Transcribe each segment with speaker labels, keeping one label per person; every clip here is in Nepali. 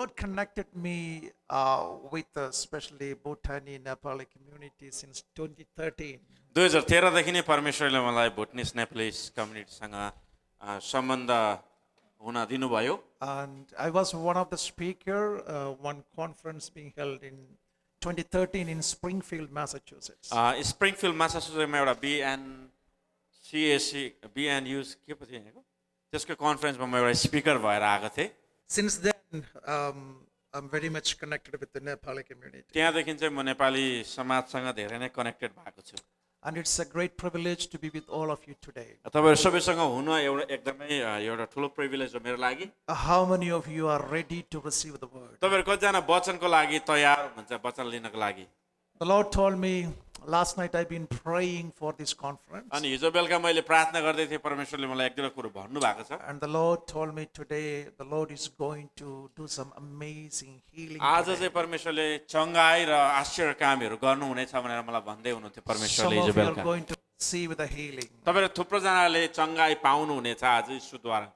Speaker 1: Lord connected me with especially Bhutani Nepali community since 2013.
Speaker 2: 2013 देखि नै परमेश्वरले मलाई भुटनिस नेप्लिस कम्युनिटीसँग सम्बन्ध हुन दिनुभयो
Speaker 1: And I was one of the speaker, one conference being held in 2013 in Springfield, Massachusetts.
Speaker 2: Springfield मासाचुसेट्समा एउटा बिएनयुस के पो थियो भनेको त्यसको कन्फरेन्समा म एउटा स्पिकर भएर आएको थिएँ
Speaker 1: Since then, I'm very much connected with the Nepali community.
Speaker 2: त्यहाँदेखि चाहिँ म नेपाली समाजसँग धेरै नै कनेक्टेड भएको छु
Speaker 1: And it's a great privilege to be with all of you today.
Speaker 2: तपाईहरु सबैसँग हुन एउटा एकदमै एउटा ठुलो प्रिभिलेज हो मेरो लागि
Speaker 1: How many of you are ready to receive the word?
Speaker 2: तपाईहरु कतिजना वचनको लागि तयार हुनुहुन्छ वचन लिनको लागि
Speaker 1: The Lord told me last night I've been praying for this conference.
Speaker 2: अनि हिजो बेलुका मैले प्रार्थना गर्दै थिएँ परमेश्वरले मलाई एक दुईवटा कुरा भन्नु भएको छ
Speaker 1: And the Lord told me today the Lord is going to do some amazing healing.
Speaker 2: आज
Speaker 1: today.
Speaker 2: चाहिँ परमेश्वरले चंगाई र आश्चर्य कामहरू गर्नुहुनेछ भनेर मलाई भन्दै हुनुहुन्थ्यो
Speaker 1: Some
Speaker 2: परमेश्वरले हिजो
Speaker 1: of you are
Speaker 2: बेलुका
Speaker 1: going to receive the healing.
Speaker 2: तपाईहरु थुप्रो जनाले चंगाई पाउनुहुनेछ आज यीशुद्वारा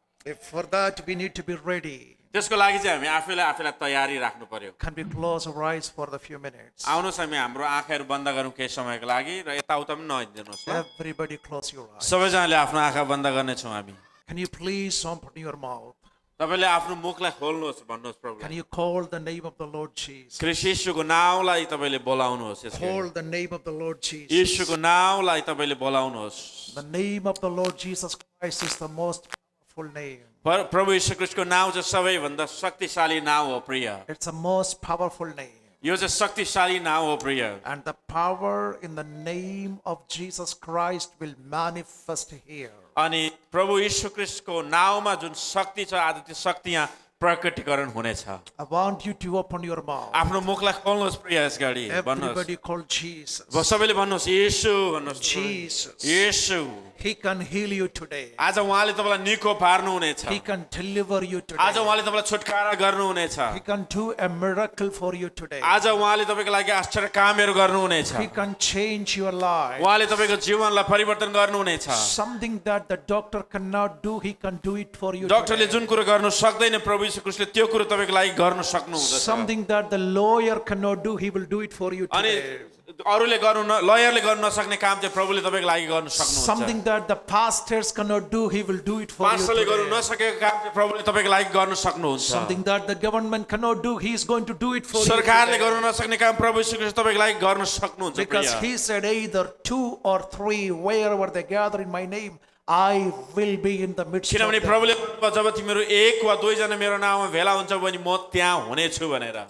Speaker 1: For that we need to be ready.
Speaker 2: त्यसको लागि चाहिँ हामी आफैलाई तयारी राख्नु पर्यो
Speaker 1: Can we close our eyes for the few minutes?
Speaker 2: आउनुहोस् हामी हाम्रो आँखाहरू बन्द गरौँ केही समयको लागि र यताउता पनि नहिँडिदिनुहोस् ल
Speaker 1: Everybody close your eyes.
Speaker 2: सबैजनाले आफ्नो आँखा बन्द गर्नेछौँ हामी
Speaker 1: Can you please open your mouth?
Speaker 2: तपाईले आफ्नो मुखलाई खोल्नुहोस् भन्नुहोस्
Speaker 1: Can
Speaker 2: प्रभुलाई
Speaker 1: you call the name of the Lord Jesus?
Speaker 2: ख्रीष्ट येशूको नाउँलाई तपाईले बोलाउनुहोस् यसको
Speaker 1: Call the name of the Lord Jesus.
Speaker 2: येशूको नाउँलाई तपाईले बोलाउनुहोस्
Speaker 1: The name of the Lord Jesus Christ is the most powerful name.
Speaker 2: प्रभु येशू ख्रीष्टको नाउँ चाहिँ सबैभन्दा शक्तिशाली नाउँ हो प्रिय
Speaker 1: It's the most powerful name.
Speaker 2: यो चाहिँ शक्तिशाली नाउँ हो प्रिय
Speaker 1: And the power in the name of Jesus Christ will manifest here.
Speaker 2: अनि प्रभु येशू ख्रीष्टको नाउँमा जुन शक्ति छ आज त्यो शक्ति यहाँ प्रकटीकरण हुनेछ
Speaker 1: I want you to open your mouth.
Speaker 2: आफ्नो मुखलाई खोल्नुहोस् प्रिय यस घडी भन्नुहोस्
Speaker 1: Everybody call Jesus.
Speaker 2: सबैले भन्नुहोस् येशू भन्नुहोस्
Speaker 1: Jesus.
Speaker 2: Yeshu
Speaker 1: He can heal you today.
Speaker 2: आज उहाँले तपाईलाई निको पार्नु हुनेछ
Speaker 1: He can deliver you
Speaker 2: आज
Speaker 1: today.
Speaker 2: उहाँले तपाईलाई छुटकारा गर्नुहुनेछ
Speaker 1: He can do a miracle for you today.
Speaker 2: आज उहाँले तपाईको लागि आश्चर्य कामहरू गर्नुहुनेछ
Speaker 1: He can change your life.
Speaker 2: उहाँले तपाईको जीवनलाई परिवर्तन गर्नुहुनेछ
Speaker 1: Something that the doctor cannot do, he can do it for you
Speaker 2: डाक्टरले
Speaker 1: today.
Speaker 2: जुन कुरो गर्नु सक्दैन प्रभु यीशु ख्रीष्टले त्यो कुरो तपाईको लागि गर्न सक्नुहुँदछ
Speaker 1: Something that the lawyer cannot do, he will do it for you
Speaker 2: अनि
Speaker 1: today.
Speaker 2: अरूले गर्नु लयरले गर्न नसक्ने काम चाहिँ प्रभुले तपाईको लागि गर्न सक्नुहुन्छ
Speaker 1: Something that the pastors cannot do, he will do it for you
Speaker 2: पास्टरले गर्नु
Speaker 1: today.
Speaker 2: नसकेको काम चाहिँ प्रभुले तपाईको लागि गर्न सक्नुहुन्छ
Speaker 1: Something that the government cannot do, he is going to do it for you
Speaker 2: सरकारले
Speaker 1: today.
Speaker 2: गर्नु नसक्ने काम प्रभु यीशु ख्रीष्ट तपाईको लागि गर्न सक्नुहुन्छ
Speaker 1: Because
Speaker 2: प्रिय
Speaker 1: he said either 2 or 3, wherever they gather in my name, I will be in the midst of
Speaker 2: किनभने
Speaker 1: them.
Speaker 2: प्रभुले भन्नुभयो, जब तिमीहरू एक वा दुईजना मेरो नाममा भेला हुन्छ भने म त्यहाँ हुनेछु भनेर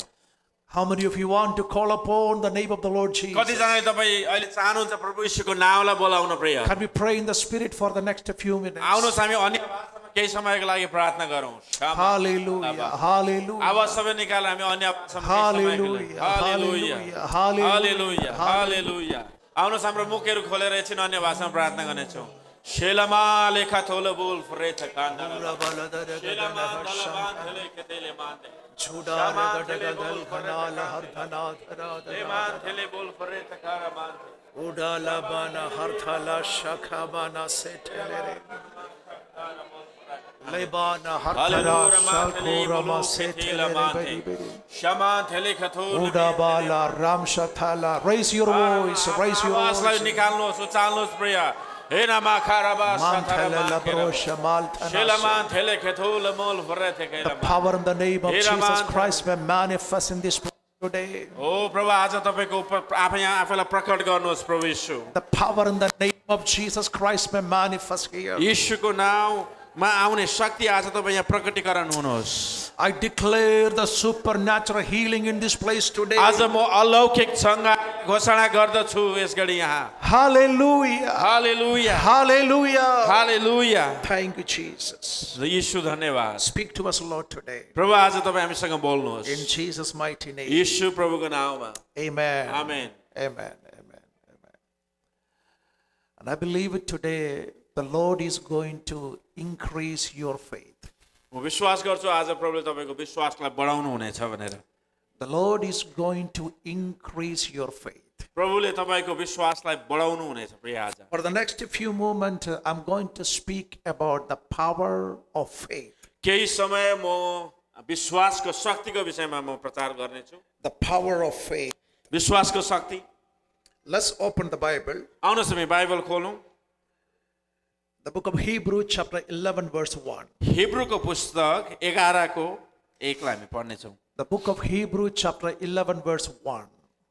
Speaker 1: How many of you want to call upon the name of the Lord Jesus?
Speaker 2: कतिजनाले तपाईँ अहिले चाहनुहुन्छ प्रभु यीशुको नाउँलाई बोलाउन प्रिय
Speaker 1: Can we pray in the spirit for the next few minutes?
Speaker 2: आउनुहोस् हामी अन्य भाषामा केही समयको लागि प्रार्थना गरौँ
Speaker 1: Hallelujah, hallelujah.
Speaker 2: आवाज सबै निकाल हामी अन्य भाषामा
Speaker 1: Hallelujah,
Speaker 2: हालेलुया
Speaker 1: hallelujah,
Speaker 2: हालेलुया हालेलुया आउनुहोस् हाम्रो मुखहरू खोलेर एकछिन अन्य भाषामा प्रार्थना गर्नेछौँ शेलमा लेखा थोलो बोल फ्रेथ कान्दा शेलमा दलबान थले केतेले मान्ते लेमान थले बोल फ्रेथ कारा मान्ते
Speaker 1: Udalabana harthala shakabana setelere. Lebana harthala shakurama setelere.
Speaker 2: शमान थले खथोल
Speaker 1: Udabala ramshathala. Raise your voice, raise your
Speaker 2: आवाजलाई
Speaker 1: voice.
Speaker 2: निकाल्नुहोस् उचाल्नुहोस् प्रिय हे नामा खाराबा
Speaker 1: Mantele labrosha
Speaker 2: शेलमान
Speaker 1: maltana.
Speaker 2: थले खथोल मोल फ्रेथ
Speaker 1: The
Speaker 2: केला
Speaker 1: power in the name of
Speaker 2: Hiraman.
Speaker 1: Jesus Christ may manifest in this place today.
Speaker 2: ओ प्रभु आज तपाईको आफै आफैलाई प्रकट गर्नुहोस् प्रभु यीशु
Speaker 1: The power in the name of Jesus Christ may manifest here.
Speaker 2: यीशुको नाउँमा आउने शक्ति आज तपाईँ यहाँ प्रकटीकरण हुनुहोस्
Speaker 1: I declare the supernatural healing in this place today.
Speaker 2: आज म अलौकिक सँग घोषणा गर्दछु यस घडी यहाँ
Speaker 1: Hallelujah.
Speaker 2: Hallelujah
Speaker 1: Hallelujah.
Speaker 2: Hallelujah
Speaker 1: Thank you, Jesus.
Speaker 2: यीशु धन्यवाद
Speaker 1: Speak to us, Lord, today.
Speaker 2: प्रभु आज तपाईँ हामीसँग बोल्नुहोस्
Speaker 1: In Jesus' mighty name.
Speaker 2: यीशु प्रभुको नाउँमा
Speaker 1: Amen.
Speaker 2: Amen
Speaker 1: Amen. Amen. Amen. And I believe it today, the Lord is going to increase your faith.
Speaker 2: म विश्वास गर्छु आज प्रभुले तपाईको विश्वासलाई बढाउनु हुनेछ भनेर
Speaker 1: The Lord is going to increase your faith.
Speaker 2: प्रभुले तपाईको विश्वासलाई बढाउनु हुनेछ प्रिय आज
Speaker 1: For the next few moments, I'm going to speak about the power of faith.
Speaker 2: केही समय म विश्वासको शक्तिको विषयमा म प्रचार गर्नेछु।
Speaker 1: The power of faith.
Speaker 2: विश्वासको शक्ति।
Speaker 1: Let's open the Bible.
Speaker 2: आउनुहोस् हामी बाइबल खोलौँ।
Speaker 1: The book of Hebrews chapter 11 verse 1.
Speaker 2: हिब्रूको पुस्तक 11 को 1 लाई हामी पढ्नेछौँ।
Speaker 1: The book of Hebrews chapter 11 verse 1.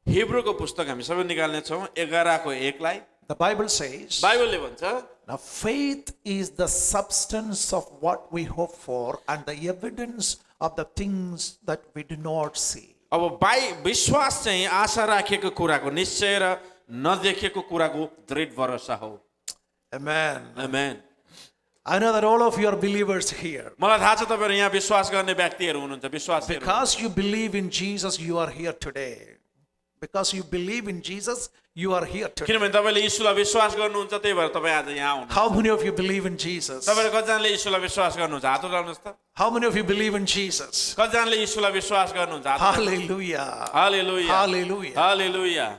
Speaker 2: हिब्रूको पुस्तक हामी सबै निकाल्नेछौँ 11 को 1 लाई।
Speaker 1: The Bible says,
Speaker 2: बाइबलले भन्छ
Speaker 1: now faith is the substance of what we hope for and the evidence of the things that we do not see.
Speaker 2: अब विश्वास चाहिँ आशा राखेको कुराको निश्चय र नदेखेको कुराको दृढ भरोसा हो।
Speaker 1: Amen.
Speaker 2: Amen.
Speaker 1: I know that all of you are believers here.
Speaker 2: मलाई थाहा छ तपाईहरु यहाँ विश्वास गर्ने व्यक्तिहरु हुनुहुन्छ, विश्वासीहरु।
Speaker 1: Because you believe in Jesus, you are here today. Because you believe in Jesus, you are here today.
Speaker 2: किनभने तपाईले यीशुलाई विश्वास गर्नुहुन्छ त्यही भएर तपाई आज यहाँ हुनुहुन्छ।
Speaker 1: How many of you believe in Jesus?
Speaker 2: तपाईहरु कतिजनाले यीशुलाई विश्वास गर्नुहुन्छ? हात उठाउनुस् त।
Speaker 1: How many of you believe in Jesus?
Speaker 2: कतिजनाले यीशुलाई विश्वास गर्नुहुन्छ? हात उठाउनुस्।
Speaker 1: Hallelujah.
Speaker 2: Hallelujah.
Speaker 1: Hallelujah.
Speaker 2: Hallelujah.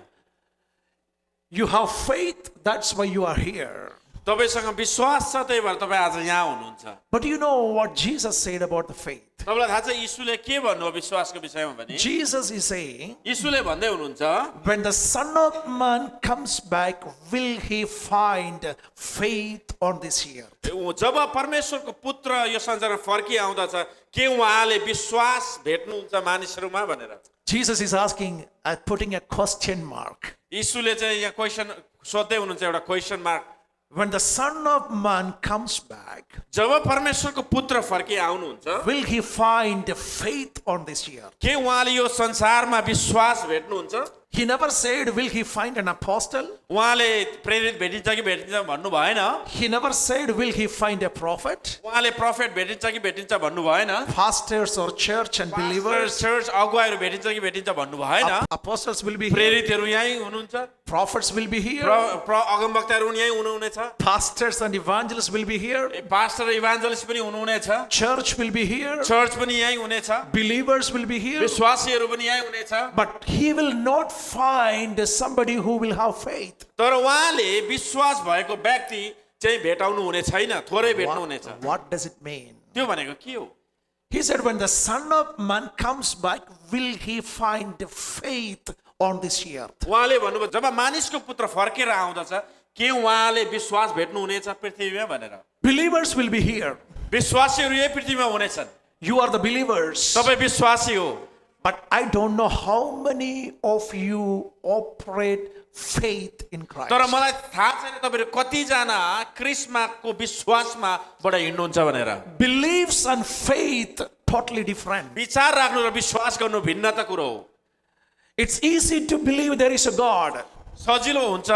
Speaker 1: You have faith, that's why you are here.
Speaker 2: तपाईसँग विश्वास छ त्यही भएर तपाई आज यहाँ हुनुहुन्छ।
Speaker 1: But you know what Jesus said about the faith?
Speaker 2: तपाईलाई थाहा छ यीशुले के भन्नुभयो विश्वासको विषयमा भने?
Speaker 1: Jesus is saying,
Speaker 2: यीशुले भन्दै हुनुहुन्छ
Speaker 1: when the Son of Man comes back, will he find faith on this earth?
Speaker 2: जब परमेश्वरको पुत्र यो संसारमा फर्की आउँदछ के उहाँले विश्वास भेट्नुहुन्छ मानिसहरुमा भनेर?
Speaker 1: Jesus is asking, putting a question mark.
Speaker 2: यीशुले चाहिँ यहाँ क्वेशन सोध्दै हुनुहुन्छ एउटा question mark.
Speaker 1: When the Son of Man comes back,
Speaker 2: जब परमेश्वरको पुत्र फर्की आउनुहुन्छ
Speaker 1: will he find faith on this earth?
Speaker 2: के उहाँले यो संसारमा विश्वास भेट्नुहुन्छ?
Speaker 1: He never said, will he find an apostle?
Speaker 2: उहाँले प्रेरित भेटिन्छ कि भेटिन्छ भन्नु भएन।
Speaker 1: He never said, will he find a prophet?
Speaker 2: उहाँले प्रोफेट भेटिन्छ कि भेटिन्छ भन्नु भएन।
Speaker 1: Pastors or church and believers?
Speaker 2: Church अगुवाईहरु भेटिन्छ कि भेटिन्छ भन्नु भएन।
Speaker 1: Apostles will be here.
Speaker 2: प्रेरितहरु यही हुनुहुन्छ।
Speaker 1: Prophets will be here.
Speaker 2: अगमवक्ताहरु यही हुनुहुनेछ।
Speaker 1: Pastors and evangelists will be here.
Speaker 2: Pastor र इभान्जलिस्ट पनि हुनुहुनेछ।
Speaker 1: Church will be here.
Speaker 2: Church पनि यही हुनेछ।
Speaker 1: Believers will be here.
Speaker 2: विश्वासीहरु पनि यही हुनेछ।
Speaker 1: But he will not find somebody who will have faith.
Speaker 2: तर उहाँले विश्वास भएको व्यक्ति चाहिँ भेटाउनु हुने छैन, थोरै भेट्नु हुनेछ।
Speaker 1: What does it mean?
Speaker 2: त्यो भनेको के हो?
Speaker 1: He said, when the Son of Man comes back, will he find faith on this earth?
Speaker 2: उहाँले भन्नुभयो जब मानिसको पुत्र फर्केर आउँदछ के उहाँले विश्वास भेट्नु हुनेछ पृथ्वीमा भनेर?
Speaker 1: Believers will be here.
Speaker 2: विश्वासीहरु यही पृथ्वीमा हुनेछन्।
Speaker 1: You are the believers.
Speaker 2: सबै विश्वासी हो।
Speaker 1: But I don't know how many of you operate faith in Christ.
Speaker 2: तर मलाई थाहा छैन तपाईहरु कतिजना क्रिस्माको विश्वासमा बाट हिँड्नुहुन्छ भनेर।
Speaker 1: Beliefs and faith totally different.
Speaker 2: विचार राख्नु र विश्वास गर्नु भिन्नता कुरो हो।
Speaker 1: It's easy to believe there is a God.
Speaker 2: सजिलो हुन्छ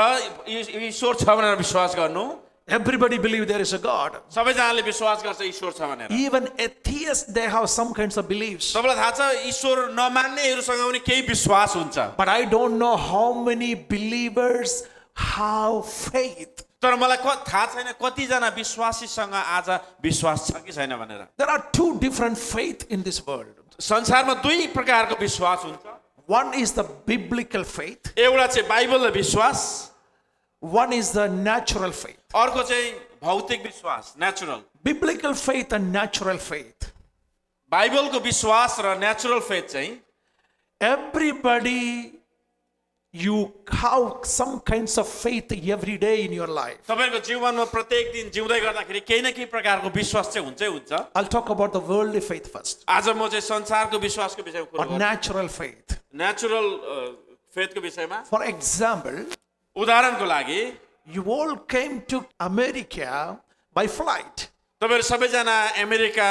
Speaker 2: ईश्वर छ भनेर विश्वास गर्नु।
Speaker 1: Everybody believe there is a God.
Speaker 2: सबैजनाले विश्वास गर्छ ईश्वर छ भनेर।
Speaker 1: Even atheists, they have some kinds of beliefs.
Speaker 2: तपाईलाई थाहा छ ईश्वर नमान्नेहरुसँग पनि केही विश्वास हुन्छ।
Speaker 1: But I don't know how many believers have faith.
Speaker 2: तर मलाई थाहा छैन कतिजना विश्वासीसँग आज विश्वास छ कि छैन भनेर।
Speaker 1: There are two different faith in this world.
Speaker 2: संसारमा दुई प्रकारको विश्वास हुन्छ।
Speaker 1: One is the biblical faith.
Speaker 2: एउटा चाहिँ बाइबलले विश्वास,
Speaker 1: One is the natural faith.
Speaker 2: अर्को चाहिँ भौतिक विश्वास, natural.
Speaker 1: Biblical faith and natural faith.
Speaker 2: बाइबलको विश्वास र नेचुरल फेथ चाहिँ
Speaker 1: Everybody, you have some kinds of faith every day in your life.
Speaker 2: तपाईहरुको जीवनमा प्रत्येक दिन जिउँदै गर्दाखेरि केही न केही प्रकारको विश्वास चाहिँ हुन्छै हुन्छ।
Speaker 1: I'll talk about the worldly faith first.
Speaker 2: आज म चाहिँ संसारको विश्वासको विषयमा कुरा
Speaker 1: Or
Speaker 2: गर्छु।
Speaker 1: natural faith.
Speaker 2: नेचुरल फेथको विषयमा
Speaker 1: For example,
Speaker 2: उदाहरणको लागि
Speaker 1: you all came to America by flight.
Speaker 2: तपाईहरु सबैजना अमेरिका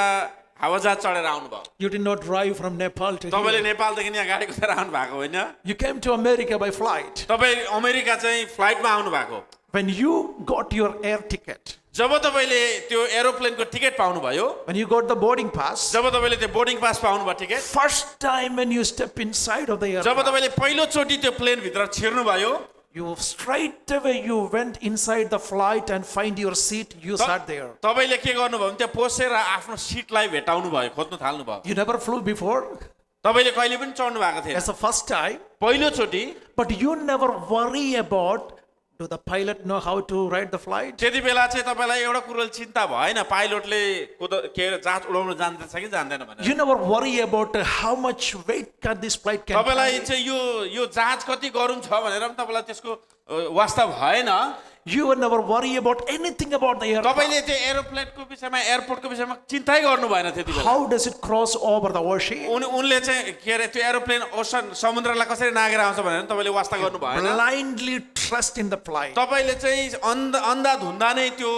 Speaker 2: हावाजहाज चढेर आउनुभयो।
Speaker 1: You did not drive from Nepal to
Speaker 2: तपाईले
Speaker 1: here.
Speaker 2: नेपालदेखि यहाँ गाडी कुदाएर आउनु भएको होइन।
Speaker 1: You came to America by flight.
Speaker 2: तपाई अमेरिका चाहिँ फ्लाइटमा आउनु भएको।
Speaker 1: When you got your air ticket,
Speaker 2: जब तपाईले त्यो एरोप्लेनको टिकट पाउनु भयो,
Speaker 1: when you got the boarding pass,
Speaker 2: जब तपाईले त्यो बोर्डिङ पास पाउनु भयो ticket,
Speaker 1: first time when you step inside of the
Speaker 2: जब
Speaker 1: aircraft,
Speaker 2: तपाईले पहिलो चोटी त्यो प्लेन भित्र छिर्नु भयो,
Speaker 1: you straight away you went inside the flight and find your seat. You sat there.
Speaker 2: तपाईले के गर्नुभयो भने त्यो पसेर आफ्नो सिटलाई भेटाउनु भयो, खोज्नु थाल्नु भयो।
Speaker 1: You never flew before.
Speaker 2: तपाईले कहिले पनि चढ्नु भएको थिएन।
Speaker 1: That's the first time.
Speaker 2: पहिलो चोटी
Speaker 1: But you never worry about Do the pilot know how to ride the flight?
Speaker 2: त्यति बेला चाहिँ तपाईँलाई एउटा कुरो चिन्ता भएन पाइलटले के अरे जहाज उडाउन जान्दछ कि जान्दैन भनेर
Speaker 1: You never worry about how much weight can this flight can
Speaker 2: तपाईँलाई
Speaker 1: carry.
Speaker 2: चाहिँ यो जहाज कति गरुङ छ भनेर पनि तपाईँलाई त्यसको वास्ता भएन
Speaker 1: You will never worry about anything about the aircraft.
Speaker 2: तपाईँले त्यो एरोप्लेनको विषयमा एयरपोर्टको विषयमा चिन्तै गर्नु भएन त्यति बेला
Speaker 1: How does it cross over the ocean?
Speaker 2: उनले चाहिँ के अरे त्यो एरोप्लेन ओसन समुद्रलाई कसरी नागेर आउँछ भनेर तपाईँले वास्ता गर्नु भएन
Speaker 1: Blindly trust in the flight.
Speaker 2: तपाईँले चाहिँ अन्धाधुन्दा नै त्यो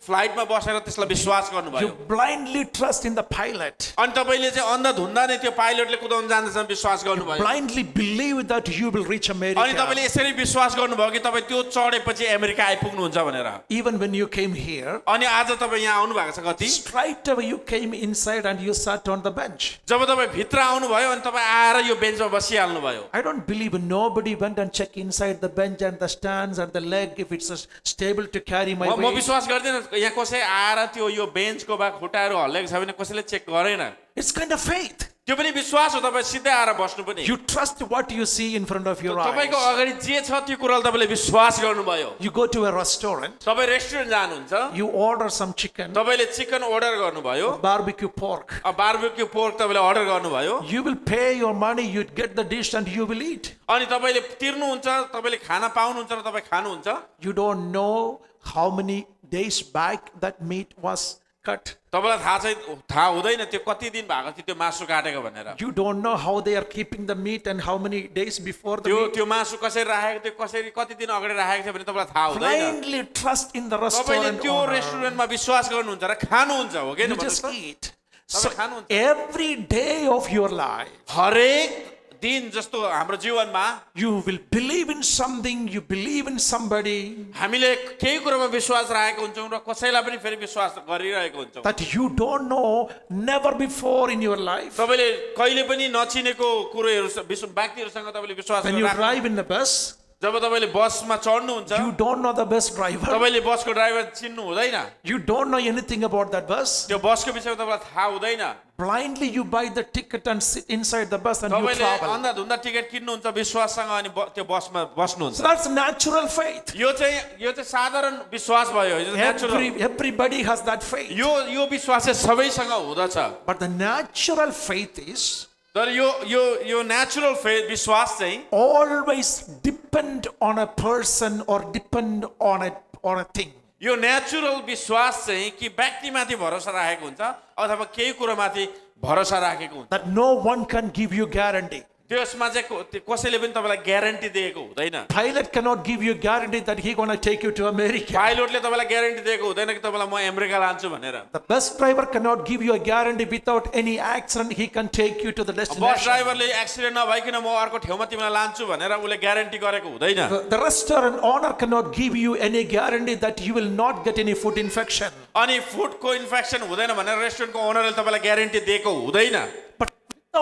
Speaker 2: फ्लाइटमा बसेर त्यसलाई विश्वास गर्नुभयो
Speaker 1: You blindly trust in the pilot.
Speaker 2: अनि तपाईँले चाहिँ अन्धाधुन्दा नै त्यो पाइलटले कुदाउन जान्दछ विश्वास गर्नुभयो
Speaker 1: Blindly believe that you will reach
Speaker 2: अनि
Speaker 1: America.
Speaker 2: तपाईँले यसरी विश्वास गर्नुभयो कि तपाईँ त्यो चढेपछि अमेरिका आइपुग्नुहुन्छ भनेर
Speaker 1: Even when you came here,
Speaker 2: अनि आज तपाईँ यहाँ आउनु भएको छ कति
Speaker 1: straight away you came inside and you sat on the bench.
Speaker 2: जब तपाईँ भित्र आउनुभयो अनि तपाईँ आएर यो बेन्चमा बसिहाल्नु भयो
Speaker 1: I don't believe nobody went and checked inside the bench and the stands and the leg if it's stable to carry my
Speaker 2: म
Speaker 1: weight.
Speaker 2: विश्वास गर्दिनँ यहाँ कसै आएर त्यो यो बेन्चको बा खुट्टाहरू हल्लेको छ भने कसैले चेक गरेन
Speaker 1: It's kind of faith.
Speaker 2: त्यो पनि विश्वास हो तपाईँ सिधै आएर बस्नु पनि
Speaker 1: You trust what you see in front of your eyes.
Speaker 2: तपाईँको अगाडि जे छ त्यो कुरालाई तपाईँले विश्वास गर्नुभयो
Speaker 1: You go to a restaurant,
Speaker 2: तपाईँ रेस्टुरेन्ट जानुहुन्छ
Speaker 1: you order some chicken,
Speaker 2: तपाईँले चिकन अर्डर गर्नुभयो
Speaker 1: barbecue pork.
Speaker 2: बार्बेक्यू पोर्क तपाईँले अर्डर गर्नुभयो
Speaker 1: You will pay your money, you get the dish and you will eat.
Speaker 2: अनि तपाईँले तिर्नुहुन्छ तपाईँले खाना पाउनुहुन्छ र तपाईँ खानुहुन्छ
Speaker 1: You don't know how many days back that meat was cut.
Speaker 2: तपाईँलाई थाहा हुँदैन त्यो कति दिन भएको थियो त्यो मासु काटेको भनेर
Speaker 1: You don't know how they are keeping the meat and how many days before the
Speaker 2: त्यो
Speaker 1: meat.
Speaker 2: त्यो मासु कसरी राखेको थियो कसरी कति दिन अगाडि राखेको थियो भने तपाईँलाई थाहा हुँदैन
Speaker 1: Blindly trust in the
Speaker 2: तपाईँले
Speaker 1: restaurant
Speaker 2: त्यो
Speaker 1: owner.
Speaker 2: रेस्टुरेन्टमा विश्वास गर्नुहुन्छ र खानुहुन्छ हो कि
Speaker 1: You just
Speaker 2: भन्नुहोस् त?
Speaker 1: eat. So
Speaker 2: खानुहुन्छ।
Speaker 1: every day of your life,
Speaker 2: हरेक दिन जस्तो हाम्रो जीवनमा
Speaker 1: you will believe in something, you believe in somebody
Speaker 2: हामीले केही कुरामा विश्वास राखेको हुन्छौँ र कसैलाई पनि फेरि विश्वास गरिरहेको हुन्छौँ
Speaker 1: that you don't know never before in your life.
Speaker 2: तपाईँले कहिले पनि नचिनेको कुरोहरू व्यक्तिहरूसँग तपाईँले विश्वास
Speaker 1: When you
Speaker 2: राख्नु-
Speaker 1: drive in the bus,
Speaker 2: जब तपाईँले बसमा चढ्नुहुन्छ
Speaker 1: you don't know the bus driver.
Speaker 2: तपाईँले बसको ड्राइभर चिन्नु हुँदैन
Speaker 1: You don't know anything about that bus.
Speaker 2: त्यो बसको विषयमा तपाईँलाई थाहा हुँदैन
Speaker 1: Blindly you buy the ticket and sit inside the bus and you
Speaker 2: तपाईँले
Speaker 1: travel.
Speaker 2: अन्धाधुन्दा टिकट किन्नुहुन्छ विश्वाससँग अनि त्यो बसमा बस्नुहुन्छ
Speaker 1: So that's natural faith.
Speaker 2: यो चाहिँ साधारण विश्वास भयो यो natural।
Speaker 1: Everybody has that faith.
Speaker 2: यो विश्वास चाहिँ सबैसँग हुँदछ
Speaker 1: But the natural faith is
Speaker 2: तर यो नेचुरल फेथ विश्वास चाहिँ
Speaker 1: always depend on a person or depend on a thing.
Speaker 2: यो नेचुरल विश्वास चाहिँ कि व्यक्तिमाथि भरोसा राखेको हुन्छ अथवा केही कुरोमाथि भरोसा राखेको हुन्छ
Speaker 1: That no one can give you guarantee.
Speaker 2: त्यसमा चाहिँ कसैले पनि तपाईँलाई ग्यारेन्टी दिएको हुँदैन
Speaker 1: Pilot cannot give you guarantee that he gonna take you to America.
Speaker 2: पाइलटले तपाईँलाई ग्यारेन्टी दिएको हुँदैन कि तपाईँलाई म अमेरिका लान्छु भनेर
Speaker 1: The bus driver cannot give you a guarantee without any accident he can take you to the
Speaker 2: bus
Speaker 1: destination.
Speaker 2: ड्राइभरले एक्सिडेन्ट नभइकन म अर्को ठाउँमा तिमीलाई लान्छु भनेर उसले ग्यारेन्टी गरेको हुँदैन
Speaker 1: The restaurant owner cannot give you any guarantee that you will not get any food infection.
Speaker 2: अनि फुडको इन्फेक्सन हुँदैन भनेर रेस्टुरेन्टको ओनरले तपाईँलाई ग्यारेन्टी दिएको हुँदैन
Speaker 1: But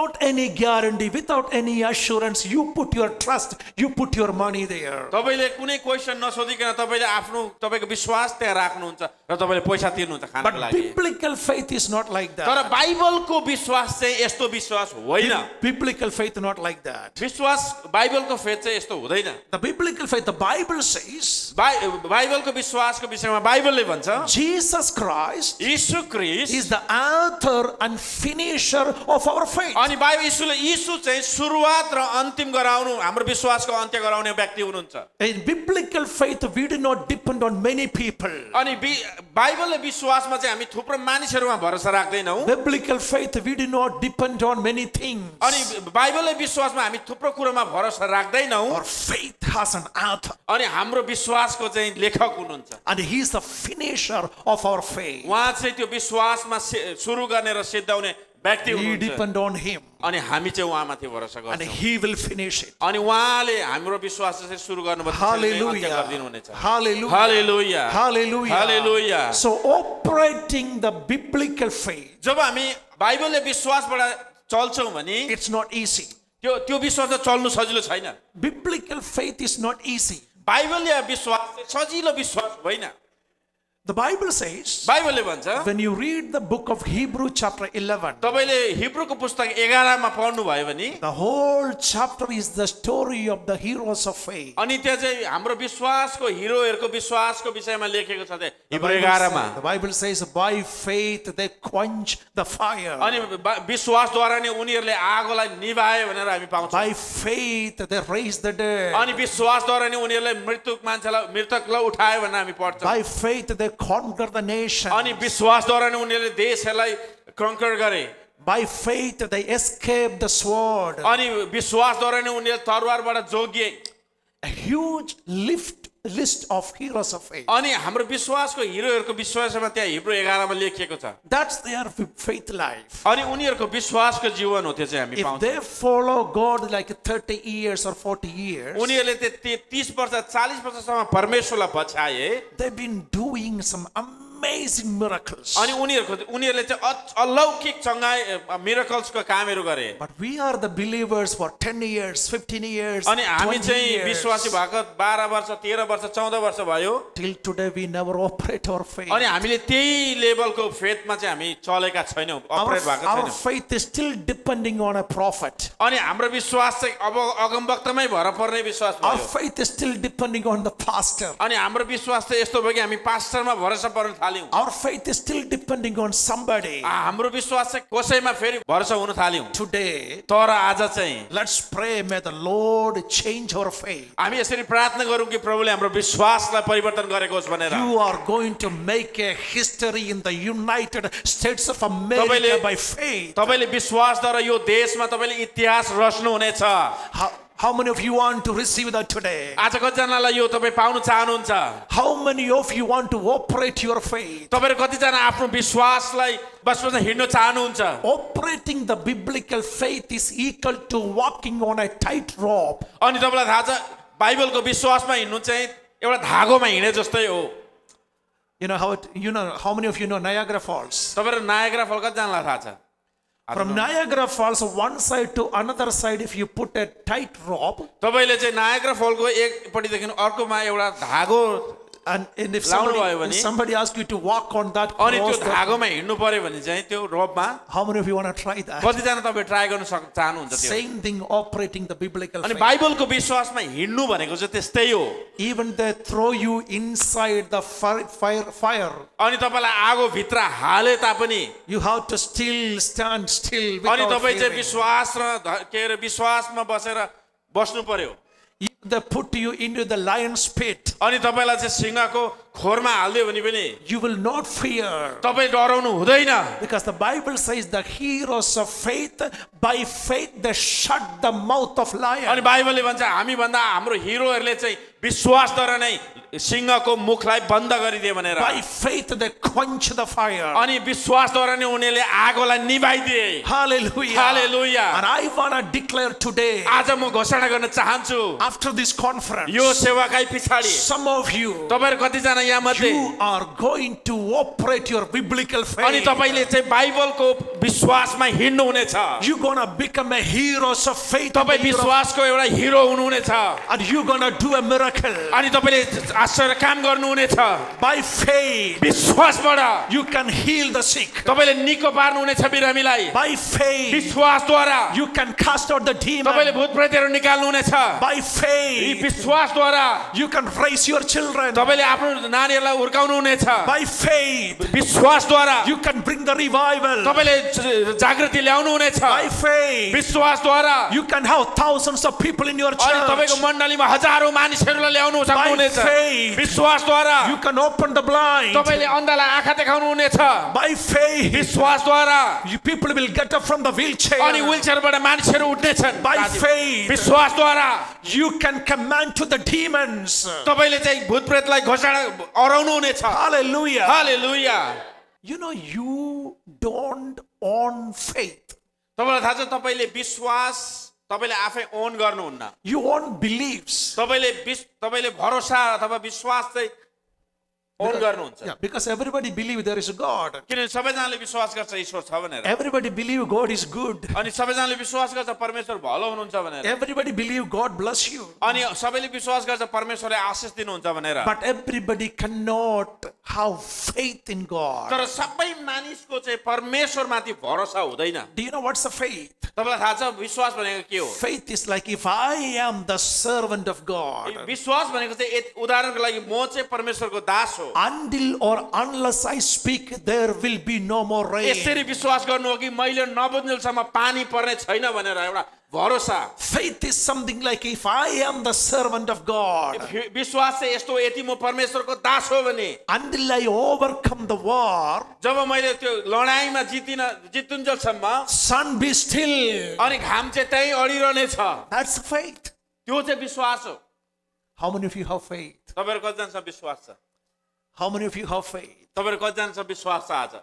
Speaker 1: without any guarantee, without any assurance, you put your trust, you put your money there.
Speaker 2: तपाईँले कुनै क्वेसन नसोधिकन तपाईँले आफ्नो तपाईँको विश्वास त्यहाँ राख्नुहुन्छ र तपाईँले पैसा तिर्नुहुन्छ खानको
Speaker 1: But
Speaker 2: लागि
Speaker 1: biblical faith is not like
Speaker 2: तर
Speaker 1: that.
Speaker 2: बाइबलको विश्वास चाहिँ यस्तो विश्वास होइन
Speaker 1: Biblical faith not like that.
Speaker 2: विश्वास बाइबलको फेथ चाहिँ यस्तो हुँदैन
Speaker 1: The biblical faith, the Bible says,
Speaker 2: बाइबलको विश्वासको विषयमा बाइबलले भन्छ
Speaker 1: Jesus Christ
Speaker 2: यीशु Christ
Speaker 1: is the author and finisher of our faith.
Speaker 2: अनि यीशु चाहिँ सुरुवात र अन्तिम गराउनु हाम्रो विश्वासको अन्त्य गराउने व्यक्ति हुनुहुन्छ
Speaker 1: In biblical faith, we do not depend on many people.
Speaker 2: अनि बाइबलले विश्वासमा चाहिँ हामी थुप्रो मानिसहरूमा भरोसा राख्दैनौँ
Speaker 1: Biblical faith, we do not depend on many things.
Speaker 2: अनि बाइबलले विश्वासमा हामी थुप्रो कुरोमा भरोसा राख्दैनौँ
Speaker 1: Our faith has an author,
Speaker 2: अनि हाम्रो विश्वासको चाहिँ लेखक हुनुहुन्छ
Speaker 1: and he is the finisher of our faith.
Speaker 2: उहाँ चाहिँ त्यो विश्वासमा सुरु गर्ने र सिद्धाउने व्यक्ति
Speaker 1: We
Speaker 2: हुनुहुन्छ
Speaker 1: depend on him,
Speaker 2: अनि हामी चाहिँ उहाँमाथि भरोसा
Speaker 1: and
Speaker 2: गर्छौँ
Speaker 1: he will finish it.
Speaker 2: अनि उहाँले हाम्रो विश्वास चाहिँ सुरु गर्नुभयो
Speaker 1: Hallelujah.
Speaker 2: गर्दिनुहुनेछ
Speaker 1: Hallelujah.
Speaker 2: Hallelujah.
Speaker 1: Hallelujah.
Speaker 2: Hallelujah.
Speaker 1: So operating the biblical faith,
Speaker 2: जब हामी बाइबलले विश्वासबाट चल्छौँ भने
Speaker 1: it's not easy.
Speaker 2: त्यो विश्वास चाहिँ चल्नु सजिलो छैन
Speaker 1: Biblical faith is not easy.
Speaker 2: बाइबलले विश्वास चाहिँ सजिलो विश्वास होइन
Speaker 1: The Bible says,
Speaker 2: बाइबलले भन्छ
Speaker 1: when you read the book of Hebrew chapter 11,
Speaker 2: तपाईले हिब्रूको पुस्तक 11 मा पढ्नु भयो भने
Speaker 1: the whole chapter is the story of the heroes of faith.
Speaker 2: अनि त्यहाँ चाहिँ हाम्रो विश्वासको हिरोहरूको विश्वासको विषयमा लेखेको छ त्यहाँ
Speaker 1: The
Speaker 2: हिब्रू
Speaker 1: Bible
Speaker 2: 11 मा
Speaker 1: says- the Bible says, by faith they quench the fire.
Speaker 2: अनि विश्वासद्वारा नै उनीहरूले आगोलाई निभाए भनेर हामी पाउँछौँ
Speaker 1: By faith they raise the dead.
Speaker 2: अनि विश्वासद्वारा नै उनीहरूले मृतकलाई उठाए भनेर हामी पढ्छौँ
Speaker 1: By faith they conquer the nation.
Speaker 2: अनि विश्वासद्वारा नै उनीहरूले देशहरूलाई कन्कर गरे
Speaker 1: By faith they escape the sword.
Speaker 2: अनि विश्वासद्वारा नै उनीहरूले तरवारबाट जोगिए
Speaker 1: A huge list of heroes of faith.
Speaker 2: अनि हाम्रो विश्वासको हिरोहरूको विश्वासमा त्यहाँ हिब्रू 11 मा लेखिएको छ
Speaker 1: That's their faith life.
Speaker 2: अनि उनीहरूको विश्वासको जीवन हो त्यो चाहिँ हामी
Speaker 1: If
Speaker 2: पाउँछौँ
Speaker 1: they follow God like 30 years or 40 years,
Speaker 2: उनीहरूले त्यो 30 वर्ष 40 वर्षसम्म परमेश्वरलाई पछाए
Speaker 1: they've been doing some amazing miracles.
Speaker 2: अनि उनीहरूले चाहिँ अलौकिक चङ्गाई मिरेकल्सको कामहरू गरे
Speaker 1: But we are the believers for 10 years, 15 years,
Speaker 2: अनि हामी
Speaker 1: 20
Speaker 2: चाहिँ
Speaker 1: years.
Speaker 2: विश्वासी भएको 12 वर्ष 13 वर्ष 14 वर्ष भयो
Speaker 1: Till today we never operate our faith.
Speaker 2: अनि हामीले त्यही लेभलको फेथमा चाहिँ हामी चलेका छैनौँ अपरेट भएको
Speaker 1: Our
Speaker 2: छैनौँ
Speaker 1: faith is still depending on a prophet.
Speaker 2: अनि हाम्रो विश्वास चाहिँ अब अगमवक्तामै भर पर्ने विश्वास
Speaker 1: Our
Speaker 2: भयो
Speaker 1: faith is still depending on the pastor.
Speaker 2: अनि हाम्रो विश्वास चाहिँ यस्तो भयो कि हामी पास्टरमा भरोसा पर्न थाल्यौँ
Speaker 1: Our faith is still depending on somebody.
Speaker 2: हाम्रो विश्वास चाहिँ कसैमा फेरि भरोसा हुन थाल्यौँ
Speaker 1: Today,
Speaker 2: तर आज चाहिँ
Speaker 1: let's pray, may the Lord change our faith.
Speaker 2: हामी यसरी प्रार्थना गरौँ कि प्रभुले हाम्रो विश्वासलाई परिवर्तन गरेको होस् भनेर
Speaker 1: You are going to make a history in the United States of America
Speaker 2: तपाईँले-
Speaker 1: by faith.
Speaker 2: तपाईँले विश्वासद्वारा यो देशमा तपाईँले इतिहास रच्नु हुनेछ
Speaker 1: How many of you want to receive that today?
Speaker 2: आज कतिजनालाई यो तपाईँ पाउन चाहनुहुन्छ
Speaker 1: How many of you want to operate your faith?
Speaker 2: तपाईँहरू कतिजना आफ्नो विश्वासलाई बसमा हिँड्न चाहनुहुन्छ
Speaker 1: Operating the biblical faith is equal to walking on a tightrope.
Speaker 2: अनि तपाईँलाई थाहा छ बाइबलको विश्वासमा हिँड्नु चाहिँ एउटा धागोमा हिँडे जस्तै हो
Speaker 1: How many of you know Niagara Falls?
Speaker 2: तपाईँहरू नायग्रा फल कतिजनालाई थाहा छ
Speaker 1: From Niagara Falls, one side to another side, if you put a tight rope,
Speaker 2: तपाईँले चाहिँ नायग्रा फलको एकपट्टिदेखि अर्कोमा एउटा धागो
Speaker 1: and if
Speaker 2: लाउनु भयो
Speaker 1: somebody,
Speaker 2: भने-
Speaker 1: if somebody asks you to walk on that
Speaker 2: अनि त्यो
Speaker 1: cross,
Speaker 2: धागोमा हिँड्नु पर्यो भने चाहिँ त्यो रोपमा
Speaker 1: how many of you want to try that?
Speaker 2: कतिजना तपाईँ ट्राई गर्न चाहनुहुन्छ त्यो
Speaker 1: Same thing operating the biblical
Speaker 2: अनि
Speaker 1: faith.
Speaker 2: बाइबलको विश्वासमा हिँड्नु भनेको चाहिँ त्यस्तै हो
Speaker 1: Even they throw you inside the fire,
Speaker 2: अनि तपाईँलाई आगो भित्र हाले तापनि
Speaker 1: you have to still stand still
Speaker 2: अनि
Speaker 1: without
Speaker 2: तपाईँ चाहिँ
Speaker 1: fearing.
Speaker 2: विश्वास र के अरे विश्वासमा बसेर बस्नु पर्यो
Speaker 1: They put you into the lion's pit.
Speaker 2: अनि तपाईँलाई चाहिँ सिंहको खोरमा हालिदियो भने पनि
Speaker 1: You will not fear.
Speaker 2: तपाईँ डराउनु हुँदैन
Speaker 1: Because the Bible says the heroes of faith, by faith they shut the mouth of
Speaker 2: अनि
Speaker 1: lion.
Speaker 2: बाइबलले भन्छ हामी भन्दा हाम्रो हिरोहरूले चाहिँ विश्वासद्वारा नै सिंहको मुखलाई बन्द गरिदिए भनेर
Speaker 1: By faith they quench the fire.
Speaker 2: अनि विश्वासद्वारा नै उनीहरूले आगोलाई निभाइदिए
Speaker 1: Hallelujah.
Speaker 2: Hallelujah.
Speaker 1: And I want to declare today,
Speaker 2: आज म घोषणा गर्न चाहन्छु
Speaker 1: after this conference,
Speaker 2: यो सेवाकाई पछाडि
Speaker 1: some of you,
Speaker 2: तपाईँहरू कतिजना यहाँ मध्ये
Speaker 1: you are going to operate your biblical
Speaker 2: अनि
Speaker 1: faith.
Speaker 2: तपाईँले चाहिँ बाइबलको विश्वासमा हिँड्नु हुनेछ
Speaker 1: You're going to become a heroes of faith.
Speaker 2: तपाईँ विश्वासको एउटा हिरो हुनुहुनेछ
Speaker 1: And you're going to do a miracle.
Speaker 2: अनि तपाईँले आश्चर्य काम गर्नुहुनेछ
Speaker 1: By faith,
Speaker 2: विश्वासबाट
Speaker 1: you can heal the sick.
Speaker 2: तपाईँले निको पार्नुहुनेछ बिरामीलाई
Speaker 1: By faith,
Speaker 2: विश्वासद्वारा
Speaker 1: you can cast out the demon.
Speaker 2: तपाईँले भूत प्रेतहरू निकाल्नुहुनेछ
Speaker 1: By
Speaker 2: यी
Speaker 1: faith,
Speaker 2: विश्वासद्वारा
Speaker 1: you can raise your children.
Speaker 2: तपाईँले आफ्नो नानीहरूलाई हुर्काउनुहुनेछ
Speaker 1: By faith,
Speaker 2: विश्वासद्वारा
Speaker 1: you can bring the revival.
Speaker 2: तपाईँले जागृति ल्याउनुहुनेछ
Speaker 1: By faith,
Speaker 2: विश्वासद्वारा
Speaker 1: you can have thousands of people in your
Speaker 2: अनि तपाईँको
Speaker 1: church.
Speaker 2: मण्डलीमा हजारौं मानिसहरूलाई ल्याउनु सक्नुहुनेछ
Speaker 1: faith,
Speaker 2: विश्वासद्वारा
Speaker 1: You can open the blind.
Speaker 2: तपाईँले अन्धलाई आँखा देखाउनुहुनेछ
Speaker 1: By faith,
Speaker 2: विश्वासद्वारा
Speaker 1: you people will get up from the wheelchair.
Speaker 2: अनि व्हीलचेयरबाट मानिसहरू उठ्नेछन्
Speaker 1: By faith,
Speaker 2: विश्वासद्वारा
Speaker 1: you can command to the demons.
Speaker 2: तपाईँले चाहिँ भूत प्रेतलाई घोषणा अराउनु हुनेछ
Speaker 1: Hallelujah.
Speaker 2: Hallelujah
Speaker 1: You don't own faith.
Speaker 2: तपाईँलाई थाहा छ तपाईँले विश्वास तपाईँले आफै ओन गर्नुहुन्न
Speaker 1: You own beliefs.
Speaker 2: तपाईँले भरोसा अथवा विश्वास चाहिँ ओन गर्नुहुन्छ
Speaker 1: Yeah, because everybody believe there is a God.
Speaker 2: किनभने सबैजनाले विश्वास गर्छ ईश्वर छ भनेर
Speaker 1: Everybody believe God is good.
Speaker 2: अनि सबैजनाले विश्वास गर्छ परमेश्वर भलो हुनुहुन्छ भनेर
Speaker 1: Everybody believe God bless you.
Speaker 2: अनि सबैले विश्वास गर्छ परमेश्वरले आशिष दिनुहुन्छ भनेर
Speaker 1: But everybody cannot have faith in God.
Speaker 2: तर सबै मानिसको चाहिँ परमेश्वरमाथि भरोसा हुँदैन।
Speaker 1: Do you know what's the faith?
Speaker 2: तपाईँलाई थाहा छ विश्वास भनेको के हो?
Speaker 1: Faith is like if I am the servant of God,
Speaker 2: विश्वास भनेको चाहिँ उदाहरणको लागि म चाहिँ परमेश्वरको दास हो।
Speaker 1: until or unless I speak, there will be no more rain.
Speaker 2: यसरी विश्वास गर्नु हो कि मैले नबुझ्नुसम्म पानी पर्ने छैन भनेर एउटा भरोसा।
Speaker 1: Faith is something like if I am the servant of God,
Speaker 2: विश्वास चाहिँ यस्तो यति म परमेश्वरको दास हो भने
Speaker 1: until I overcome the war,
Speaker 2: जब मैले त्यो लडाईँमा जितुन्जेलसम्म
Speaker 1: sun be still.
Speaker 2: अनि घाम चाहिँ त्यही अडिरहने छ।
Speaker 1: That's faith.
Speaker 2: त्यो चाहिँ विश्वास हो।
Speaker 1: How many of you have faith?
Speaker 2: तपाईँहरू कतिजनासँग विश्वास छ?
Speaker 1: How many of you have faith?
Speaker 2: तपाईँहरू कतिजनासँग विश्वास छ आज?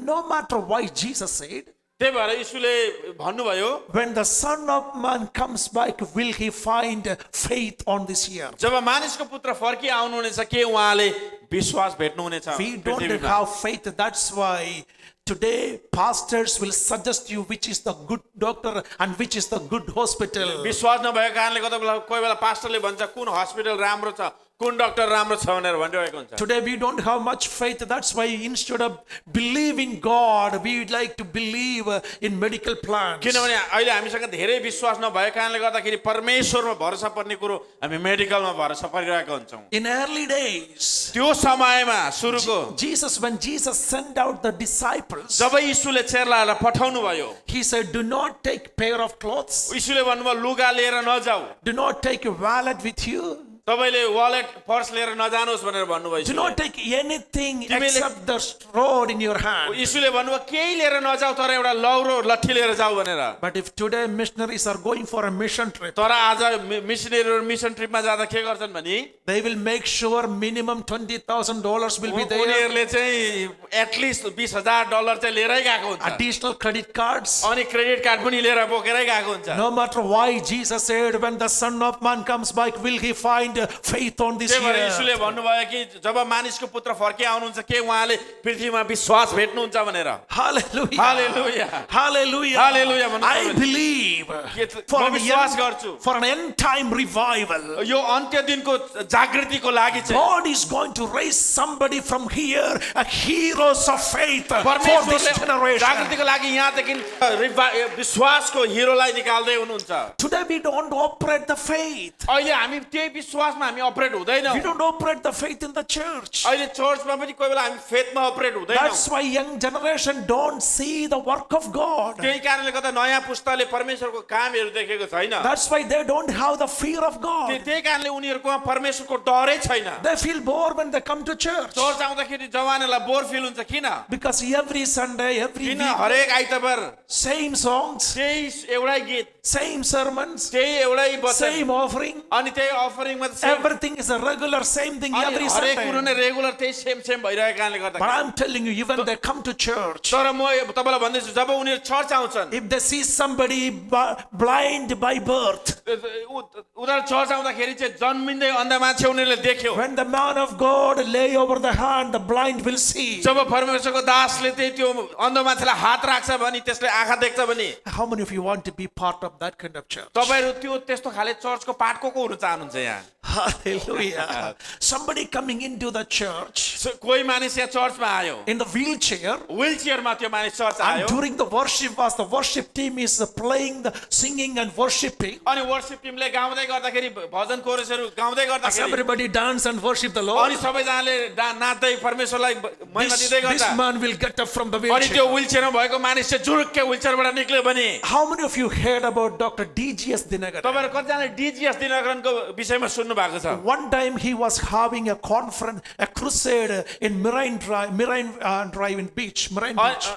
Speaker 1: No matter why Jesus said,
Speaker 2: त्यही भएर यीशुले भन्नुभयो
Speaker 1: when the Son of Man comes back, will he find faith on this earth?
Speaker 2: जब मानिसको पुत्र फर्की आउनुहुनेछ के उहाँले विश्वास भेट्नुहुनेछ?
Speaker 1: We don't
Speaker 2: पृथ्वीमा?
Speaker 1: have faith. That's why today pastors will suggest you which is the good doctor and which is the good hospital.
Speaker 2: विश्वास नभएको कारणले कोही बेला पास्टरले भन्छ कुन हस्पिटल राम्रो छ, कुन डाक्टर राम्रो छ भनेर भनिरहेको हुन्छ।
Speaker 1: Today we don't have much faith. That's why instead of believing God, we would like to believe in medical plans.
Speaker 2: किनभने अहिले हामीसँग धेरै विश्वास नभएको कारणले गर्दाखेरि परमेश्वरमा भरोसा पर्ने कुरो हामी मेडिकलमा भरोसा परिरहेको हुन्छौँ।
Speaker 1: In early days,
Speaker 2: त्यो समयमा सुरुको
Speaker 1: when Jesus sent out the disciples,
Speaker 2: जब यीशुले चेलाहरूलाई पठाउनु भयो,
Speaker 1: he said, do not take pair of clothes,
Speaker 2: यीशुले भन्नुभयो लुगा लिएर नजाऊ,
Speaker 1: do not take a wallet with you,
Speaker 2: तपाईले वालेट पर्स लिएर नजानुहोस् भनेर भन्नुभयो।
Speaker 1: do not take anything
Speaker 2: तिमीले-
Speaker 1: except the rod in your hand.
Speaker 2: यीशुले भन्नुभयो केही लिएर नजाऊ तर एउटा लौरो लट्ठी लिएर जाऊ भनेर।
Speaker 1: But if today missionaries are going for a mission trip,
Speaker 2: तर आज मिसनरीहरु मिसन ट्रिपमा जाँदा के गर्छन् भने
Speaker 1: they will make sure minimum $20,000 will be there.
Speaker 2: उनीहरुले चाहिँ एटलिस्ट $20,000 चाहिँ लिएरै गएको हुन्छ।
Speaker 1: Additional credit cards.
Speaker 2: अनि क्रेडिट कार्ड पनि लिएर बोकेरै गएको हुन्छ।
Speaker 1: No matter why, Jesus said, when the Son of Man comes back, will he find faith on this
Speaker 2: त्यही भएर यीशुले
Speaker 1: earth?
Speaker 2: भन्नुभयो कि जब मानिसको पुत्र फर्के आउनुहुन्छ के उहाँले पृथ्वीमा विश्वास भेट्नुहुन्छ भनेर।
Speaker 1: Hallelujah.
Speaker 2: Hallelujah.
Speaker 1: Hallelujah.
Speaker 2: Hallelujah भन्नु
Speaker 1: I
Speaker 2: तपाईले।
Speaker 1: believe
Speaker 2: म
Speaker 1: for an
Speaker 2: विश्वास गर्छु
Speaker 1: for an end time revival,
Speaker 2: यो अन्त्य दिनको जागृतिको लागि चाहिँ
Speaker 1: God is going to raise somebody from here, a heroes of faith for this
Speaker 2: परमेश्वरले
Speaker 1: generation.
Speaker 2: जागृतिको लागि यहाँदेखि विश्वासको हिरोलाई निकाल्दै हुनुहुन्छ।
Speaker 1: Today we don't operate the faith.
Speaker 2: अहिले हामी त्यही विश्वासमा हामी अपरेट हुँदैनौँ।
Speaker 1: We don't operate the faith in the church.
Speaker 2: अहिले चर्चमा पनि कोही बेला हामी फेथमा अपरेट हुँदैनौँ।
Speaker 1: That's why young generation don't see the work of God.
Speaker 2: त्यही कारणले गर्दा नयाँ पुस्ताले परमेश्वरको कामहरू देखेको छैन।
Speaker 1: That's why they don't have the fear of God.
Speaker 2: त्यही कारणले उनीहरुकोमा परमेश्वरको डरै छैन।
Speaker 1: They feel bored when they come to church.
Speaker 2: Church आउँदाखेरि जवानहरूलाई बोर फिल हुन्छ किन?
Speaker 1: Because every Sunday, every
Speaker 2: किन
Speaker 1: week,
Speaker 2: हरेक आइतबार
Speaker 1: same songs,
Speaker 2: त्यही एउटै गीत,
Speaker 1: same sermons,
Speaker 2: त्यही एउटै वचन,
Speaker 1: same offering.
Speaker 2: अनि त्यही अफरिङमा same
Speaker 1: Everything is a regular, same thing
Speaker 2: अनि
Speaker 1: every
Speaker 2: हरेक कुरो
Speaker 1: Sunday.
Speaker 2: नै रेगुलर त्यही सेम भइरहेको कारणले गर्दा।
Speaker 1: But I'm telling you, even they come to church,
Speaker 2: तर म तपाईलाई भन्दैछु जब उनीहरु चर्च आउँछन्
Speaker 1: if they see somebody blind by birth,
Speaker 2: उनीहरु चर्च आउँदाखेरि चाहिँ जन्मिँदै अन्ध मान्छे उनीहरुले देख्यो।
Speaker 1: when the man of God lay over the hand, the blind will see.
Speaker 2: जब परमेश्वरको दासले त्यही त्यो अन्ध मान्छेलाई हात राख्छ भने त्यसले आँखा देख्छ भने
Speaker 1: How many of you want to be part of that kind of church?
Speaker 2: तपाईहरु त्यो त्यस्तो खाले चर्चको पार्ट को हुन चाहनुहुन्छ यहाँ?
Speaker 1: Hallelujah. Somebody coming into the church
Speaker 2: कोही मानिस यहाँ चर्चमा आयो
Speaker 1: in the wheelchair,
Speaker 2: व्हील चेयरमा त्यो मानिस चर्च
Speaker 1: and
Speaker 2: आयो
Speaker 1: during the worship, as the worship team is playing, singing and worshiping,
Speaker 2: अनि वर्शिप टिमले गाउँदै गर्दाखेरि भजन कोरसहरु गाउँदै
Speaker 1: as
Speaker 2: गर्दाखेरि
Speaker 1: everybody dance and worship the Lord,
Speaker 2: अनि सबैजनाले नाच्दै परमेश्वरलाई महिमा दिँदै
Speaker 1: this
Speaker 2: गर्छ
Speaker 1: man will get up from the
Speaker 2: अनि त्यो
Speaker 1: wheelchair.
Speaker 2: व्हील चेयरमा भएको मानिस चाहिँ जुरुक्कै व्हील चेयरबाट निक्ल्यो भने
Speaker 1: How many of you heard about Dr. D.G.S. Dinagaran?
Speaker 2: तपाईहरु कतिजनाले डीजीएस दिनकरनको विषयमा सुन्नु भएको छ?
Speaker 1: One time he was having a conference, a crusade in Marine Drive in Beach, Marine Beach.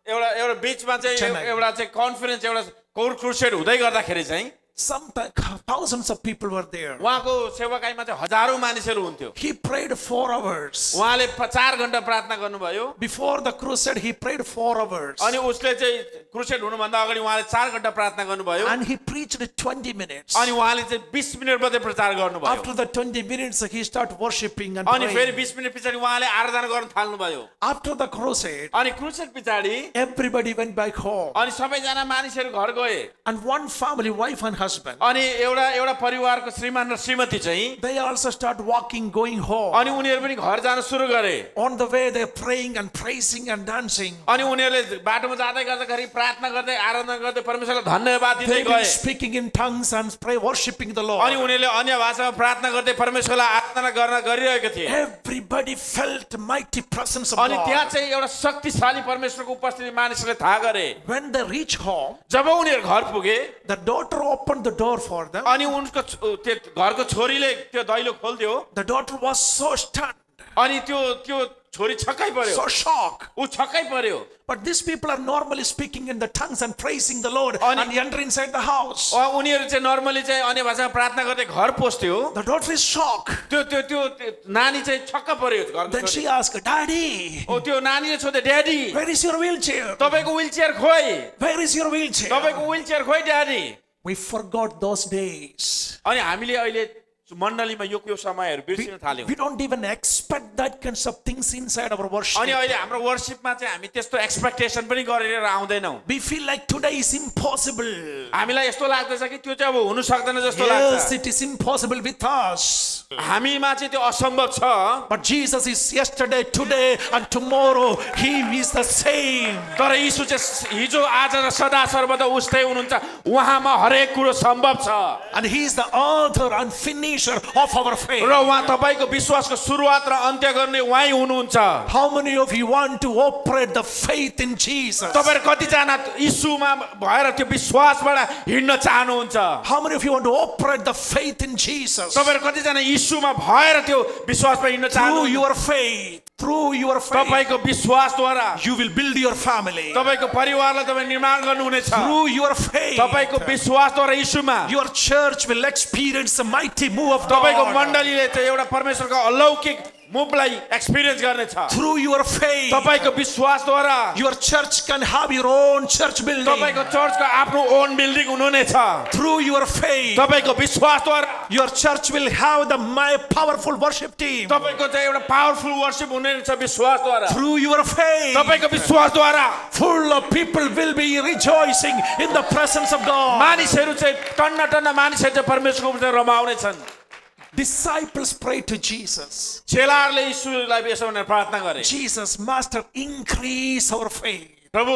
Speaker 2: एउटा बीचमा चाहिँ
Speaker 1: चेन्नई।
Speaker 2: एउटा चाहिँ कन्फरेन्स एउटा कोर क्रुसेड हुँदै गर्दाखेरि चाहिँ
Speaker 1: Sometimes thousands of people were there.
Speaker 2: उहाँको सेवाकाईमा चाहिँ हजारौं मानिसहरू हुन्थ्यो।
Speaker 1: He prayed 4 hours.
Speaker 2: उहाँले 4 घण्टा प्रार्थना गर्नुभयो।
Speaker 1: Before the crusade, he prayed 4 hours.
Speaker 2: अनि उसले चाहिँ क्रुसेड हुनुभन्दा अगाडि उहाँले 4 घण्टा प्रार्थना गर्नुभयो।
Speaker 1: And he preached 20 minutes.
Speaker 2: अनि उहाँले चाहिँ 20 मिनेट मात्रै प्रचार गर्नुभयो।
Speaker 1: After the 20 minutes, he started worshiping and
Speaker 2: अनि फेरि
Speaker 1: praying.
Speaker 2: 20 मिनेट पछाडि उहाँले आराधना गर्न थाल्नुभयो।
Speaker 1: After the crusade,
Speaker 2: अनि क्रुसेड पछाडि
Speaker 1: everybody went back home.
Speaker 2: अनि सबैजना मानिसहरू घर गए।
Speaker 1: And one family, wife and husband,
Speaker 2: अनि एउटा परिवारको श्रीमान र श्रीमती चाहिँ
Speaker 1: they also start walking, going home.
Speaker 2: अनि उनीहरू पनि घर जान सुरु गरे
Speaker 1: On the way, they're praying and praising and dancing.
Speaker 2: अनि उनीहरूले बाटोमा जाँदै गर्दाखेरि प्रार्थना गर्दै आराधना गर्दै परमेश्वरलाई धन्यवाद दिँदै
Speaker 1: They've been
Speaker 2: गए
Speaker 1: speaking in tongues and worshiping the
Speaker 2: अनि
Speaker 1: Lord.
Speaker 2: उनीहरूले अन्य भाषामा प्रार्थना गर्दै परमेश्वरलाई आराधना गरिरहेका थिए
Speaker 1: Everybody felt mighty presence of
Speaker 2: अनि त्यहाँ
Speaker 1: God.
Speaker 2: चाहिँ एउटा शक्तिशाली परमेश्वरको उपस्थिति मानिसहरूले थाहा गरे
Speaker 1: When they reach home,
Speaker 2: जब उनीहरू घर पुगे
Speaker 1: the daughter opened the door for them.
Speaker 2: अनि उनको त्यो घरको छोरीले त्यो दैलो खोलिदियो
Speaker 1: The daughter was so stunned,
Speaker 2: अनि त्यो छोरी छक्कै पर्यो
Speaker 1: so shocked.
Speaker 2: ऊ छक्कै पर्यो
Speaker 1: But these people are normally speaking in the tongues and praising the Lord
Speaker 2: Ani-
Speaker 1: and enter inside the house.
Speaker 2: उनीहरू चाहिँ नर्मली चाहिँ अन्य भाषामा प्रार्थना गर्दै घर पस्थ्यो
Speaker 1: The daughter is shocked.
Speaker 2: त्यो नानी चाहिँ छक्क पर्यो घरको
Speaker 1: Then
Speaker 2: छोरी।
Speaker 1: she asked, Daddy,
Speaker 2: त्यो नानीले सोध्यो daddy
Speaker 1: where is your wheelchair?
Speaker 2: तपाईँको व्हीलचेयर खोइ
Speaker 1: Where is your wheelchair?
Speaker 2: तपाईँको व्हीलचेयर खोइ daddy
Speaker 1: We forgot those days.
Speaker 2: अनि हामीले अहिले मण्डलीमा यो समयहरू बिर्सिन थाल्यौँ
Speaker 1: We don't even expect that kinds of things inside our worship.
Speaker 2: अनि अहिले हाम्रो वर्शिपमा चाहिँ हामी त्यस्तो एक्सपेक्टेसन पनि गरेर आउँदैनौँ
Speaker 1: We feel like today is impossible.
Speaker 2: हामीलाई यस्तो लाग्दछ कि त्यो चाहिँ अब हुनु सक्दैन जस्तो
Speaker 1: Yes,
Speaker 2: लाग्छ
Speaker 1: it is impossible with us.
Speaker 2: हामीमा चाहिँ त्यो असम्भव छ
Speaker 1: But Jesus is yesterday, today, and tomorrow. He is the same.
Speaker 2: तर यीशु चाहिँ हिजो आज र सदा सर्वदा उस्तै हुनुहुन्छ उहाँमा हरेक कुरो सम्भव छ
Speaker 1: And He is the author and finisher of our faith.
Speaker 2: र उहाँ तपाईँको विश्वासको सुरुवात र अन्त्य गर्ने उहाँ हुनुहुन्छ
Speaker 1: How many of you want to operate the faith in Jesus?
Speaker 2: तपाईहरु कतिजना यीशुमा भएर त्यो विश्वासबाट हिँड्न चाहनुहुन्छ
Speaker 1: How many of you want to operate the faith in Jesus?
Speaker 2: तपाईहरु कतिजना यीशुमा भएर त्यो विश्वासमा हिँड्न
Speaker 1: Through
Speaker 2: चाहनुहुन्छ
Speaker 1: your faith, through your faith,
Speaker 2: तपाईको विश्वासद्वारा
Speaker 1: you will build your family.
Speaker 2: तपाईको परिवारलाई तपाई निर्माण गर्नुहुनेछ
Speaker 1: Through your faith,
Speaker 2: तपाईको विश्वासद्वारा यीशुमा
Speaker 1: your church will experience a mighty move of
Speaker 2: तपाईको
Speaker 1: God.
Speaker 2: मण्डलीले चाहिँ एउटा परमेश्वरको अलौकिक मुभलाई एक्सपिरियन्स गर्नेछ
Speaker 1: Through your faith,
Speaker 2: तपाईको विश्वासद्वारा
Speaker 1: your church can have your own church building.
Speaker 2: तपाईको चर्चको आफ्नो ओन बिल्डिङ हुनुहुनेछ
Speaker 1: Through your faith,
Speaker 2: तपाईको विश्वासद्वारा
Speaker 1: your church will have the powerful worship team.
Speaker 2: तपाईको चाहिँ एउटा पावरफुल वर्शिप हुनेछ विश्वासद्वारा
Speaker 1: Through your faith,
Speaker 2: तपाईको विश्वासद्वारा
Speaker 1: full of people will be rejoicing in the presence of God.
Speaker 2: मानिसहरू चाहिँ टन्न मानिसहरू चाहिँ परमेश्वरको उपस्थितिमा रमाउने छन्
Speaker 1: Disciples prayed to Jesus.
Speaker 2: चेलाहरूले यीशुलाई यसो भनेर प्रार्थना गरे
Speaker 1: Jesus, Master, increase our faith.
Speaker 2: प्रभु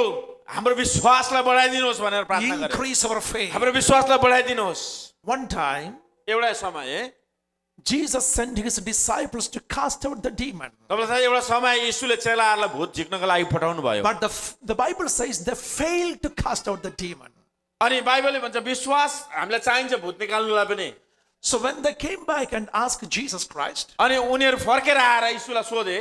Speaker 2: हाम्रो विश्वासलाई बढाइदिनुहोस् भनेर प्रार्थना गरे
Speaker 1: Increase our faith.
Speaker 2: हाम्रो विश्वासलाई बढाइदिनुहोस्
Speaker 1: One time,
Speaker 2: एउटा समय
Speaker 1: Jesus sent his disciples to cast out the demon.
Speaker 2: तपाईँलाई थाहा छ, एउटा समय यीशुले चेलाहरूलाई भूत झिक्नको लागि पठाउनु भयो
Speaker 1: But the Bible says they failed to cast out the demon.
Speaker 2: अनि बाइबलले भन्छ विश्वास हामीलाई चाहिन्छ भूत निकाल्नुलाई पनि
Speaker 1: So when they came back and asked Jesus Christ,
Speaker 2: अनि उनीहरू फर्केर आएर यीशुलाई सोधे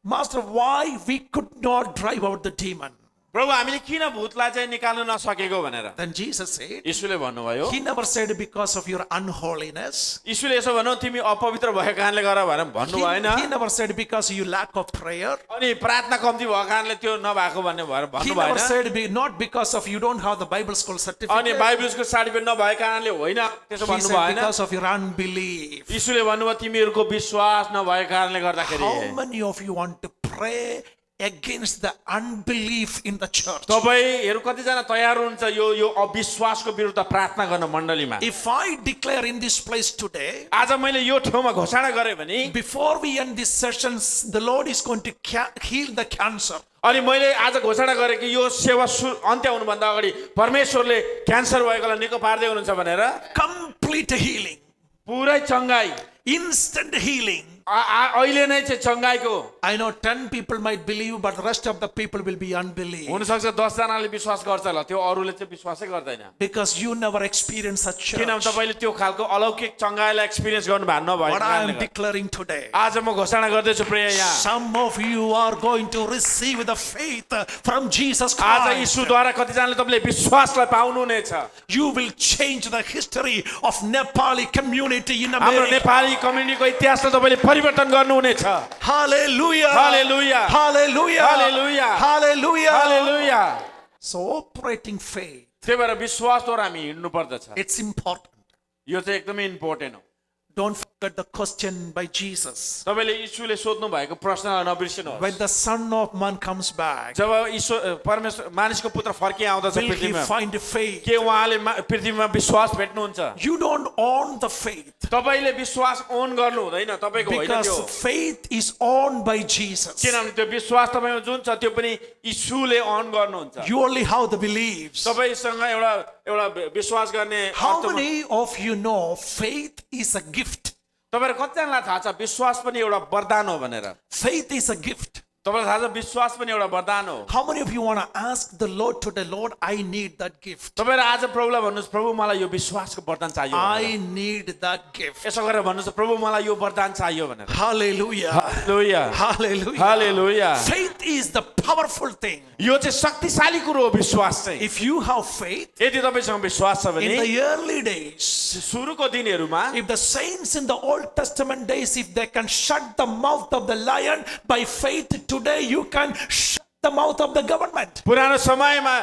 Speaker 1: Master, why we could not drive out the demon?
Speaker 2: प्रभु हामीले किन भूतलाई चाहिँ निकाल्न नसकेको भनेर
Speaker 1: Then Jesus said,
Speaker 2: यीशुले भन्नुभयो
Speaker 1: He never said because of your unholiness.
Speaker 2: यीशुले यसो भन्नु तिमी अपवित्र भएको कारणले गर भनेर भन्नु भएन
Speaker 1: He never said because you lack of prayer.
Speaker 2: अनि प्रार्थना कम्ती भएको कारणले त्यो नभएको भन्ने भएर
Speaker 1: He
Speaker 2: भन्नु
Speaker 1: never
Speaker 2: भएन
Speaker 1: said not because of you don't have the Bible school
Speaker 2: अनि
Speaker 1: certificate.
Speaker 2: बाइबलको सर्टिफिकेट नभएको कारणले होइन त्यसो
Speaker 1: He
Speaker 2: भन्नु
Speaker 1: said
Speaker 2: भएन
Speaker 1: because of your unbelief.
Speaker 2: यीशुले भन्नुभयो तिमीहरूको विश्वास नभएको कारणले गर्दाखेरि
Speaker 1: How many of you want to pray against the unbelief in the church?
Speaker 2: तपाईहरु कतिजना तयार हुनुहुन्छ यो अविश्वासको विरुद्ध प्रार्थना गर्न मण्डलीमा
Speaker 1: If I declare in this place today,
Speaker 2: आज मैले यो ठाउँमा घोषणा गरे भने
Speaker 1: before we end this sessions, the Lord is going to heal the cancer.
Speaker 2: अनि मैले आज घोषणा गरे कि यो सेवा अन्त्य हुनुभन्दा अगाडि परमेश्वरले क्यान्सर भएकोलाई निको पार्दै हुनुहुन्छ भनेर
Speaker 1: Complete healing,
Speaker 2: पुरै चंगाई
Speaker 1: instant healing.
Speaker 2: अहिले नै चाहिँ चंगाईको
Speaker 1: I know 10 people might believe, but the rest of the people will be unbelief.
Speaker 2: हुन सक्छ 10 जनाले विश्वास गर्छ होला त्यो अरूले चाहिँ विश्वासै गर्दैन
Speaker 1: Because you never experienced such church.
Speaker 2: किनभने तपाईले त्यो खालको अलौकिक चंगाईलाई एक्सपिरियन्स गर्नु भएको नभएको
Speaker 1: What I am
Speaker 2: कारणले
Speaker 1: declaring today,
Speaker 2: आज म घोषणा गर्दैछु प्रिय यहाँ
Speaker 1: some of you are going to receive the faith from Jesus
Speaker 2: आज
Speaker 1: Christ.
Speaker 2: यीशुद्वारा कतिजनाले तपाईले विश्वासलाई पाउनुहुनेछ
Speaker 1: You will change the history of Nepali community in
Speaker 2: हाम्रो
Speaker 1: America.
Speaker 2: नेपाली कम्युनिटीको इतिहासलाई तपाईले परिवर्तन गर्नुहुनेछ
Speaker 1: Hallelujah.
Speaker 2: Hallelujah.
Speaker 1: Hallelujah.
Speaker 2: Hallelujah.
Speaker 1: Hallelujah.
Speaker 2: हालेलुया
Speaker 1: So operating faith,
Speaker 2: त्यही भएर विश्वासद्वारा हामी हिँड्नु पर्दछ
Speaker 1: it's important.
Speaker 2: यो चाहिँ एकदमै इम्पोर्टेन्ट हो
Speaker 1: Don't forget at the question by Jesus.
Speaker 2: तपाईँले यीशुले सोध्नु भएको प्रश्नलाई नबिर्सिनुहोस्
Speaker 1: When the Son of Man comes back,
Speaker 2: जब ईश्वर परमेश्वर मानिसको पुत्र फर्किए आउँदछ
Speaker 1: will he
Speaker 2: पृथ्वीमा
Speaker 1: find faith?
Speaker 2: के उहाँले पृथ्वीमा विश्वास भेट्नुहुन्छ
Speaker 1: You don't own the faith
Speaker 2: तपाईँले विश्वास ओन गर्नु हुँदैन तपाईँको होइन त्यो
Speaker 1: because faith is owned by Jesus.
Speaker 2: किनभने त्यो विश्वास तपाईँमा जुन छ त्यो पनि यीशुले अन गर्नुहुन्छ
Speaker 1: You only have the beliefs.
Speaker 2: तपाईँसँग एउटा विश्वास गर्ने
Speaker 1: How
Speaker 2: अर्थमा
Speaker 1: many of you know faith is a gift?
Speaker 2: तपाईँहरू कतिजनालाई थाहा छ विश्वास पनि एउटा वरदान हो भनेर
Speaker 1: Faith is a gift.
Speaker 2: तपाईँलाई थाहा छ विश्वास पनि एउटा वरदान हो
Speaker 1: How many of you want to ask the Lord today, Lord, I need that gift.
Speaker 2: तपाईँहरू आज प्रभुलाई भन्नुहोस् प्रभु मलाई यो विश्वासको वरदान चाहियो भनेर।
Speaker 1: I need that gift.
Speaker 2: यसो गरेर भन्नुहोस् प्रभु मलाई यो वरदान चाहियो भनेर
Speaker 1: Hallelujah.
Speaker 2: Hallelujah
Speaker 1: Hallelujah.
Speaker 2: Hallelujah
Speaker 1: Faith is the powerful thing.
Speaker 2: यो चाहिँ शक्तिशाली कुरो हो विश्वास चाहिँ
Speaker 1: If you have faith,
Speaker 2: यदि तपाईँसँग विश्वास छ
Speaker 1: in
Speaker 2: भने
Speaker 1: the early days,
Speaker 2: सुरुको दिनहरूमा
Speaker 1: if the saints in the Old Testament days, if they can shut the mouth of the lion by faith, today you can shut the mouth of the government.
Speaker 2: पुरानो समयमा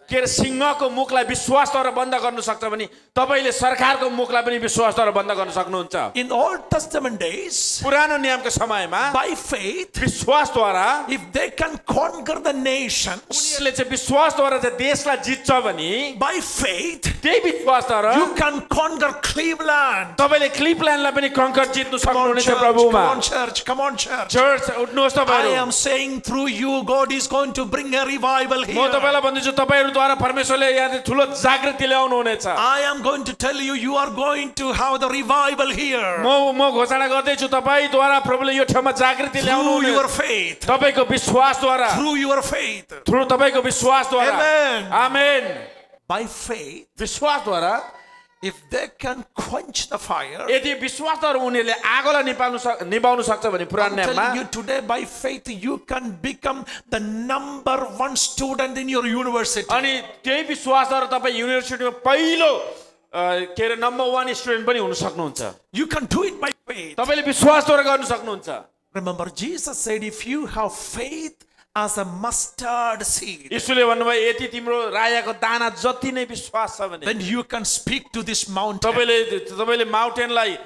Speaker 2: के अरे सिंहको मुखलाई विश्वासद्वारा बन्द गर्न सक्छ भने तपाईँले सरकारको मुखलाई पनि विश्वासद्वारा बन्द गर्न सक्नुहुन्छ
Speaker 1: In the Old Testament days,
Speaker 2: पुरानो नियमको समयमा
Speaker 1: by faith,
Speaker 2: विश्वासद्वारा
Speaker 1: if they can conquer the nations,
Speaker 2: उनीहरूले चाहिँ विश्वासद्वारा चाहिँ देशलाई जित्छ भने
Speaker 1: by faith,
Speaker 2: त्यही विश्वासद्वारा
Speaker 1: you can conquer Cleveland.
Speaker 2: तपाईँले क्लिपल्यान्डलाई पनि कङ्कर जित्नु
Speaker 1: Come on,
Speaker 2: सक्नुहुनेछ
Speaker 1: church.
Speaker 2: प्रभुमा
Speaker 1: Come on, church. Come on, church.
Speaker 2: Church उठ्नुहोस्
Speaker 1: I
Speaker 2: तपाईँहरू
Speaker 1: am saying through you, God is going to bring a revival
Speaker 2: म
Speaker 1: here.
Speaker 2: तपाईँलाई भन्दैछु तपाईँहरूद्वारा परमेश्वरले यहाँ ठुलो जागृति ल्याउनु हुनेछ
Speaker 1: I am going to tell you, you are going to have the revival here
Speaker 2: म घोषणा गर्दैछु तपाईँद्वारा प्रभुले यो ठाउँमा जागृति ल्याउनु
Speaker 1: through your
Speaker 2: हुनेछ
Speaker 1: faith.
Speaker 2: तपाईँको विश्वासद्वारा
Speaker 1: Through your faith.
Speaker 2: थ्रु तपाईँको विश्वासद्वारा
Speaker 1: Amen.
Speaker 2: Amen
Speaker 1: By faith,
Speaker 2: विश्वासद्वारा
Speaker 1: if they can quench the fire,
Speaker 2: यदि विश्वासद्वारा उनीहरूले आगोलाई निभाउन सक्छ भने पुरानो
Speaker 1: I'm
Speaker 2: नियममा
Speaker 1: telling you today, by faith, you can become the number one student in your university.
Speaker 2: अनि त्यही विश्वासद्वारा तपाईँ युनिभर्सिटीमा पहिलो के अरे नम्बर 1 स्टुडेन्ट पनि हुन सक्नुहुन्छ
Speaker 1: You can do it by faith.
Speaker 2: तपाईँले विश्वासद्वारा गर्न सक्नुहुन्छ
Speaker 1: Remember, Jesus said, if you have faith as a mustard seed,
Speaker 2: यीशुले भन्नुभयो यति तिम्रो रायाको दाना जति नै विश्वास छ भने
Speaker 1: then you can speak to this mountain.
Speaker 2: तपाईँले माउन्टेनलाई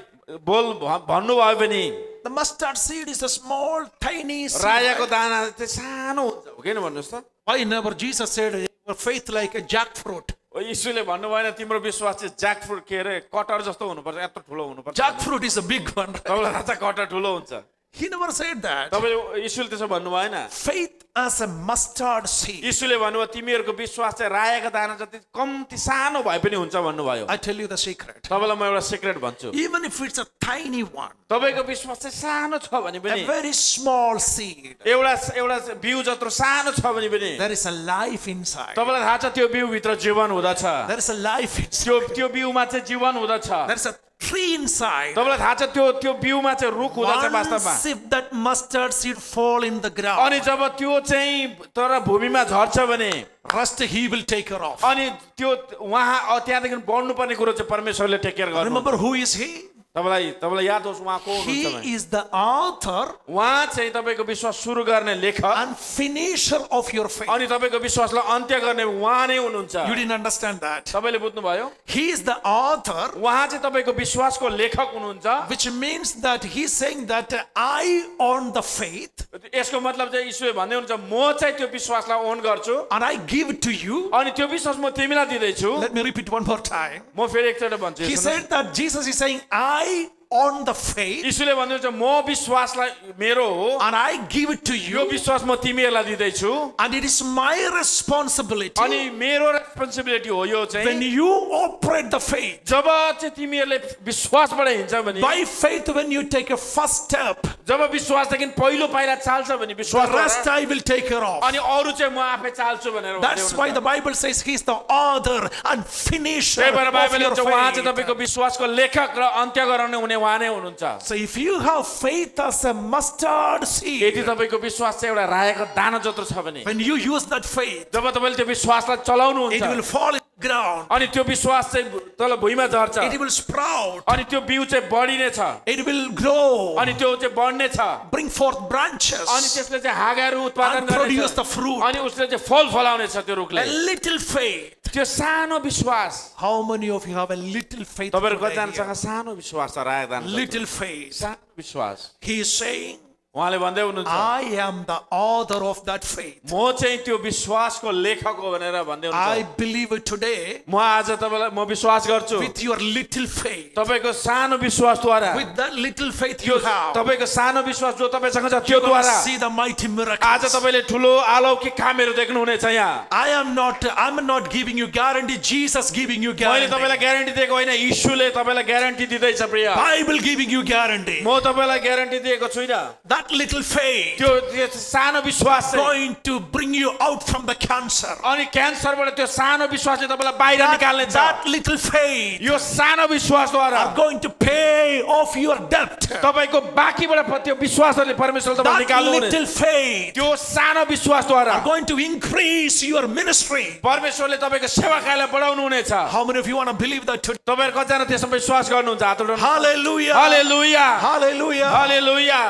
Speaker 2: बोल भन्नुभयो भने
Speaker 1: The mustard seed is a small, tiny seed.
Speaker 2: रायाको दाना चाहिँ सानो हुन्छ हो किन भन्नुहोस् त
Speaker 1: Why never Jesus said, your faith like a jackfruit?
Speaker 2: यीशुले भन्नु भएन तिम्रो विश्वास चाहिँ ज्याकफ्रुट के अरे कटर जस्तो हुनुपर्छ यत्रो ठुलो हुनुपर्छ
Speaker 1: Jackfruit is a big one.
Speaker 2: तपाईँलाई थाहा छ कटर ठुलो हुन्छ
Speaker 1: He never said that.
Speaker 2: तपाईँ यीशुले त्यसो भन्नु भएन
Speaker 1: Faith as a mustard seed.
Speaker 2: यीशुले भन्नुभयो तिमीहरूको विश्वास चाहिँ रायाको दाना जति कम्ती सानो भए पनि हुन्छ भन्नुभयो
Speaker 1: I tell you the secret.
Speaker 2: तपाईँलाई म एउटा सिक्रेट भन्छु
Speaker 1: Even if it's a tiny one,
Speaker 2: तपाईँको विश्वास चाहिँ सानो छ भने पनि
Speaker 1: a very small seed,
Speaker 2: एउटा बिउ जत्रो सानो छ भने पनि
Speaker 1: there is a life inside.
Speaker 2: तपाईँलाई थाहा छ त्यो बिउभित्र जीवन हुँदछ
Speaker 1: There is a life inside.
Speaker 2: त्यो बिउमा चाहिँ जीवन हुँदछ
Speaker 1: There is a tree inside.
Speaker 2: तपाईँलाई थाहा छ त्यो बिउमा चाहिँ रुख हुँदछ वास्तवमा
Speaker 1: Once if that mustard seed fall in the ground,
Speaker 2: अनि जब त्यो चाहिँ तर भूमिमा झर्छ भने
Speaker 1: rest he will take care of.
Speaker 2: अनि त्यो उहाँ त्यहाँदेखि बढ्नुपर्ने कुरो चाहिँ परमेश्वरले टेक केयर गर्नु
Speaker 1: Remember who is he?
Speaker 2: तपाईँलाई याद होस् उहाँ को
Speaker 1: He
Speaker 2: हुनुहुन्छ भने
Speaker 1: is the author
Speaker 2: उहाँ चाहिँ तपाईँको विश्वास सुरु गर्ने लेखक
Speaker 1: and finisher of your faith.
Speaker 2: अनि तपाईँको विश्वासलाई अन्त्य गर्ने उहाँ नै हुनुहुन्छ
Speaker 1: You didn't understand that.
Speaker 2: तपाईँले बुझ्नुभयो
Speaker 1: He is the author,
Speaker 2: उहाँ चाहिँ तपाईँको विश्वासको लेखक हुनुहुन्छ
Speaker 1: which means that he's saying that I own the faith
Speaker 2: यसको मतलब चाहिँ यीशुले भन्दै हुनुहुन्छ म चाहिँ त्यो विश्वासलाई ओन गर्छु
Speaker 1: and I give it to you.
Speaker 2: अनि त्यो विश्वास म तिमीलाई दिँदैछु
Speaker 1: Let me repeat one more time.
Speaker 2: म फेरि एकचोटि भन्छु
Speaker 1: He
Speaker 2: सुन्नुहोस्।
Speaker 1: said that Jesus is saying, I own the faith
Speaker 2: यीशुले भन्नुहुन्छ म विश्वासलाई मेरो हो
Speaker 1: and I give it to
Speaker 2: यो
Speaker 1: you,
Speaker 2: विश्वास म तिमीहरूलाई दिँदैछु
Speaker 1: and it is my responsibility
Speaker 2: अनि मेरो रेस्पोन्सिबिलिटी हो यो चाहिँ
Speaker 1: when you operate the faith.
Speaker 2: जब चाहिँ तिमीहरूले विश्वासबाट हिँड्छ भने
Speaker 1: By faith, when you take a first step,
Speaker 2: जब विश्वासदेखि पहिलो पाइला चाल्छ भने
Speaker 1: the
Speaker 2: विश्वास
Speaker 1: rest I will take care of.
Speaker 2: अनि अरू चाहिँ म आफै चाल्छु भनेर
Speaker 1: That's why the Bible says he's the author and finisher
Speaker 2: त्यही भएर
Speaker 1: of
Speaker 2: बाइबलले
Speaker 1: your
Speaker 2: भन्छ उहाँ चाहिँ
Speaker 1: faith.
Speaker 2: तपाईँको विश्वासको लेखक र अन्त्य गराउने हुने उहाँ नै हुनुहुन्छ
Speaker 1: So if you have faith as a mustard seed,
Speaker 2: यदि तपाईँको विश्वास चाहिँ एउटा रायाको दाना जत्रो छ भने
Speaker 1: when you use that faith,
Speaker 2: जब तपाईँले त्यो विश्वासलाई चलाउनुहुन्छ
Speaker 1: it will fall in the ground.
Speaker 2: अनि त्यो विश्वास चाहिँ तल भुइँमा झर्छ
Speaker 1: It will sprout.
Speaker 2: अनि त्यो बिउ चाहिँ बढिने छ
Speaker 1: It will grow.
Speaker 2: अनि त्यो चाहिँ बढ्ने छ
Speaker 1: Bring forth branches.
Speaker 2: अनि त्यसले चाहिँ हाँगाहरू उत्पादन
Speaker 1: And produce
Speaker 2: गर्नेछ
Speaker 1: the fruit.
Speaker 2: अनि उसले चाहिँ फल फलाउने छ त्यो
Speaker 1: A
Speaker 2: रुखले
Speaker 1: little faith
Speaker 2: त्यो सानो विश्वास
Speaker 1: How many of you have a little faith?
Speaker 2: तपाईहरु
Speaker 1: today
Speaker 2: कतिजनासँग
Speaker 1: here?
Speaker 2: सानो विश्वास छ रायदान
Speaker 1: Little faith.
Speaker 2: सानो विश्वास
Speaker 1: He is saying,
Speaker 2: उहाँले भन्दै हुनुहुन्छ
Speaker 1: I am the author of that faith.
Speaker 2: म चाहिँ त्यो विश्वासको लेखक हो भनेर भन्दै
Speaker 1: I
Speaker 2: हुनुहुन्छ
Speaker 1: believe it today
Speaker 2: म आज तपाईलाई म विश्वास गर्छु
Speaker 1: with your little faith.
Speaker 2: तपाईको सानो विश्वासद्वारा
Speaker 1: With that little faith
Speaker 2: त्यो
Speaker 1: you have,
Speaker 2: तपाईको सानो विश्वास जो तपाईसँग छ
Speaker 1: you're going to
Speaker 2: त्योद्वारा
Speaker 1: see the mighty
Speaker 2: आज
Speaker 1: miracles.
Speaker 2: तपाईले ठुलो अलौकिक कामहरू देख्नुहुनेछ यहाँ
Speaker 1: I'm not giving you guarantee. Jesus giving you
Speaker 2: मैले
Speaker 1: guarantee.
Speaker 2: तपाईलाई ग्यारेन्टी दिएको होइन यीशुले तपाईलाई ग्यारेन्टी दिँदैछ प्रिय
Speaker 1: Bible giving you guarantee.
Speaker 2: म तपाईलाई ग्यारेन्टी दिएको छुइनँ
Speaker 1: That little faith
Speaker 2: त्यो सानो विश्वास चाहिँ
Speaker 1: going to bring you out from the cancer.
Speaker 2: अनि क्यान्सरबाट त्यो सानो विश्वासले तपाईलाई बाहिर निकाल्ने छ
Speaker 1: That little faith
Speaker 2: यो सानो विश्वासद्वारा
Speaker 1: are going to pay off your debt.
Speaker 2: तपाईको बाँकीबाट त्यो विश्वासले परमेश्वरले तपाईलाई
Speaker 1: That
Speaker 2: निकाल्नु
Speaker 1: little faith
Speaker 2: त्यो सानो विश्वासद्वारा
Speaker 1: are going to increase your ministry.
Speaker 2: परमेश्वरले तपाईको सेवाकालाई बढाउनु हुनेछ
Speaker 1: How many of you want to believe that today?
Speaker 2: तपाईहरु कतिजना त्यसमा विश्वास गर्नुहुन्छ हात उठाउनु
Speaker 1: Hallelujah.
Speaker 2: Hallelujah
Speaker 1: Hallelujah.
Speaker 2: Hallelujah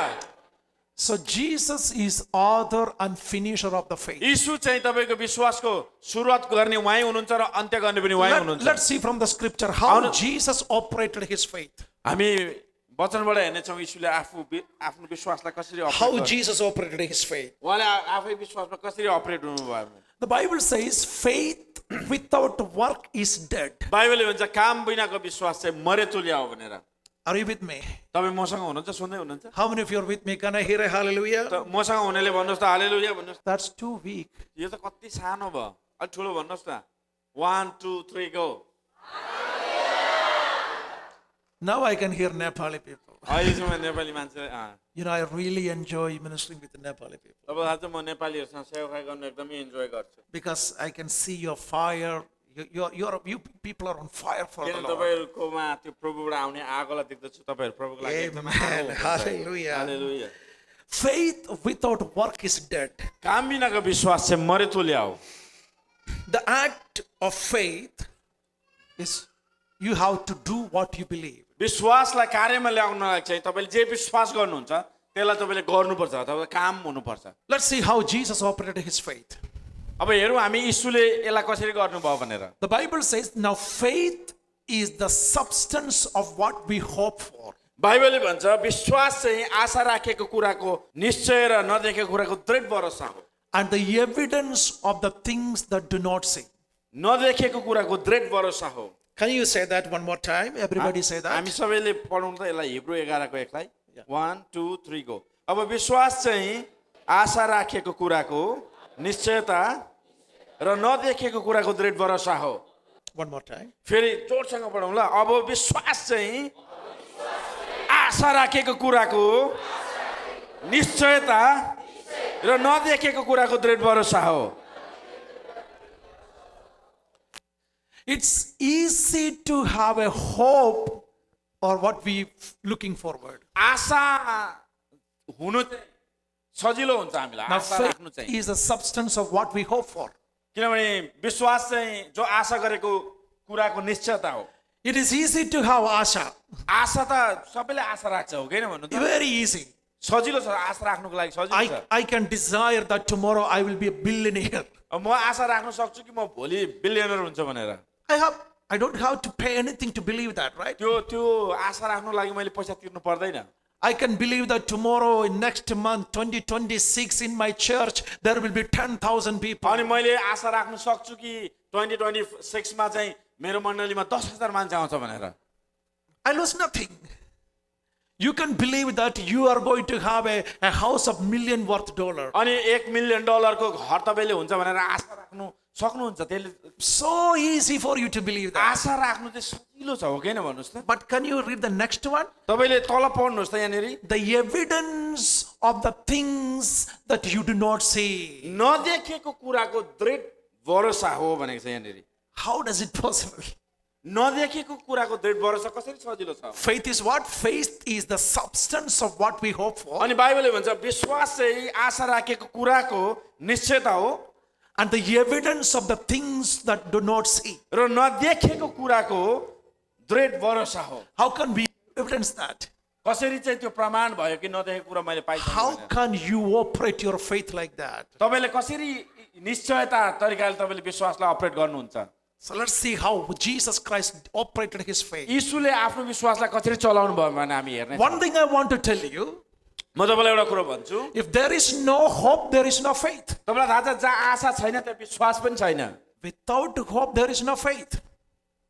Speaker 1: So Jesus is author and finisher of the faith.
Speaker 2: यीशु चाहिँ तपाईको विश्वासको सुरुवात गर्ने उहाँ हुनुहुन्छ र अन्त्य गर्ने पनि उहाँ हुनुहुन्छ
Speaker 1: Let's see from the scripture how Jesus operated his faith.
Speaker 2: हामी वचनबाट हेर्नेछौँ यीशुले आफ्नो विश्वासलाई कसरी
Speaker 1: How
Speaker 2: अपरेट
Speaker 1: Jesus operated his faith.
Speaker 2: उहाँले आफै विश्वासमा कसरी अपरेट हुनुभयो
Speaker 1: The Bible says faith without work is dead.
Speaker 2: बाइबलले भन्छ काम बिनाको विश्वास चाहिँ मरेतुल्या हो भनेर
Speaker 1: Are you with me?
Speaker 2: तपाईँ मसँग हुनुहुन्छ सुन्दै हुनुहुन्छ
Speaker 1: How many of you are with me? Can I hear a hallelujah?
Speaker 2: त मसँग हुनेले भन्नुहोस् त हालेलुया भन्नुहोस्
Speaker 1: That's too weak.
Speaker 2: यो त कति सानो भयो अलिक ठुलो भन्नुहोस् न 1 2 3 go
Speaker 1: Now I can hear Nepali people.
Speaker 2: अहिले चाहिँ म नेपाली मान्छे
Speaker 1: You know, I really enjoy ministering with the Nepali people
Speaker 2: अब आज म नेपालीहरुसँग सेवा गर्न एकदमै इन्जोय गर्छु
Speaker 1: because I can see your fire. You people are on fire for the
Speaker 2: किन
Speaker 1: Lord.
Speaker 2: तपाईहरुकोमा त्यो प्रभुबाट आउने आगोलाई देख्दछु तपाईहरु प्रभुको लागि एकदमै
Speaker 1: Amen. Hallelujah.
Speaker 2: Hallelujah
Speaker 1: Faith without work is dead.
Speaker 2: काम बिनाको विश्वास चाहिँ मरेतुल्या हो
Speaker 1: The act of faith is you have to do what you believe.
Speaker 2: विश्वासलाई कार्यमा ल्याउनलाई चाहिँ तपाईले जे विश्वास गर्नुहुन्छ त्यसलाई तपाईले गर्नुपर्छ तपाईको काम हुनुपर्छ
Speaker 1: Let's see how Jesus operated his faith.
Speaker 2: अब हेरौँ हामी यीशुले यसलाई कसरी गर्नुभयो भनेर
Speaker 1: The Bible says, now faith is the substance of what we hope for.
Speaker 2: बाइबलले भन्छ विश्वास चाहिँ आशा राखेको कुराको निश्चय र नदेखेको कुराको दृढ भरोसा हो
Speaker 1: And the evidence of the things that do not see.
Speaker 2: नदेखेको कुराको दृढ भरोसा हो
Speaker 1: Can you say that one more time? Everybody say that.
Speaker 2: हामी सबैले पढौँ त यसलाई हिब्रू 11 को 1 लाई 1 2 3 गो अब विश्वास चाहिँ आशा राखेको कुराको निश्चयता र नदेखेको कुराको दृढ भरोसा हो
Speaker 1: One more time.
Speaker 2: फेरि जोडसँग पढौँ ल अब विश्वास चाहिँ आशा राखेको कुराको निश्चयता र नदेखेको कुराको दृढ भरोसा हो
Speaker 1: It's easy to have a hope or what we looking forward.
Speaker 2: आशा हुनु चाहिँ सजिलो हुन्छ हामीलाई
Speaker 1: Now
Speaker 2: आशा
Speaker 1: faith
Speaker 2: राख्नु चाहिँ
Speaker 1: is the substance of what we hope for.
Speaker 2: किनभने विश्वास चाहिँ जो आशा गरेको कुराको निश्चयता हो
Speaker 1: It is easy to have asha.
Speaker 2: आशा त सबैले आशा राख्छ हो किन भन्नु त
Speaker 1: Very easy.
Speaker 2: सजिलो छ आशा राख्नुको लागि सजिलो छ
Speaker 1: I can desire that tomorrow I will be a billionaire.
Speaker 2: अब म आशा राख्न सक्छु कि म भोलि बिलियनर हुन्छ भनेर
Speaker 1: I don't have to pay anything to believe that, right?
Speaker 2: त्यो आशा राख्नु लागि मैले पैसा तिर्नु पर्दैन
Speaker 1: I can believe that tomorrow in next month 2026 in my church there will be 10,000 people.
Speaker 2: अनि मैले आशा राख्न सक्छु कि 2026 मा चाहिँ मेरो मण्डलीमा 10,000 मान्छे आउँछ भनेर
Speaker 1: I lose nothing. You can believe that you are going to have a house of $1 million worth.
Speaker 2: अनि $1 million को घर तपाईले हुन्छ भनेर आशा राख्नु सक्नुहुन्छ त्यसले
Speaker 1: So easy for you to believe that.
Speaker 2: आशा राख्नु चाहिँ सजिलो छ हो किन भन्नुस् त
Speaker 1: But can you read the next one?
Speaker 2: तपाईले तल पढ्नुस् त यहाँनेरि
Speaker 1: The evidence of the things that you do not see.
Speaker 2: नदेखेको कुराको दृढ भरोसा हो भनेको छ यहाँनेरि
Speaker 1: How does it possible?
Speaker 2: नदेखेको कुराको दृढ भरोसा कसरी सजिलो छ
Speaker 1: Faith is what? Faith is the substance of what we hope for.
Speaker 2: अनि बाइबलले भन्छ विश्वास चाहिँ आशा राखेको कुराको निश्चयता हो
Speaker 1: And the evidence of the things that do not see.
Speaker 2: र नदेखेको कुराको दृढ भरोसा हो
Speaker 1: How can we evidence that?
Speaker 2: कसरी चाहिँ त्यो प्रमाण भयो कि नदेखेको कुरा मैले पाइसकेँ
Speaker 1: How
Speaker 2: भनेर।
Speaker 1: can you operate your faith like that?
Speaker 2: तपाईले कसरी निश्चयता तरिकाले तपाईले विश्वासलाई अपरेट गर्नुहुन्छ
Speaker 1: So let's see how Jesus Christ operated his faith.
Speaker 2: यीशुले आफ्नो विश्वासलाई कसरी चलाउनु भयो भने हामी हेर्ने छौँ।
Speaker 1: One thing I want to tell you,
Speaker 2: म तपाईँलाई एउटा कुरो भन्छु,
Speaker 1: if there is no hope, there is no faith.
Speaker 2: तपाईँलाई थाहा छ जहाँ आशा छैन त्यहाँ विश्वास पनि छैन।
Speaker 1: Without hope, there is no faith.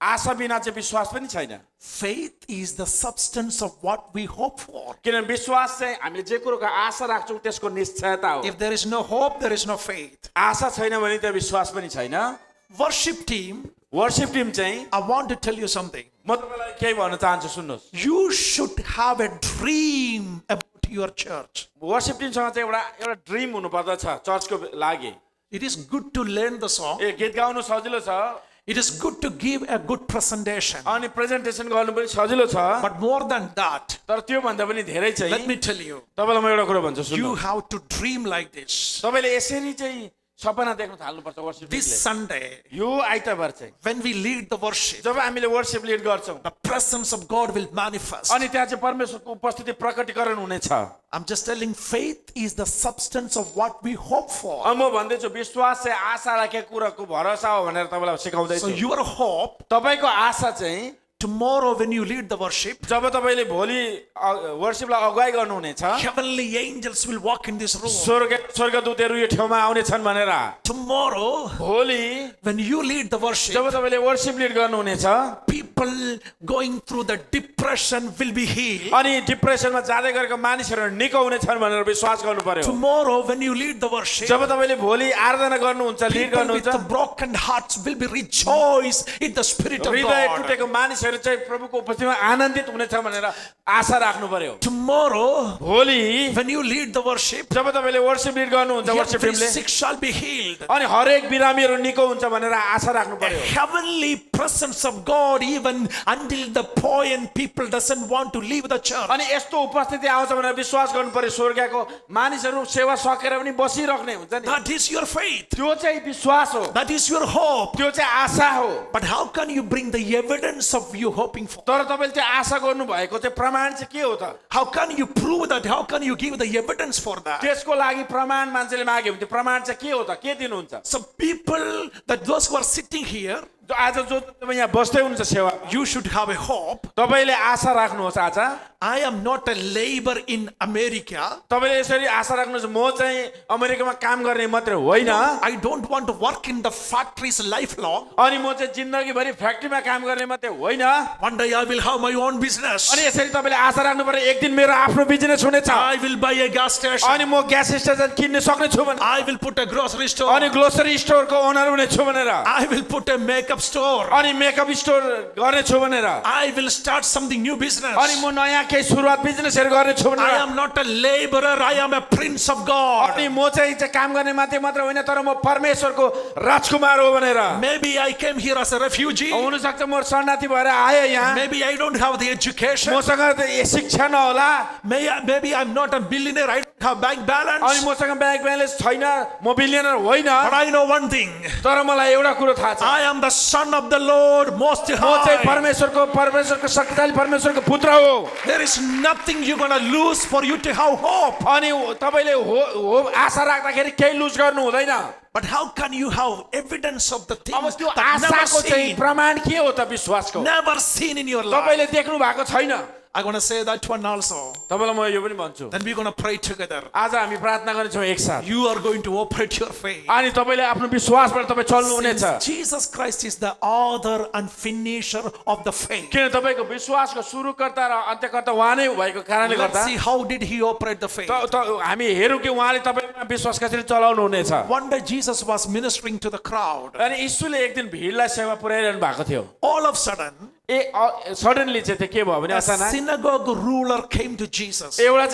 Speaker 2: आशा बिना चाहिँ विश्वास पनि छैन।
Speaker 1: Faith is the substance of what we hope for.
Speaker 2: किनभने विश्वास चाहिँ हामीले जे कुरोको आशा राख्छौँ त्यसको निश्चयता हो।
Speaker 1: If there is no hope, there is no faith.
Speaker 2: आशा छैन भने त्यहाँ विश्वास पनि छैन।
Speaker 1: Worship team,
Speaker 2: वर्शिप टिम चाहिँ
Speaker 1: I want to tell you something.
Speaker 2: म तपाईँलाई केही भन्न चाहन्छु, सुन्नुहोस्।
Speaker 1: You should have a dream about your church.
Speaker 2: Worship टिमसँग चाहिँ एउटा ड्रिम हुनुपर्दछ चर्चको लागि।
Speaker 1: It is good to learn the song.
Speaker 2: गीत गाउनु सजिलो छ,
Speaker 1: It is good to give a good presentation.
Speaker 2: अनि प्रेजेन्टेसन गर्नु पनि सजिलो छ,
Speaker 1: But more than that,
Speaker 2: तर त्यो भन्दा पनि धेरै चाहिँ
Speaker 1: let me tell you,
Speaker 2: तपाईँलाई म एउटा कुरो भन्छु,
Speaker 1: you
Speaker 2: सुन्नुहोस्।
Speaker 1: have to dream like this.
Speaker 2: तपाईँले यसरी चाहिँ सपना देख्न थाल्नुपर्छ वर्शिप
Speaker 1: This
Speaker 2: टिमले।
Speaker 1: Sunday,
Speaker 2: यो आइतबार चाहिँ
Speaker 1: when we lead the worship,
Speaker 2: जब हामीले वर्शिप लिड गर्छौँ
Speaker 1: the presence of God will manifest.
Speaker 2: अनि त्यहाँ चाहिँ परमेश्वरको उपस्थिति प्रकटीकरण हुनेछ।
Speaker 1: I'm just telling, faith is the substance of what we hope for.
Speaker 2: अब म भन्दैछु विश्वास चाहिँ आशा राखेको कुराको भरोसा हो भनेर तपाईँलाई
Speaker 1: So
Speaker 2: सिकाउँदैछु।
Speaker 1: your hope,
Speaker 2: तपाईँको आशा चाहिँ
Speaker 1: tomorrow when you lead the worship,
Speaker 2: जब तपाईँले भोलि वर्शिपलाई अगुवाई गर्नुहुनेछ,
Speaker 1: heavenly angels will walk in this room.
Speaker 2: स्वर्गदूतहरू यो ठाउँमा आउनेछन् भनेर।
Speaker 1: Tomorrow,
Speaker 2: भोलि
Speaker 1: when you lead the worship,
Speaker 2: जब तपाईँले वर्शिप लिड गर्नुहुनेछ,
Speaker 1: people going through the depression will be healed.
Speaker 2: अनि डिप्रेसनमा जाँदै गरेको मानिसहरू निको हुनेछन् भनेर विश्वास गर्नु पर्यो।
Speaker 1: Tomorrow, when you lead the worship,
Speaker 2: जब तपाईँले भोलि आराधना गर्नुहुन्छ, लिड
Speaker 1: people with
Speaker 2: गर्नुहुन्छ,
Speaker 1: the broken hearts will be rejoice in the Spirit of
Speaker 2: हृदय
Speaker 1: God.
Speaker 2: टुटेको मानिसहरू चाहिँ प्रभुको उपस्थितिमा आनन्दित हुनेछ भनेर आशा राख्नु पर्यो।
Speaker 1: Tomorrow,
Speaker 2: भोलि
Speaker 1: when you lead the worship,
Speaker 2: जब तपाईँले वर्शिप लिड गर्नुहुन्छ वर्शिप
Speaker 1: every
Speaker 2: टिमले,
Speaker 1: sick shall be healed.
Speaker 2: अनि हरेक बिरामीहरू निको हुन्छ भनेर आशा राख्नु
Speaker 1: A
Speaker 2: पर्यो।
Speaker 1: heavenly presence of God, even until the point people doesn't want to leave the church.
Speaker 2: अनि यस्तो उपस्थिति आउँछ भनेर विश्वास गर्नु पर्यो। स्वर्गको मानिसहरू सेवा सकेर पनि बसिराख्ने हुन्छ नि,
Speaker 1: That is your faith.
Speaker 2: त्यो चाहिँ विश्वास हो,
Speaker 1: That is your hope.
Speaker 2: त्यो चाहिँ आशा हो।
Speaker 1: But how can you bring the evidence of you hoping for?
Speaker 2: तर तपाईँले चाहिँ आशा गर्नु भएको चाहिँ प्रमाण चाहिँ के हो त?
Speaker 1: How can you prove that? How can you give the evidence for that?
Speaker 2: त्यसको लागि प्रमाण मान्छेले माग्यो भने त्यो प्रमाण चाहिँ के हो त? के दिनुहुन्छ?
Speaker 1: Some people, that those who are sitting here,
Speaker 2: आज जो तपाईँ यहाँ बस्दै हुनुहुन्छ सेवा,
Speaker 1: you should have a hope.
Speaker 2: तपाईँले आशा राख्नुहोस्। आज
Speaker 1: I am not a labor in America.
Speaker 2: तपाईँले यसरी आशा राख्नुहोस्, म चाहिँ अमेरिकामा काम गर्ने मात्रै होइन,
Speaker 1: I don't want to work in the factories lifelong.
Speaker 2: अनि म चाहिँ जिन्दगीभरि फ्याक्ट्रीमा काम गर्ने मात्रै होइन।
Speaker 1: One day I will have my own business.
Speaker 2: अनि यसरी तपाईँले आशा राख्नु पर्यो एक दिन मेरो आफ्नो बिजनेस हुनेछ,
Speaker 1: I will buy a gas station.
Speaker 2: अनि म ग्यास स्टेसन किन्न सक्ने छु भने,
Speaker 1: I will put a grocery store.
Speaker 2: अनि ग्रोसरी स्टोरको ओनर हुने छु भनेर,
Speaker 1: I will put a makeup store.
Speaker 2: अनि मेकअप स्टोर गर्ने छु भनेर,
Speaker 1: I will start something new business.
Speaker 2: अनि म नयाँ केही सुरुवात बिजनेसहरू गर्ने छु
Speaker 1: I
Speaker 2: भनेर,
Speaker 1: am not a laborer. I am a prince of God.
Speaker 2: अनि म चाहिँ काम गर्ने मात्रै होइन, तर म परमेश्वरको राजकुमार हो भनेर।
Speaker 1: Maybe I came here as a refugee.
Speaker 2: हुनसक्छ म शरणार्थी भएर आएँ यहाँ,
Speaker 1: Maybe I don't have the education.
Speaker 2: मसँग शिक्षा नहोला,
Speaker 1: Maybe I'm not a billionaire. I don't have bank
Speaker 2: अनि
Speaker 1: balance.
Speaker 2: मसँग ब्याङ्क ब्यालेन्स छैन, म बिलियनर होइन,
Speaker 1: But I know one thing.
Speaker 2: तर मलाई एउटा कुरो थाहा छ,
Speaker 1: I am the son of the Lord Most
Speaker 2: म चाहिँ
Speaker 1: High.
Speaker 2: परमेश्वरको शक्तिशाली परमेश्वरको पुत्र हो।
Speaker 1: There is nothing you're going to lose for you to have hope.
Speaker 2: अनि तपाईँले आशा राख्दाखेरि केही लुज गर्नु हुँदैन।
Speaker 1: But how can you have evidence of the
Speaker 2: अब
Speaker 1: things
Speaker 2: त्यो
Speaker 1: that never
Speaker 2: आशाको चाहिँ
Speaker 1: seen,
Speaker 2: प्रमाण के हो त? विश्वासको
Speaker 1: never seen in your life?
Speaker 2: तपाईँले देख्नु भएको छैन।
Speaker 1: I'm going to say that one also.
Speaker 2: तपाईँलाई म यो पनि भन्छु,
Speaker 1: Then we're going to pray together.
Speaker 2: आज हामी प्रार्थना गर्नेछौँ एकसाथ,
Speaker 1: You are going to operate your faith.
Speaker 2: अनि तपाईँले आफ्नो विश्वासबाट तपाईँ चल्नु हुनेछ,
Speaker 1: Since Jesus Christ is the author and finisher of the faith.
Speaker 2: किन तपाईँको विश्वासको सुरुकर्ता र अन्त्यकर्ता उहाँ नै भएको कारणले
Speaker 1: Let's
Speaker 2: गर्दा
Speaker 1: see how did he operate the faith.
Speaker 2: हामी हेरौँ कि उहाँले तपाईँको विश्वास कसरी चलाउनु हुनेछ।
Speaker 1: One day Jesus was ministering to the crowd.
Speaker 2: अनि यीशुले एक दिन भिडलाई सेवा पुर्याइरहनु भएको थियो।
Speaker 1: All of a sudden,
Speaker 2: suddenly चाहिँ त्यो के भयो भने
Speaker 1: a
Speaker 2: अचानक
Speaker 1: synagogue ruler came to Jesus.
Speaker 2: एउटा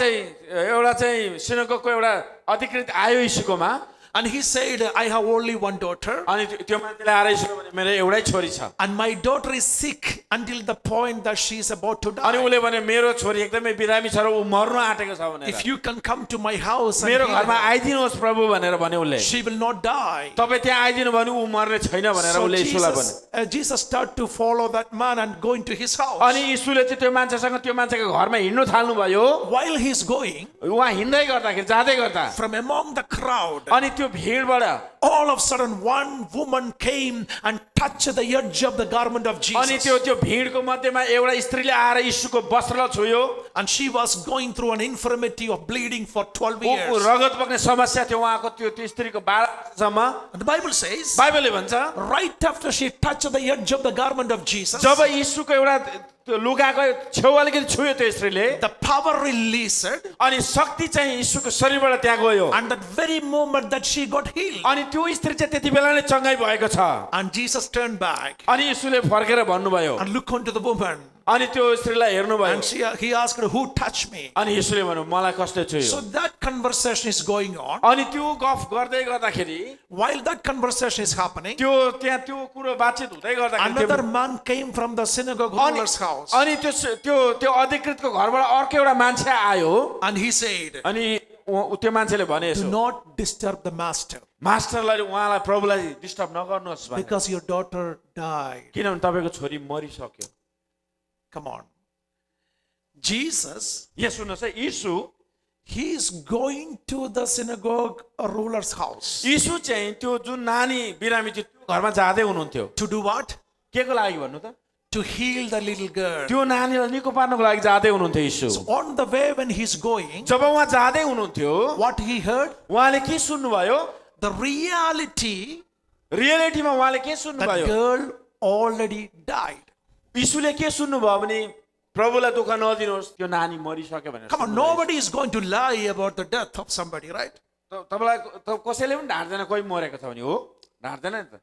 Speaker 2: चाहिँ सिनागोगको एउटा अधिकृत आयो यीशुकोमा,
Speaker 1: And he said, I have only one daughter.
Speaker 2: अनि त्यो मान्छेले आएर यीशुले भने मेरो एउटै छोरी छ,
Speaker 1: And my daughter is sick until the point that she is about to
Speaker 2: अनि
Speaker 1: die.
Speaker 2: उसले भने मेरो छोरी एकदमै बिरामी छ र ऊ मर्न आँटेको छ भनेर,
Speaker 1: If you can come to my house and
Speaker 2: मेरो
Speaker 1: heal
Speaker 2: घरमा
Speaker 1: her,
Speaker 2: आइदिनुहोस् प्रभु भनेर भन्यो उसले।
Speaker 1: she will not die.
Speaker 2: तपाईँ त्यहाँ आइदिनु भने ऊ मर्ने छैन भनेर
Speaker 1: So
Speaker 2: उसले यीशुलाई भन्यो।
Speaker 1: Jesus started to follow that man and go into his house.
Speaker 2: अनि यीशुले चाहिँ त्यो मान्छेसँग त्यो मान्छेको घरमा हिँड्नु थाल्नु भयो।
Speaker 1: While he's going,
Speaker 2: उहाँ हिँड्दै गर्दाखेरि जाँदै गर्दा
Speaker 1: from among the crowd,
Speaker 2: अनि त्यो भिडबाट
Speaker 1: all of a sudden one woman came and touched the edge of the garment of
Speaker 2: अनि
Speaker 1: Jesus.
Speaker 2: त्यो भिडको मध्येमा एउटा स्त्रीले आएर यीशुको वस्त्रलाई छुयो
Speaker 1: And she was going through an infirmity of bleeding for 12
Speaker 2: ऊ
Speaker 1: years.
Speaker 2: रगत बग्ने समस्या थियो उहाँको त्यो स्त्रीको 12 वर्षसम्म
Speaker 1: And the Bible says,
Speaker 2: बाइबलले भन्छ
Speaker 1: right after she touched the edge of the garment of Jesus,
Speaker 2: जब यीशुको एउटा त्यो लुगाको छेउ अलिकति छुयो त्यो स्त्रीले
Speaker 1: the power released,
Speaker 2: अनि शक्ति चाहिँ यीशुको शरीरबाट त्यहाँ गयो
Speaker 1: and that very moment that she got healed.
Speaker 2: अनि त्यो स्त्री चाहिँ त्यति बेला नै चङ्गाई भएको छ
Speaker 1: And Jesus turned back
Speaker 2: अनि यीशुले फर्केर भन्नुभयो
Speaker 1: and looked unto the woman.
Speaker 2: अनि त्यो स्त्रीलाई हेर्नुभयो
Speaker 1: And he asked her, who touched me?
Speaker 2: अनि यीशुले भन्नु मलाई कसले
Speaker 1: So
Speaker 2: छुयो
Speaker 1: that conversation is going on.
Speaker 2: अनि त्यो गफ गर्दै गर्दाखेरि
Speaker 1: While that conversation is happening,
Speaker 2: त्यो त्यहाँ त्यो कुरो बातचित हुँदै गर्दाखेरि
Speaker 1: another man came from the synagogue ruler's house.
Speaker 2: अनि त्यो अधिकृतको घरबाट अर्को एउटा मान्छे आयो
Speaker 1: And he said,
Speaker 2: अनि त्यो मान्छेले भने
Speaker 1: do
Speaker 2: यसो
Speaker 1: not disturb the master
Speaker 2: मास्टरलाई उहाँलाई प्रभुलाई डिस्टर्ब नगर्नुहोस् भने
Speaker 1: because your daughter died.
Speaker 2: किनभने तपाईँको छोरी मरिसक्यो
Speaker 1: Come on. Jesus,
Speaker 2: यहाँ सुन्नुहोस् है यीशु
Speaker 1: he is going to the synagogue ruler's house.
Speaker 2: यीशु चाहिँ त्यो जुन नानी बिरामी थियो त्यो घरमा जाँदै हुनुहुन्थ्यो
Speaker 1: To do what?
Speaker 2: के को लागि भन्नु त
Speaker 1: To heal the little girl.
Speaker 2: त्यो नानीलाई निको पार्नको लागि जाँदै हुनुहुन्थ्यो यीशु
Speaker 1: On the way when he's going,
Speaker 2: जब उहाँ जाँदै हुनुहुन्थ्यो
Speaker 1: what he heard?
Speaker 2: उहाँले के सुन्नुभयो
Speaker 1: The reality
Speaker 2: रियालिटीमा उहाँले के
Speaker 1: that
Speaker 2: सुन्नुभयो
Speaker 1: girl already died.
Speaker 2: यीशुले के सुन्नुभयो भने प्रभुलाई दुःख नदिनुहोस् त्यो नानी मरिसक्यो भनेर
Speaker 1: Come on,
Speaker 2: सुन्नुभयो।
Speaker 1: nobody is going to lie about the death of somebody, right?
Speaker 2: तपाईँलाई कसैले पनि ढाँट्दैन कोही मरेको छ भने हो ढाँट्दैन नि त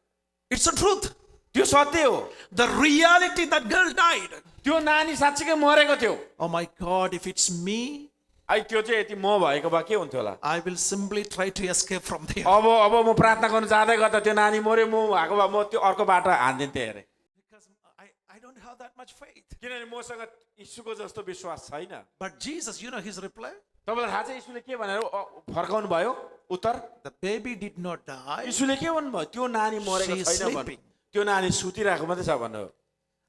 Speaker 1: It's the truth.
Speaker 2: त्यो सत्य हो
Speaker 1: The reality that girl died.
Speaker 2: त्यो नानी साँच्चीकै मरेको थियो
Speaker 1: Oh my God, if it's me,
Speaker 2: अहिले त्यो चाहिँ यति म भएको भए के हुन्थ्यो होला
Speaker 1: I will simply try to escape from there.
Speaker 2: अब म प्रार्थना गर्नु जाँदै गर्दा त्यो नानी मऱ्यो म भएको भए म त्यो अर्को बाटो हानिदिन्थेँ अरे
Speaker 1: Because I don't have that much faith.
Speaker 2: किनभने मसँग यीशुको जस्तो विश्वास छैन
Speaker 1: But Jesus, you know his reply?
Speaker 2: तपाईँलाई थाहा छ यीशुले के भनेर फर्काउनु भयो उत्तर
Speaker 1: The baby did not die.
Speaker 2: यीशुले के भन्नुभयो त्यो नानी मरेको
Speaker 1: She is
Speaker 2: छैन भन्नु
Speaker 1: sleeping.
Speaker 2: त्यो नानी सुतिरहेको मात्रै छ भन्नु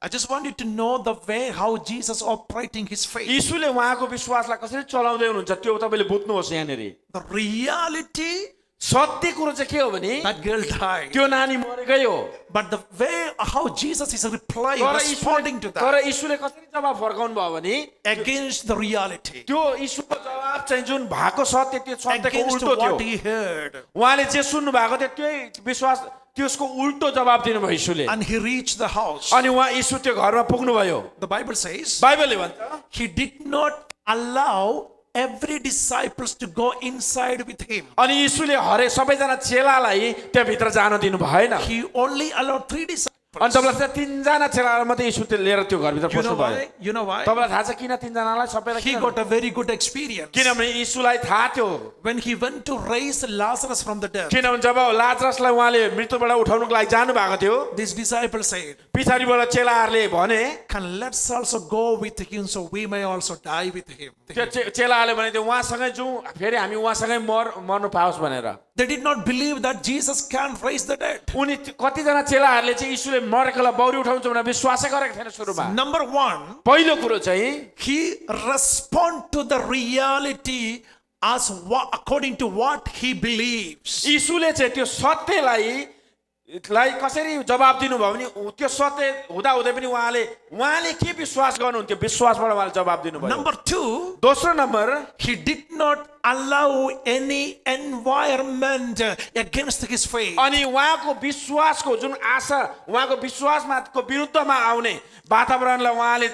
Speaker 1: I just want you to know the way how Jesus operating his faith.
Speaker 2: यीशुले उहाँको विश्वासलाई कसरी चलाउँदै हुनुहुन्छ त्यो तपाईँले बुझ्नुहोस् यहाँनिर
Speaker 1: The reality
Speaker 2: सत्य कुरो चाहिँ के हो भने
Speaker 1: that girl died.
Speaker 2: त्यो नानी मरेकै हो
Speaker 1: But the way how Jesus is replying,
Speaker 2: तर
Speaker 1: responding to that
Speaker 2: तर यीशुले कसरी जवाब फर्काउनु भयो भने
Speaker 1: against the reality,
Speaker 2: त्यो यीशुको जवाब चाहिँ जुन भएको सत्य त्यो सत्यको
Speaker 1: against
Speaker 2: उल्टो थियो
Speaker 1: what he heard.
Speaker 2: उहाँले जे सुन्नु भएको थियो त्यही विश्वास त्यसको उल्टो जवाब दिनुभयो यीशुले
Speaker 1: And he reached the house.
Speaker 2: अनि उहाँ यीशु त्यो घरमा पुग्नुभयो
Speaker 1: The Bible says
Speaker 2: बाइबलले भन्छ
Speaker 1: he did not allow every disciples to go inside with him.
Speaker 2: अनि यीशुले हरेक सबैजना चेलालाई त्यहाँभित्र जान दिनु भएन
Speaker 1: He only allowed 3 disciples.
Speaker 2: अनि तपाईँलाई थाहा छ, तीनजना चेलालाई मात्रै यीशु लिएर त्यो घरभित्र
Speaker 1: You know
Speaker 2: पस्नु भयो
Speaker 1: why? You know why?
Speaker 2: तपाईँलाई थाहा छ किन तीनजनालाई सबैलाई
Speaker 1: He
Speaker 2: किन?
Speaker 1: got a very good experience.
Speaker 2: किनभने यीशुलाई थाहा थियो
Speaker 1: When he went to raise Lazarus from the dead,
Speaker 2: किनभने जब लाजरसलाई उहाँले मृत्युबाट उठाउनुको लागि जानु भएको थियो
Speaker 1: these disciples said,
Speaker 2: पछाडिबाट चेलाहरूले भने
Speaker 1: "Can let's also go with him so we may also die with him."
Speaker 2: त्यो चेलाहरूले भने त्यो उहाँसँगै जाउँ फेरि हामी उहाँसँगै मर्नु पाओस् भनेर
Speaker 1: They did not believe that Jesus can raise the dead.
Speaker 2: उनी कतिजना चेलाहरूले चाहिँ यीशुले मरेकोलाई बौरी उठाउँछ भनेर विश्वासै गरेको थिएन सुरुमा
Speaker 1: Number one,
Speaker 2: पहिलो कुरो चाहिँ
Speaker 1: he respond to the reality as according to what he believes.
Speaker 2: यीशुले चाहिँ त्यो सत्यलाई कसरी जवाब दिनुभयो भने त्यो सत्य हुँदाहुँदै पनि उहाँले के विश्वास गर्नुहुन्थ्यो विश्वासबाट उहाँले जवाब दिनुभयो
Speaker 1: Number two,
Speaker 2: दोस्रो number
Speaker 1: he did not allow any environment against his faith.
Speaker 2: अनि उहाँको विश्वासको जुन आशा उहाँको विश्वासको विरुद्धमा आउने वातावरणलाई उहाँले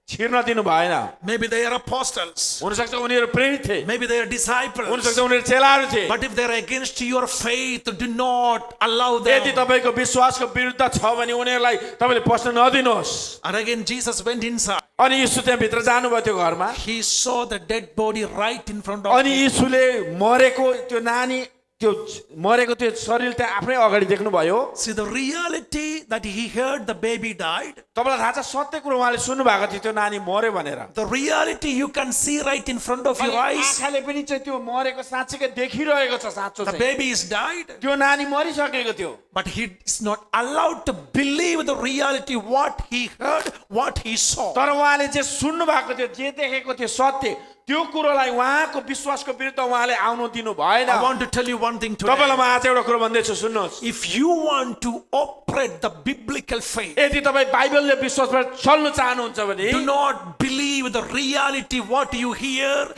Speaker 2: छिर्न दिनु भएन
Speaker 1: Maybe they are apostles.
Speaker 2: हुनसक्छ उनीहरू प्रेरित थिए
Speaker 1: Maybe they are disciples.
Speaker 2: हुनसक्छ उनीहरू चेलाहरू थिए
Speaker 1: But if they are against your faith, do not allow
Speaker 2: यदि
Speaker 1: them.
Speaker 2: तपाईँको विश्वासको विरुद्ध छ भने उनीहरूलाई तपाईँले पस्न नदिनुहोस्
Speaker 1: And again, Jesus went inside.
Speaker 2: अनि यीशु त्यहाँ भित्र जानुभयो त्यो घरमा
Speaker 1: He saw the dead body right in front of
Speaker 2: अनि
Speaker 1: him.
Speaker 2: यीशुले मरेको त्यो नानी त्यो मरेको त्यो शरीर त्यहाँ आफ्नै अगाडि देख्नुभयो
Speaker 1: See, the reality that he heard the baby died,
Speaker 2: तपाईँलाई थाहा छ सत्य कुरो उहाँले सुन्नु भएको थियो त्यो नानी मर्यो भनेर
Speaker 1: the reality you can see right in front of your
Speaker 2: अनि
Speaker 1: eyes.
Speaker 2: आँखाले पनि चाहिँ त्यो मरेको साँच्चीकै देखिरहेको छ साँचो
Speaker 1: The
Speaker 2: चाहिँ
Speaker 1: baby is died,
Speaker 2: त्यो नानी मरिसकेको थियो
Speaker 1: but he is not allowed to believe the reality, what he heard, what he saw.
Speaker 2: तर उहाँले जे सुन्नु भएको थियो जे देखेको थियो सत्य त्यो कुरोलाई उहाँको विश्वासको विरुद्ध उहाँले आउनु दिनु भएन
Speaker 1: I want to tell you one thing today.
Speaker 2: तपाईलाई म आज एउटा कुरो भन्दैछु सुन्नुहोस्
Speaker 1: If you want to operate the biblical faith,
Speaker 2: यदि तपाईँ बाइबलले विश्वासबाट चल्न चाहनुहुन्छ भने
Speaker 1: do not believe the reality what you hear.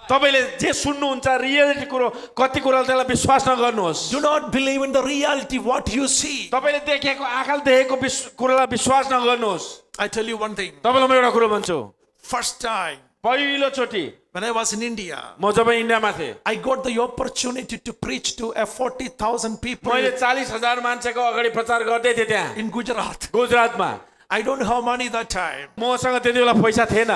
Speaker 2: तपाईले जे सुन्नुहुन्छ रियलिटी कुरो कति कुराले त्यसलाई विश्वास नगर्नुहोस्
Speaker 1: Do not believe in the reality what you see.
Speaker 2: तपाईले देखेको आँखाले देखेको कुरोलाई विश्वास नगर्नुहोस्
Speaker 1: I tell you one thing.
Speaker 2: तपाईलाई म एउटा कुरो भन्छु
Speaker 1: First time
Speaker 2: पहिलो चोटि
Speaker 1: when I was in India,
Speaker 2: म जब इन्डियामा थिएँ
Speaker 1: I got the opportunity to preach to a 40,000 people
Speaker 2: मैले 40,000 मान्छेको अगाडि प्रचार गर्दै थिएँ त्यहाँ
Speaker 1: in Gujarat.
Speaker 2: गुजरातमा
Speaker 1: I don't have money that time.
Speaker 2: मसँग त्यति बेला पैसा थिएन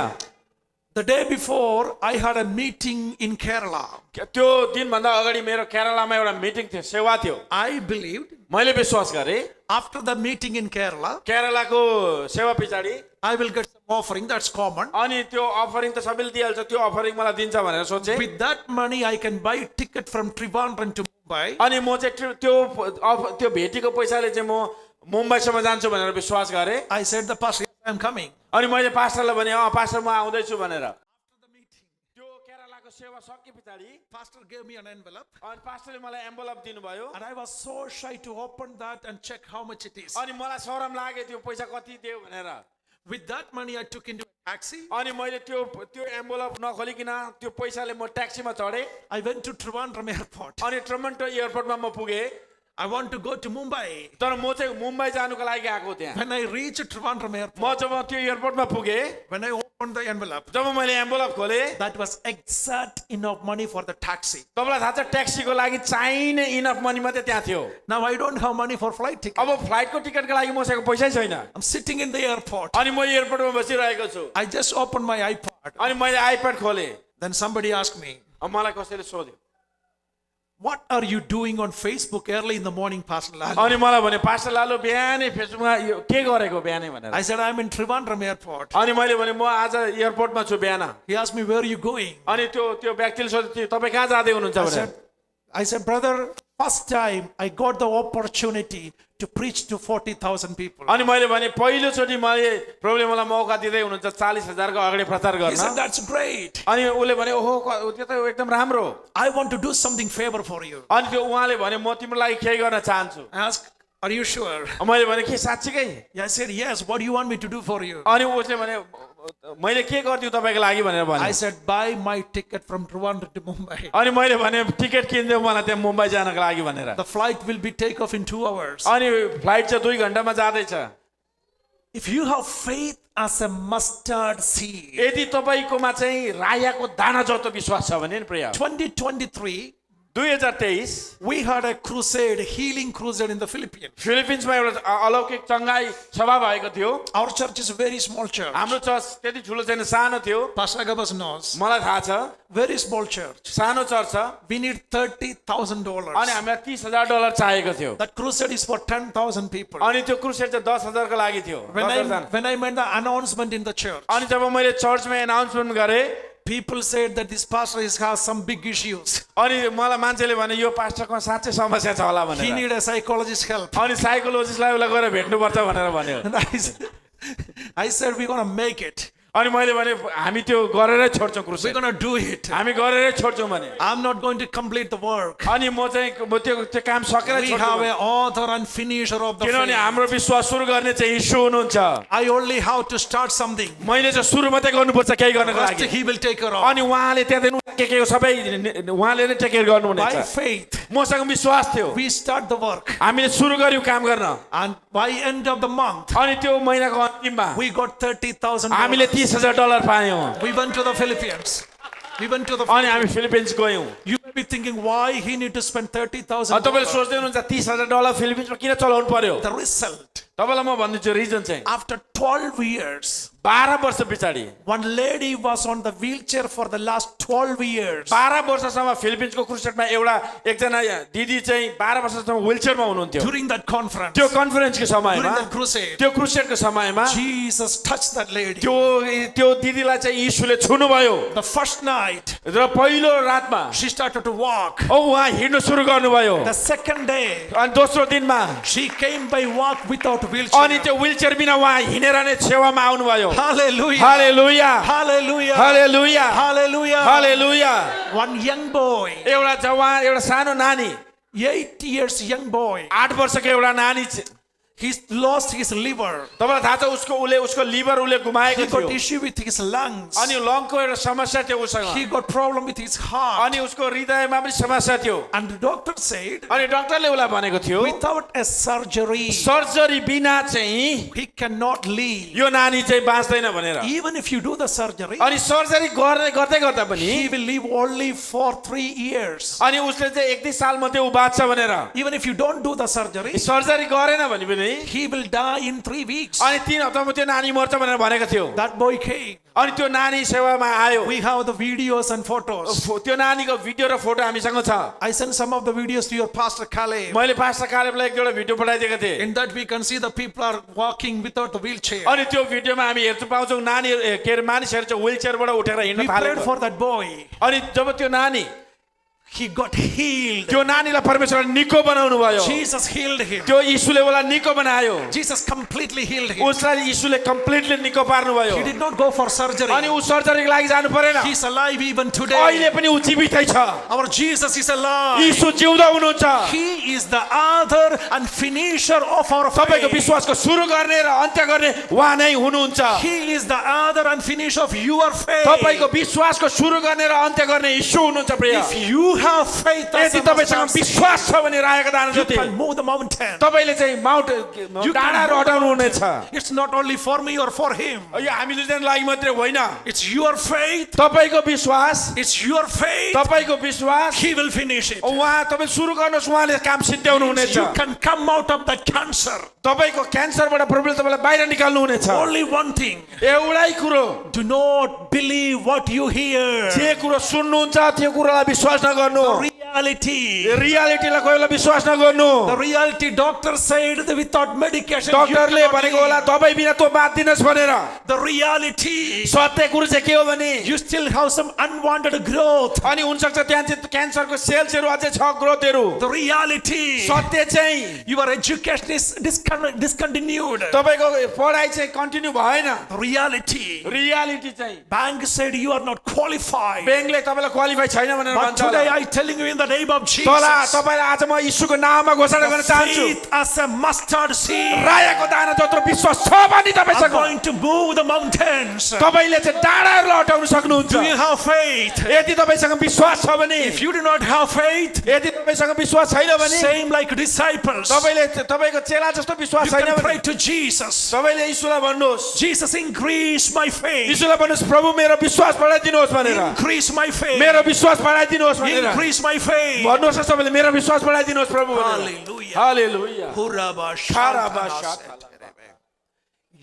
Speaker 1: The day before, I had a meeting in Kerala.
Speaker 2: त्यो दिनभन्दा अगाडि मेरो केरलामा एउटा मिटिङ थियो सेवा थियो
Speaker 1: I believed
Speaker 2: मैले विश्वास गरेँ
Speaker 1: after the meeting in Kerala,
Speaker 2: केरलाको सेवा पछाडि
Speaker 1: I will get some offering. That's common.
Speaker 2: अनि त्यो अफरिङ त सबैले दिइहाल्छ त्यो अफरिङ मलाई दिन्छ भनेर सोचे
Speaker 1: With that money, I can buy a ticket from Trivandrum to Mumbai.
Speaker 2: अनि म चाहिँ त्यो भेटीको पैसाले चाहिँ म मुम्बईसम्म जान्छु भनेर विश्वास गरेँ
Speaker 1: I said, the pastor, yes, I'm coming.
Speaker 2: अनि मैले पास्टरलाई भने पास्टर म आउँदैछु भनेर
Speaker 1: After the meeting,
Speaker 2: त्यो केरलाको सेवा सके पछाडि
Speaker 1: pastor gave me an envelope.
Speaker 2: अनि पास्टरले मलाई एम्बोलप दिनुभयो
Speaker 1: And I was so shy to open that and check how much it is.
Speaker 2: अनि मलाई शरम लाग्यो त्यो पैसा कति दियो भनेर
Speaker 1: With that money, I took into a taxi.
Speaker 2: अनि मैले त्यो एम्बोलप नखोलिकन त्यो पैसाले म ट्याक्सीमा चढेँ
Speaker 1: I went to Trivandrum airport.
Speaker 2: अनि टोरन्टो एयरपोर्टमा म पुगेँ
Speaker 1: I want to go to Mumbai.
Speaker 2: तर म चाहिँ मुम्बई जानुको लागि आएको त्यहाँ
Speaker 1: When I reached Trivandrum
Speaker 2: म
Speaker 1: airport,
Speaker 2: जब त्यो एयरपोर्टमा पुगेँ
Speaker 1: when I opened the envelope,
Speaker 2: जब मैले एम्बोलप खोलेँ
Speaker 1: that was exact enough money for the taxi.
Speaker 2: तपाईँलाई थाहा छ ट्याक्सीको लागि चाहिने इनफ मनी मात्रै त्यहाँ थियो
Speaker 1: Now I don't have money for flight ticket.
Speaker 2: अब फ्लाइटको टिकटको लागि मसँग पैसै छैन
Speaker 1: I'm sitting in the airport.
Speaker 2: अनि म एयरपोर्टमा बसिरहेको छु
Speaker 1: I just opened my iPad.
Speaker 2: अनि मैले आइप्याड खोलेँ
Speaker 1: Then somebody asked me,
Speaker 2: अब मलाई कसैले सोध्यो
Speaker 1: what are you doing on Facebook early in the morning, Pastor Lal?
Speaker 2: अनि मलाई भने पास्टर लालु बिहानै फेसबुकमा यो के गरेको बिहानै भनेर
Speaker 1: I said, I'm in Trivandrum airport.
Speaker 2: अनि मैले भने म आज एयरपोर्टमा छु बिहान
Speaker 1: He asked me, where are you going?
Speaker 2: अनि त्यो व्यक्तिले सोध्यो तपाईँ कहाँ जाँदै हुनुहुन्छ भनेर
Speaker 1: I said, brother, first time I got the opportunity to preach to 40,000 people.
Speaker 2: अनि मैले भने पहिलोचोटि मैले प्रभुले मलाई मौका दिँदै हुनुहुन्छ 40,000 को अगाडि प्रचार
Speaker 1: He said,
Speaker 2: गर्न
Speaker 1: that's great.
Speaker 2: अनि उसले भने ओहो त्यो त एकदम राम्रो
Speaker 1: I want to do something favor for you.
Speaker 2: अनि त्यो उहाँले भने म तिम्रो लागि केही गर्न चाहन्छु
Speaker 1: I asked, are you sure?
Speaker 2: मैले भने के साँच्चीकै
Speaker 1: I said, yes. What do you want me to do for you?
Speaker 2: अनि उसले भने मैले के गरिदिउँ तपाईँको लागि भनेर भने
Speaker 1: I said, buy my ticket from Trivandrum to Mumbai.
Speaker 2: अनि मैले भने टिकट किनिदिउँ मलाई त्यहाँ मुम्बई जानको लागि भनेर
Speaker 1: The flight will be take off in 2 hours.
Speaker 2: अनि फ्लाइट चाहिँ 2 घण्टामा जाँदैछ
Speaker 1: If you have faith as a mustard seed,
Speaker 2: यदि तपाईँकोमा चाहिँ रायाको दाना जस्तो विश्वास छ भने नि प्रिय
Speaker 1: 2023,
Speaker 2: 2023
Speaker 1: we had a crusade, healing crusade in the Philippines.
Speaker 2: फिलिपिन्समा एउटा अलौकिक चङ्गाई सभा भएको थियो
Speaker 1: Our church is a very small church.
Speaker 2: हाम्रो चर्च त्यति ठुलो छैन सानो थियो
Speaker 1: Pastor Agabus knows.
Speaker 2: मलाई थाहा छ
Speaker 1: Very small church.
Speaker 2: सानो चर्च छ
Speaker 1: We need $30,000.
Speaker 2: अनि हामीलाई $30,000 चाहिएको थियो
Speaker 1: That crusade is for 10,000 people.
Speaker 2: अनि त्यो क्रुसेड चाहिँ 10,000 को लागि थियो
Speaker 1: When I made the announcement in the church,
Speaker 2: अनि जब मैले चर्चमा एनाउन्समेन्ट गरेँ
Speaker 1: people said that this pastor has some big issues.
Speaker 2: अनि मलाई मान्छेले भने यो पास्टरको साँच्चै समस्या छ होला
Speaker 1: He
Speaker 2: भनेर
Speaker 1: need a psychologist help.
Speaker 2: अनि साइकोलोजिस्टलाई उसलाई गएर भेट्नुपर्छ भनेर भन्यो
Speaker 1: And I said, we're going to make it.
Speaker 2: अनि मैले भने हामी त्यो गरेरै छोड्छौँ
Speaker 1: We're
Speaker 2: crusade
Speaker 1: going to do it.
Speaker 2: हामी गरेरै छोड्छौँ भने
Speaker 1: I'm not going to complete the work.
Speaker 2: अनि म चाहिँ त्यो काम सकेर
Speaker 1: We
Speaker 2: छोड्छु
Speaker 1: have
Speaker 2: भने।
Speaker 1: an author and finisher of the
Speaker 2: किनभने
Speaker 1: faith.
Speaker 2: हाम्रो विश्वास सुरु गर्ने चाहिँ यीशु हुनुहुन्छ
Speaker 1: I only have to start something.
Speaker 2: मैले चाहिँ सुरु मात्रै गर्नुपर्छ केही गर्नको
Speaker 1: Rest
Speaker 2: लागि
Speaker 1: he will take care of.
Speaker 2: अनि उहाँले त्यहाँदेखि के सबै उहाँले नै टेक केयर
Speaker 1: By
Speaker 2: गर्नुहुनेछ
Speaker 1: faith,
Speaker 2: मसँग विश्वास थियो
Speaker 1: we start the work.
Speaker 2: हामीले सुरु गर्यौँ काम गर्न
Speaker 1: And by end of the month,
Speaker 2: अनि त्यो महिनाको अन्तिममा
Speaker 1: we got $30,000.
Speaker 2: हामीले $30,000 पायौँ
Speaker 1: We went to the Philippines. We went to the
Speaker 2: अनि हामी फिलिपिन्स गयौँ
Speaker 1: You may be thinking, why he need to spend $30,000?
Speaker 2: तपाईँले सोच्दै हुनुहुन्छ $30,000 फिलिपिन्समा किन चलाउनु पर्यो
Speaker 1: The result,
Speaker 2: तपाईँलाई म भनिदिन्छु रिजन चाहिँ
Speaker 1: after 12 years,
Speaker 2: 12 वर्ष पछाडि
Speaker 1: one lady was on the wheelchair for the last 12 years.
Speaker 2: 12 वर्षसम्म फिलिपिन्सको क्रुसेडमा एकजना दिदी चाहिँ 12 वर्षसम्म व्हीलचेयरमा हुनुहुन्थ्यो
Speaker 1: During that conference,
Speaker 2: त्यो कन्फरेन्सको समयमा
Speaker 1: during that crusade,
Speaker 2: त्यो क्रुसेडको समयमा
Speaker 1: Jesus touched that lady.
Speaker 2: त्यो दिदीलाई चाहिँ यीशुले छुनुभयो
Speaker 1: The first night,
Speaker 2: र पहिलो रातमा
Speaker 1: she started to walk.
Speaker 2: उहाँ हिँड्न सुरु गर्नुभयो
Speaker 1: The second day,
Speaker 2: अनि दोस्रो दिनमा
Speaker 1: she came by walk without
Speaker 2: अनि
Speaker 1: wheelchair.
Speaker 2: त्यो व्हीलचेयर बिना उहाँ भनेर नै छेउमा आउनुभयो
Speaker 1: Hallelujah.
Speaker 2: हालेलुया
Speaker 1: Hallelujah.
Speaker 2: हालेलुया
Speaker 1: Hallelujah.
Speaker 2: हालेलुया
Speaker 1: One young boy,
Speaker 2: एउटा जवान एउटा सानो नानी
Speaker 1: 8 years young boy,
Speaker 2: 8 वर्षको एउटा नानी
Speaker 1: he lost his liver.
Speaker 2: तपाईलाई थाहा छ उसको लिभर उसले गुमाएको
Speaker 1: He got
Speaker 2: थियो
Speaker 1: issue with his lungs.
Speaker 2: अनि लङको एउटा समस्या थियो उसँग
Speaker 1: He got problem with his heart.
Speaker 2: अनि उसको हृदयमा पनि समस्या थियो
Speaker 1: And the doctor said,
Speaker 2: अनि डाक्टरले उसलाई भनेको थियो
Speaker 1: without a surgery,
Speaker 2: सर्जरी बिना चाहिँ
Speaker 1: he cannot live.
Speaker 2: यो नानी चाहिँ बाँच्दैन भनेर
Speaker 1: Even if you do the surgery,
Speaker 2: अनि सर्जरी गर्दै गर्दा पनि
Speaker 1: he will live only for 3 years.
Speaker 2: अनि उसले चाहिँ 1-2 साल मात्रै उ बाँच्छ भनेर
Speaker 1: Even if you don't do the surgery,
Speaker 2: surgery गरेन भने पनि
Speaker 1: he will die in 3 weeks.
Speaker 2: अनि 3 हप्तामा त्यो नानी मर्छ भनेर भनेको थियो
Speaker 1: That boy came.
Speaker 2: अनि त्यो नानी सेवामा आयो
Speaker 1: We have the videos and photos.
Speaker 2: त्यो नानीको भिडियो र फोटो हामीसँग छ
Speaker 1: I sent some of the videos to your pastor Caleb.
Speaker 2: मैले पास्टर कालेबलाई एक एउटा भिडियो पठाइदिएको थिएँ
Speaker 1: In that we can see the people are walking without the wheelchair.
Speaker 2: अनि त्यो भिडियोमा हामी हेर्न पाउँछौँ नानी के अरे मानिसहरू चाहिँ व्हीलचेयरबाट उठेर हिँड्न
Speaker 1: We prayed
Speaker 2: थालेको
Speaker 1: for that boy.
Speaker 2: अनि जब त्यो नानी
Speaker 1: He got healed.
Speaker 2: त्यो नानीलाई परमेश्वरले निको बनाउनु भयो
Speaker 1: Jesus healed him.
Speaker 2: त्यो यीशुले उसलाई निको बनायो
Speaker 1: Jesus completely healed him.
Speaker 2: उसलाई यीशुले कम्प्लिटली निको पार्नु भयो
Speaker 1: He did not go for surgery.
Speaker 2: अनि ऊ सर्जरीको लागि जानु परेन
Speaker 1: He's alive even
Speaker 2: अहिले
Speaker 1: today.
Speaker 2: पनि ऊ जीवितै छ
Speaker 1: Our Jesus is alive.
Speaker 2: यीशु जिउँदो हुनुहुन्छ
Speaker 1: He is the author and finisher of our
Speaker 2: तपाईको
Speaker 1: faith.
Speaker 2: विश्वासको सुरु गर्ने र अन्त्य गर्ने उहाँ नै हुनुहुन्छ
Speaker 1: He is the author and finisher of your faith.
Speaker 2: तपाईको विश्वासको सुरु गर्ने र अन्त्य गर्ने यीशु हुनुहुन्छ प्रिय
Speaker 1: If you have faith, as
Speaker 2: यदि
Speaker 1: a
Speaker 2: तपाईसँग
Speaker 1: mustard seed,
Speaker 2: विश्वास छ भने राखेको दाना
Speaker 1: you
Speaker 2: जति
Speaker 1: can move the mountain.
Speaker 2: तपाईले चाहिँ माउन्ट
Speaker 1: You can
Speaker 2: डाँडाहरू
Speaker 1: move the
Speaker 2: हटाउनु
Speaker 1: mountain.
Speaker 2: हुनेछ
Speaker 1: It's not only for me or for him.
Speaker 2: यो हामी दुईजना लागि मात्रै होइन
Speaker 1: It's your faith.
Speaker 2: तपाईको विश्वास
Speaker 1: It's your faith.
Speaker 2: तपाईको विश्वास
Speaker 1: He will finish it.
Speaker 2: उहाँ तपाईँ सुरु गर्नुहोस् उहाँले काम सिद्ध्याउनु हुनेछ
Speaker 1: You can come out of that cancer.
Speaker 2: तपाईको क्यान्सरबाट प्रब्लम तपाईँलाई बाहिर निकाल्नु हुनेछ
Speaker 1: Only one thing.
Speaker 2: एउटै कुरो
Speaker 1: Do not believe what you hear.
Speaker 2: जे कुरो सुन्नुहुन्छ त्यो कुरोलाई विश्वास नगर्नु
Speaker 1: Reality.
Speaker 2: रियालिटीलाई कोही बेला विश्वास नगर्नु
Speaker 1: The reality doctor said that without medication you
Speaker 2: डाक्टरले
Speaker 1: cannot
Speaker 2: भनेको होला
Speaker 1: live.
Speaker 2: दबाई बिना तँ बाँच्दिनस् भनेर
Speaker 1: The reality.
Speaker 2: सत्य कुरो चाहिँ के हो भने
Speaker 1: You still have some unwanted growth.
Speaker 2: अनि हुनसक्छ त्यहाँ चाहिँ क्यान्सरको सेल्सहरू अझै छ ग्रोथहरू
Speaker 1: The reality.
Speaker 2: सत्य चाहिँ
Speaker 1: Your education is discontinued.
Speaker 2: तपाईको पढाइ चाहिँ कन्टिन्यू भएन
Speaker 1: The reality.
Speaker 2: रियालिटी चाहिँ
Speaker 1: Bank said you are not qualified.
Speaker 2: ब्याङ्कले तपाईँलाई क्वालिफाई छैन भनेर
Speaker 1: But
Speaker 2: भन्छ
Speaker 1: today
Speaker 2: होला।
Speaker 1: I telling you in the name of Jesus.
Speaker 2: तपाईँलाई आज म यीशुको नाममा घोषणा गर्न चाहन्छु
Speaker 1: Faith as a mustard seed
Speaker 2: रायाको दाना जत्रो विश्वास छ भने
Speaker 1: are
Speaker 2: तपाईँसँग
Speaker 1: going to move the mountains.
Speaker 2: तपाईँले चाहिँ डाँडाहरूलाई हटाउन सक्नुहुन्छ
Speaker 1: Do you have faith?
Speaker 2: यदि तपाईँसँग विश्वास छ भने
Speaker 1: If you do not have faith,
Speaker 2: यदि तपाईँसँग विश्वास छैन भने
Speaker 1: same like disciples,
Speaker 2: तपाईँको चेला जस्तो विश्वास
Speaker 1: you
Speaker 2: छैन
Speaker 1: can
Speaker 2: भने
Speaker 1: pray to Jesus.
Speaker 2: तपाईँले यीशुलाई भन्नुहोस्
Speaker 1: Jesus, increase my faith.
Speaker 2: यीशुलाई भन्नुहोस् प्रभु मेरो विश्वास बढाइदिनुहोस् भनेर
Speaker 1: Increase my faith.
Speaker 2: मेरो विश्वास बढाइदिनुहोस् भनेर
Speaker 1: Increase my faith.
Speaker 2: भन्नुहोस् न तपाईँले मेरो विश्वास बढाइदिनुहोस् प्रभु
Speaker 1: Hallelujah.
Speaker 2: Hallelujah
Speaker 1: Hurraba
Speaker 2: खाराबा
Speaker 1: shantanase.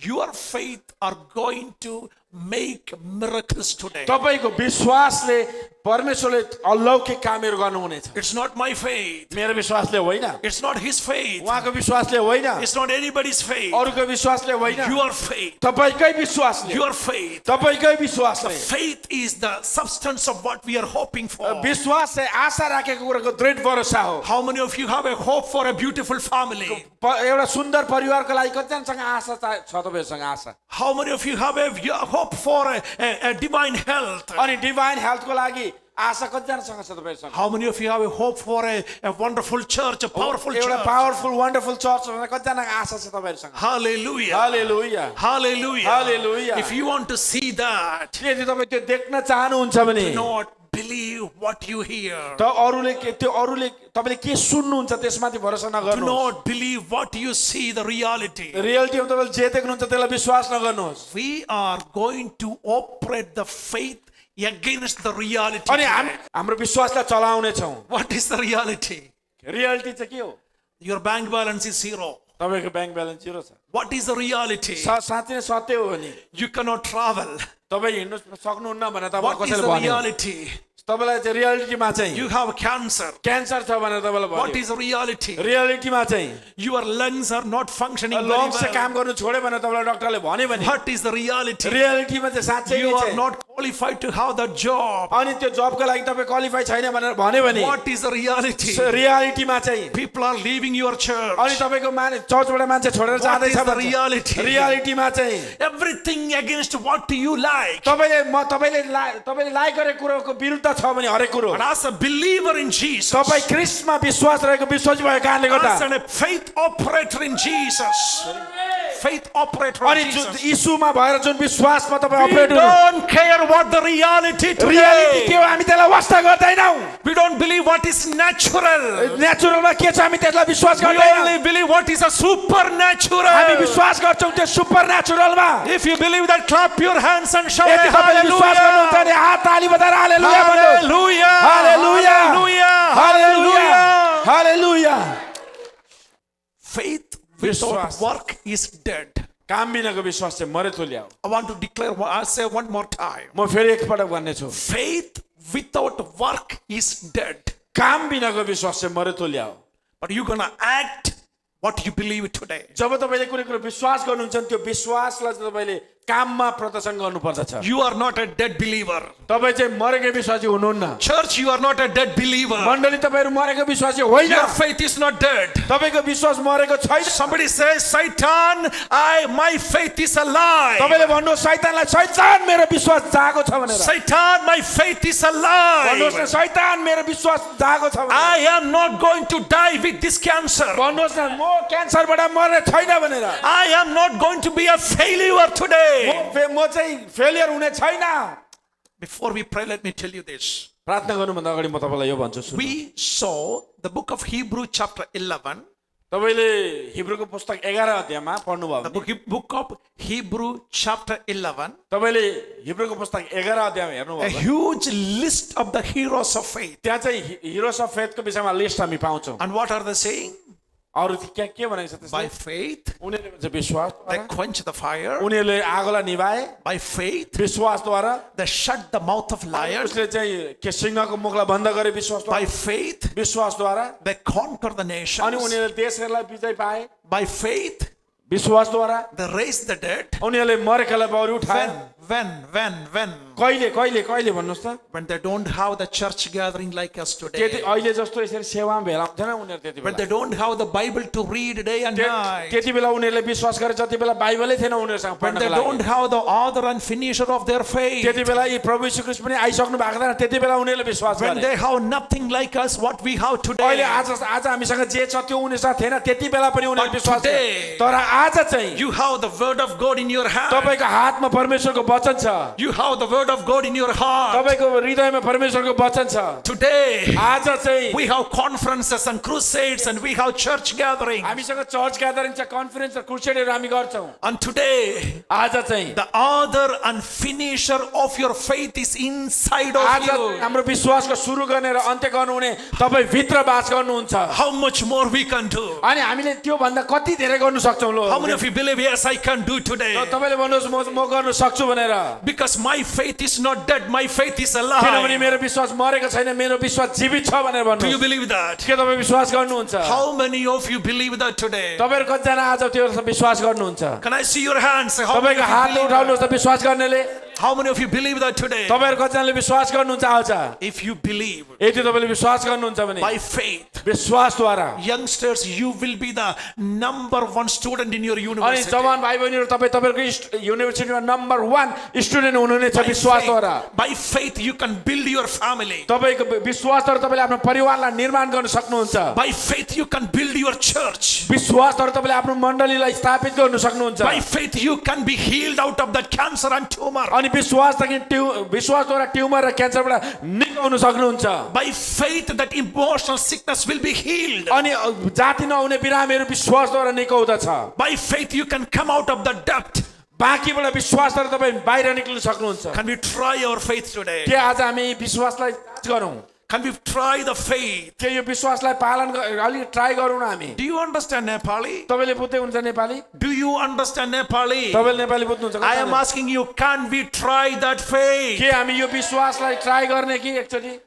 Speaker 1: Your faith are going to make miracles today.
Speaker 2: तपाईँको विश्वासले परमेश्वरले अलौकिक कामहरू गर्नुहुनेछ
Speaker 1: It's not my faith.
Speaker 2: मेरो विश्वासले होइन
Speaker 1: It's not his faith.
Speaker 2: उहाँको विश्वासले होइन
Speaker 1: It's not anybody's faith.
Speaker 2: अरूको विश्वासले होइन
Speaker 1: Your faith.
Speaker 2: तपाईँकै विश्वासले
Speaker 1: Your faith.
Speaker 2: तपाईँकै विश्वासले
Speaker 1: Faith is the substance of what we are hoping for.
Speaker 2: विश्वास चाहिँ आशा राखेको कुराको दृढ भरोसा हो
Speaker 1: How many of you have a hope for a beautiful family?
Speaker 2: एउटा सुन्दर परिवारको लागि कतिजनासँग आशा छ तपाईँहरूसँग आशा
Speaker 1: How many of you have a hope for a divine health?
Speaker 2: अनि डिभाइन हेल्थको लागि आशा कतिजनासँग छ तपाईँहरूसँग
Speaker 1: How many of you have a hope for a wonderful church, a powerful
Speaker 2: एउटा
Speaker 1: church?
Speaker 2: पावरफुल वन्डरफुल चर्च भनेर कतिजनाको आशा छ तपाईँहरूसँग
Speaker 1: Hallelujah.
Speaker 2: Hallelujah
Speaker 1: Hallelujah.
Speaker 2: Hallelujah.
Speaker 1: If you want to see that,
Speaker 2: यदि तपाईँ त्यो देख्न चाहनुहुन्छ भने
Speaker 1: do not believe what you hear.
Speaker 2: त अरूले तपाईँले के सुन्नुहुन्छ त्यसमाथि भरोसा
Speaker 1: Do
Speaker 2: नगर्नुहोस्
Speaker 1: not believe what you see, the reality.
Speaker 2: रियालिटीमा तपाईँले जे देख्नुहुन्छ त्यसलाई विश्वास नगर्नुहोस्
Speaker 1: We are going to operate the faith against the reality.
Speaker 2: अनि
Speaker 1: today.
Speaker 2: हाम्रो विश्वासलाई चलाउने छौँ
Speaker 1: What is the reality?
Speaker 2: Reality चाहिँ के हो
Speaker 1: Your bank balance is zero.
Speaker 2: तपाईँको ब्याङ्क ब्यालेन्स जिरो छ
Speaker 1: What is the reality?
Speaker 2: साँच्चै नै सत्य हो नि
Speaker 1: You cannot travel.
Speaker 2: तपाईँ हिँड्नु सक्नुहुन्न भने तपाईँ
Speaker 1: What is
Speaker 2: कसैले
Speaker 1: the
Speaker 2: भन्यो
Speaker 1: reality?
Speaker 2: तपाईँलाई चाहिँ रियालिटीमा चाहिँ
Speaker 1: You have cancer.
Speaker 2: क्यान्सर छ भनेर तपाईँलाई
Speaker 1: What
Speaker 2: भन्यो
Speaker 1: is the reality?
Speaker 2: रियालिटीमा चाहिँ
Speaker 1: Your lungs are not functioning very
Speaker 2: lungs चाहिँ
Speaker 1: well.
Speaker 2: काम गर्नु छोड्यो भनेर तपाईँलाई डक्टरले भन्यो भने
Speaker 1: What is the reality?
Speaker 2: रियालिटीमा चाहिँ साँच्चै
Speaker 1: You
Speaker 2: नै
Speaker 1: are
Speaker 2: चाहिँ
Speaker 1: not qualified to have that job.
Speaker 2: अनि त्यो जबको लागि तपाईँ क्वालिफाई छैन भनेर भन्यो भने
Speaker 1: What is the reality?
Speaker 2: रियालिटीमा चाहिँ
Speaker 1: People are leaving your church.
Speaker 2: अनि तपाईँको चर्चबाट मान्छे छोडेर
Speaker 1: What
Speaker 2: जाँदैछ
Speaker 1: is the
Speaker 2: भन्छ।
Speaker 1: reality?
Speaker 2: रियालिटीमा चाहिँ
Speaker 1: Everything against what you like.
Speaker 2: तपाईँले लाइक गरेको कुरोको विरुद्ध छ भने हरेक कुरो
Speaker 1: But as a believer in Jesus,
Speaker 2: तपाईँ क्रिस्टमा विश्वास रहेको विश्वासी भएको कारणले गर्दा
Speaker 1: as a faith operator in Jesus, faith operator
Speaker 2: अनि
Speaker 1: in Jesus,
Speaker 2: यीशुमा भएर जुन विश्वासमा तपाईँ
Speaker 1: we
Speaker 2: अपरेट हुनु
Speaker 1: don't care what the reality
Speaker 2: reality के
Speaker 1: today.
Speaker 2: हो हामी त्यसलाई वास्ता गर्दैनौँ
Speaker 1: We don't believe what is natural.
Speaker 2: नेचुरलमा के छ हामी त्यसलाई विश्वास
Speaker 1: We
Speaker 2: गर्दैनौँ
Speaker 1: only believe what is a
Speaker 2: हामी
Speaker 1: supernatural.
Speaker 2: विश्वास गर्छौँ त्यो super नेचुरलमा
Speaker 1: If you believe that, clap your hands and shout
Speaker 2: यदि तपाईँले विश्वास गर्नुहुन्छ
Speaker 1: hallelujah.
Speaker 2: भने हात ताली बजाएर हालेलुया भन्नुहोस्
Speaker 1: Hallelujah.
Speaker 2: Hallelujah.
Speaker 1: Hallelujah.
Speaker 2: हालेलुया
Speaker 1: Hallelujah.
Speaker 2: हालेलुया
Speaker 1: Faith without
Speaker 2: विश्वास।
Speaker 1: work is dead.
Speaker 2: काम बिनाको विश्वास चाहिँ मरे तुल्याऊ
Speaker 1: I want to declare, I say one more time.
Speaker 2: म फेरि एकपटक भन्नेछु
Speaker 1: Faith without work is dead.
Speaker 2: काम बिनाको विश्वास चाहिँ मरे तुल्याऊ
Speaker 1: But you're going to act what you believe today.
Speaker 2: जब तपाईँले कुनै कुरो विश्वास गर्नुहुन्छ नि त्यो विश्वासलाई चाहिँ तपाईँले काममा प्रदर्शन गर्नुपर्दछ
Speaker 1: You are not a dead believer.
Speaker 2: तपाईँ चाहिँ मरेको विश्वासी हुनुहुन्न
Speaker 1: Church, you are not a dead believer.
Speaker 2: मण्डली तपाईँहरू मरेको विश्वासी होइन
Speaker 1: Your faith is not dead.
Speaker 2: तपाईँको विश्वास मरेको छैन
Speaker 1: Somebody says, Satan, my faith is alive.
Speaker 2: तपाईँले भन्नु शैतानलाई शैतान मेरो विश्वास जागो छ भनेर
Speaker 1: Satan, my faith is
Speaker 2: भन्नुहोस् न
Speaker 1: alive.
Speaker 2: शैतान मेरो विश्वास जागो छ भनेर
Speaker 1: I am not going to die with this cancer.
Speaker 2: भन्नुहोस् न म क्यान्सरबाट मर्ने छैन भनेर
Speaker 1: I am not going to be a failure today.
Speaker 2: म चाहिँ फेलियर हुने छैन
Speaker 1: Before we pray, let me tell you this.
Speaker 2: प्रार्थना गर्नुभन्दा अगाडि म तपाईँलाई यो भन्छु सुन्नु।
Speaker 1: We saw the book of Hebrew chapter 11.
Speaker 2: तपाईँले हिब्रूको पुस्तक 11 अध्यायमा पढ्नुभयो
Speaker 1: The
Speaker 2: भने
Speaker 1: book of Hebrew chapter 11.
Speaker 2: तपाईँले हिब्रूको पुस्तक 11 अध्यायमा हेर्नुभयो
Speaker 1: A
Speaker 2: भने
Speaker 1: huge list of the heroes of faith.
Speaker 2: त्यहाँ चाहिँ हिरोस अफ फेथको विषयमा लिस्ट हामी पाउँछौँ
Speaker 1: And what are they saying?
Speaker 2: अरू के भनेको छ
Speaker 1: By
Speaker 2: त्यसमा
Speaker 1: faith,
Speaker 2: उनीहरूले भन्छ विश्वास
Speaker 1: they quench the fire.
Speaker 2: उनीहरूले आगोलाई निभाए
Speaker 1: By faith,
Speaker 2: विश्वासद्वारा
Speaker 1: they shut the mouth of lions.
Speaker 2: उसले चाहिँ के सिंहको मुखलाई बन्द गरे विश्वासद्वारा
Speaker 1: By faith,
Speaker 2: विश्वासद्वारा
Speaker 1: they conquer the
Speaker 2: अनि
Speaker 1: nations.
Speaker 2: उनीहरूले देशहरूलाई विजय पाए
Speaker 1: By faith,
Speaker 2: विश्वासद्वारा
Speaker 1: they raise the dead.
Speaker 2: उनीहरूले मरेकालाई बौरी उठाए
Speaker 1: When?
Speaker 2: कहिले भन्नुहोस् त
Speaker 1: When they don't have the church gathering like us
Speaker 2: त्यति
Speaker 1: today.
Speaker 2: अहिले जस्तो यसरी सेवामा भेला हुन्थेन उनीहरू त्यति
Speaker 1: When
Speaker 2: बेला
Speaker 1: they don't have the Bible to read day and night.
Speaker 2: त्यति बेला उनीहरूले विश्वास गरे जति बेला बाइबलै थिएन उनीहरूसँग
Speaker 1: When
Speaker 2: पढ्नको
Speaker 1: they
Speaker 2: लागि
Speaker 1: don't have the author and finisher of their faith.
Speaker 2: त्यति बेला यी प्रभु यीशु ख्रीष्ट पनि आइसक्नु भएको थिएन त्यति बेला उनीहरूले विश्वास
Speaker 1: When
Speaker 2: गरे
Speaker 1: they have nothing like us, what we have
Speaker 2: अहिले
Speaker 1: today.
Speaker 2: आज हामीसँग जे छ त्यो उनीसँग थिएन त्यति बेला पनि उनीहरूले
Speaker 1: But
Speaker 2: विश्वास गरे
Speaker 1: today,
Speaker 2: तर आज चाहिँ
Speaker 1: You have the word of God in your hand.
Speaker 2: तपाईको हातमा परमेश्वरको वचन छ
Speaker 1: You have the word of God in your heart.
Speaker 2: तपाईको हृदयमा परमेश्वरको वचन छ
Speaker 1: Today,
Speaker 2: आज चाहिँ
Speaker 1: we have conferences and crusades and we have church gatherings.
Speaker 2: हामीसँग चर्च ग्यादरिङ छ कन्फरेन्स र क्रुसेडहरू हामी गर्छौं
Speaker 1: And today,
Speaker 2: आज चाहिँ
Speaker 1: the author and finisher of your faith is inside of
Speaker 2: आज
Speaker 1: you.
Speaker 2: हाम्रो विश्वासको सुरु गर्ने र अन्त्य गर्नुहुने तपाई भित्र बास गर्नुहुन्छ
Speaker 1: How much more we can do?
Speaker 2: अनि हामीले त्यो भन्दा कति धेरै गर्न सक्छौं लो
Speaker 1: How many of you believe, yes, I can do today?
Speaker 2: तपाईले भन्नुहोस् म गर्न सक्छु भनेर
Speaker 1: Because my faith is not dead, my faith is
Speaker 2: किनभने
Speaker 1: alive.
Speaker 2: मेरो विश्वास मरेको छैन मेरो विश्वास जीवित छ भनेर
Speaker 1: Do you
Speaker 2: भन्नुहोस्
Speaker 1: believe that?
Speaker 2: के तपाई विश्वास गर्नुहुन्छ
Speaker 1: How many of you believe that today?
Speaker 2: तपाईहरु कतिजना आज त्यो विश्वास गर्नुहुन्छ
Speaker 1: Can I see your hands? How many
Speaker 2: तपाईको
Speaker 1: of you
Speaker 2: हात
Speaker 1: believe
Speaker 2: उठाउनुहोस्
Speaker 1: that?
Speaker 2: त विश्वास गर्नेले
Speaker 1: How many of you believe that today?
Speaker 2: तपाईहरु कतिजनाले विश्वास गर्नुहुन्छ आज
Speaker 1: If you believe
Speaker 2: यदि तपाईले विश्वास गर्नुहुन्छ भने
Speaker 1: by faith,
Speaker 2: विश्वासद्वारा
Speaker 1: youngsters, you will be the number one student in your
Speaker 2: अनि
Speaker 1: university.
Speaker 2: जवान भाइ बहिनीहरु तपाईहरुको युनिभर्सिटीमा नम्बर 1 स्टुडेन्ट हुनुहुनेछ विश्वासद्वारा
Speaker 1: By faith, you can build your family.
Speaker 2: तपाईको विश्वासद्वारा तपाईले आफ्नो परिवारलाई निर्माण गर्न सक्नुहुन्छ
Speaker 1: By faith, you can build your church.
Speaker 2: विश्वासद्वारा तपाईले आफ्नो मण्डलीलाई स्थापित गर्न सक्नुहुन्छ
Speaker 1: By faith, you can be healed out of that cancer and tumor.
Speaker 2: अनि विश्वासद्वारा ट्युमर र क्यान्सरबाट निको हुन सक्नुहुन्छ
Speaker 1: By faith, that emotional sickness will be healed.
Speaker 2: अनि जाति नहुने बिरामीहरु विश्वासद्वारा निको हुँदछ
Speaker 1: By faith, you can come out of the depth.
Speaker 2: बाँकीबाट विश्वासद्वारा तपाई बाहिर निक्लिन सक्नुहुन्छ
Speaker 1: Can we try our faith today?
Speaker 2: के आज हामी विश्वासलाई जाँच गरौँ
Speaker 1: Can we try the faith?
Speaker 2: के यो विश्वासलाई पालन अलि ट्राई गरौँ न हामी
Speaker 1: Do you understand Nepali?
Speaker 2: तपाईले बुझ्दै हुन्छ Nepali
Speaker 1: Do you understand Nepali?
Speaker 2: तपाईले Nepali बुझ्नुहुन्छ
Speaker 1: I am asking you, can we try that faith?
Speaker 2: के हामी यो विश्वासलाई ट्राई गर्ने कि एकचोटी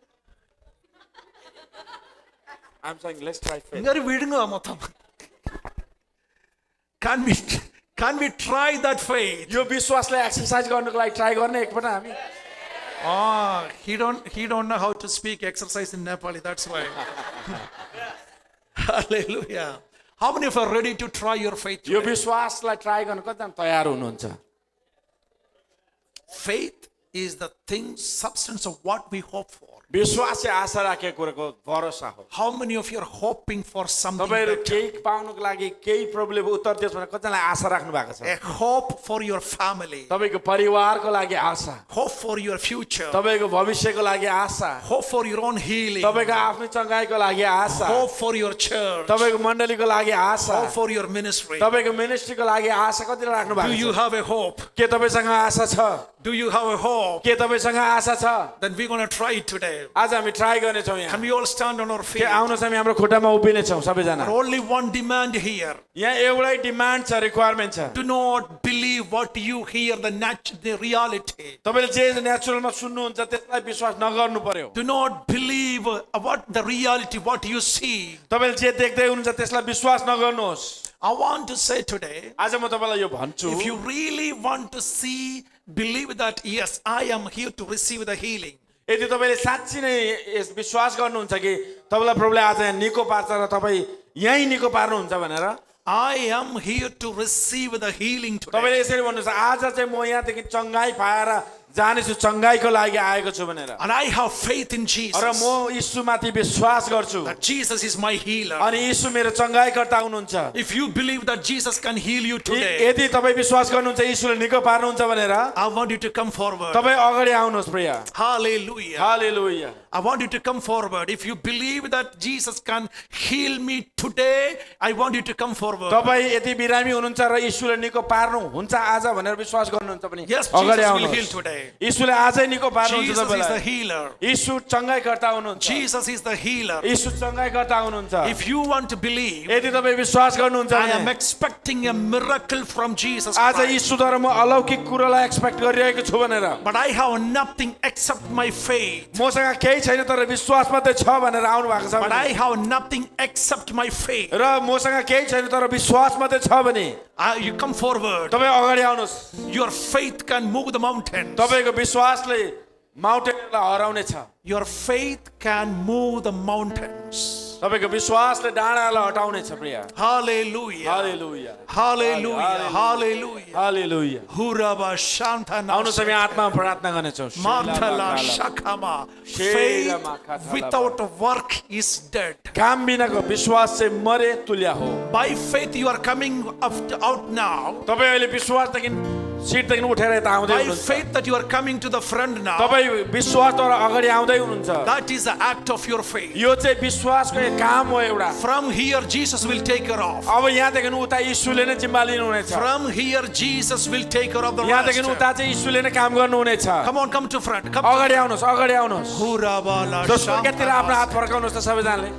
Speaker 2: I'm saying let's try faith.
Speaker 1: Can we try that faith?
Speaker 2: यो विश्वासलाई एक्सरसाइज गर्नको लागि ट्राई गर्ने एकपल्ट हामी
Speaker 1: He don't know how to speak exercise in Nepali. That's why. Hallelujah. How many of you are ready to try your faith
Speaker 2: यो
Speaker 1: today?
Speaker 2: विश्वासलाई ट्राई गर्न कतिजना तयार हुनुहुन्छ?
Speaker 1: Faith is the thing, substance of what we hope for.
Speaker 2: विश्वास चाहिँ आशा राखेको कुराको भरोसा हो।
Speaker 1: How many of you are hoping for something
Speaker 2: तपाईहरु
Speaker 1: better?
Speaker 2: केही पाउनको लागि केही प्रभुले उत्तर दियोस् भनेर कतिजनाले आशा राख्नु भएको छ?
Speaker 1: A hope for your family,
Speaker 2: तपाईको परिवारको लागि आशा,
Speaker 1: hope for your future,
Speaker 2: तपाईको भविष्यको लागि आशा,
Speaker 1: hope for your own healing,
Speaker 2: तपाईको आफ्नै चंगाइको लागि आशा,
Speaker 1: hope for your church,
Speaker 2: तपाईको मण्डलीको लागि आशा,
Speaker 1: hope for your ministry.
Speaker 2: तपाईको मिनिस्ट्रीको लागि आशा कति राख्नु
Speaker 1: Do
Speaker 2: भएको
Speaker 1: you
Speaker 2: छ?
Speaker 1: have a hope?
Speaker 2: के तपाईसँग आशा छ?
Speaker 1: Do you have a hope?
Speaker 2: के तपाईसँग आशा छ?
Speaker 1: Then we're going to try it today.
Speaker 2: आज हामी ट्राई गर्ने छौं यहाँ।
Speaker 1: Can we all stand on our
Speaker 2: के
Speaker 1: feet?
Speaker 2: आउनुहोस् हामी हाम्रो खुट्टामा उभिने छौं सबैजना।
Speaker 1: Only one demand here.
Speaker 2: यहाँ एउटै डिमान्ड छ, रिक्वायरमेन्ट छ।
Speaker 1: Do not believe what you hear, the reality.
Speaker 2: तपाईले जे नेचुरलमा सुन्नुहुन्छ त्यसलाई विश्वास नगर्नु पर्यो।
Speaker 1: Do not believe what the reality, what you see.
Speaker 2: तपाईले जे देख्दै हुनुहुन्छ त्यसलाई विश्वास नगर्नुहोस्।
Speaker 1: I want to say today,
Speaker 2: आज म तपाईलाई यो भन्छु,
Speaker 1: if you really want to see, believe that yes, I am here to receive the healing.
Speaker 2: यदि तपाईले साच्चै नै यस विश्वास गर्नुहुन्छ कि तपाईलाई प्रभुले आज यहाँ निको पार्छ र तपाई यही निको पार्नुहुन्छ भनेर,
Speaker 1: I am here to receive the healing today.
Speaker 2: तपाईले यसरी भन्नुहुन्छ आज चाहिँ म यहाँदेखि चंगाई पाएर जानेछु, चंगाईको लागि आएको छु भनेर।
Speaker 1: And I have faith in
Speaker 2: र
Speaker 1: Jesus.
Speaker 2: म यीशुमाथि विश्वास गर्छु
Speaker 1: That Jesus is my healer.
Speaker 2: अनि यीशु मेरो चंगाईकर्ता हुनुहुन्छ।
Speaker 1: If you believe that Jesus can heal you today,
Speaker 2: यदि तपाई विश्वास गर्नुहुन्छ यीशुले निको पार्नुहुन्छ भनेर,
Speaker 1: I want you to come forward.
Speaker 2: तपाई अगाडि आउनुहोस् प्रिय।
Speaker 1: Hallelujah.
Speaker 2: Hallelujah.
Speaker 1: I want you to come forward. If you believe that Jesus can heal me today, I want you to come forward.
Speaker 2: तपाई यदि बिरामी हुनुहुन्छ र यीशुले निको पार्नु हुन्छ आज भनेर विश्वास गर्नुहुन्छ भने
Speaker 1: Yes,
Speaker 2: अगाडि
Speaker 1: Jesus will heal
Speaker 2: आउनुहोस्।
Speaker 1: today.
Speaker 2: यीशुले आजै निको पार्नुहुन्छ
Speaker 1: Jesus is the
Speaker 2: तपाईलाई।
Speaker 1: healer.
Speaker 2: यीशु चंगाईकर्ता हुनुहुन्छ।
Speaker 1: Jesus is the healer.
Speaker 2: यीशु चंगाईकर्ता हुनुहुन्छ।
Speaker 1: If you want to believe,
Speaker 2: यदि तपाई विश्वास गर्नुहुन्छ
Speaker 1: I am
Speaker 2: भने
Speaker 1: expecting a miracle from Jesus
Speaker 2: आज
Speaker 1: Christ.
Speaker 2: यीशुद्वारा म अलौकिक कुरालाई एक्सपेक्ट गरिरहेको छु भनेर,
Speaker 1: But I have nothing except my faith.
Speaker 2: मसँग केही छैन तर विश्वास मात्रै छ भनेर आउनु भएको छ
Speaker 1: But
Speaker 2: भने,
Speaker 1: I have nothing except my faith.
Speaker 2: र मसँग केही छैन तर विश्वास मात्रै छ भने
Speaker 1: You come forward.
Speaker 2: तपाई अगाडि आउनुहोस्।
Speaker 1: Your faith can move the mountains.
Speaker 2: तपाईको विश्वासले माउन्टेनलाई हराउने छ।
Speaker 1: Your faith can move the mountains.
Speaker 2: तपाईको विश्वासले डाँडालाई हटाउने छ प्रिय।
Speaker 1: Hallelujah.
Speaker 2: हालेलुया।
Speaker 1: Hallelujah. Hallelujah.
Speaker 2: हालेलुया।
Speaker 1: Huraba Shantana.
Speaker 2: आउनुहोस् हामी आत्मामा प्रार्थना गर्नेछौँ।
Speaker 1: Mantala Shakama. Faith without work is dead.
Speaker 2: काम बिनाको विश्वास चाहिँ मरे तुल्या हो।
Speaker 1: By faith you are coming out now.
Speaker 2: तपाईँ अहिले विश्वासदेखि सिटदेखि उठेर यता आउँदै
Speaker 1: By
Speaker 2: हुनुहुन्छ।
Speaker 1: faith that you are coming to the front now.
Speaker 2: तपाईँ विश्वासद्वारा अगाडि आउँदै हुनुहुन्छ।
Speaker 1: That is the act of your faith.
Speaker 2: यो चाहिँ विश्वासको एक काम हो एउटा।
Speaker 1: From here Jesus will take care of.
Speaker 2: अब यहाँदेखि उता यीशुले नै जिम्मा लिनुहुनेछ।
Speaker 1: From here Jesus will take care of the
Speaker 2: यहाँदेखि
Speaker 1: rest.
Speaker 2: उता चाहिँ यीशुले नै काम गर्नुहुनेछ।
Speaker 1: Come on, come to front. Come.
Speaker 2: अगाडि आउनुहोस्, अगाडि आउनुहोस्।
Speaker 1: Hurabala
Speaker 2: स्वर्गतिर आफ्नो हात
Speaker 1: Shantana.
Speaker 2: फर्काउनुहोस् त सबैजनाले।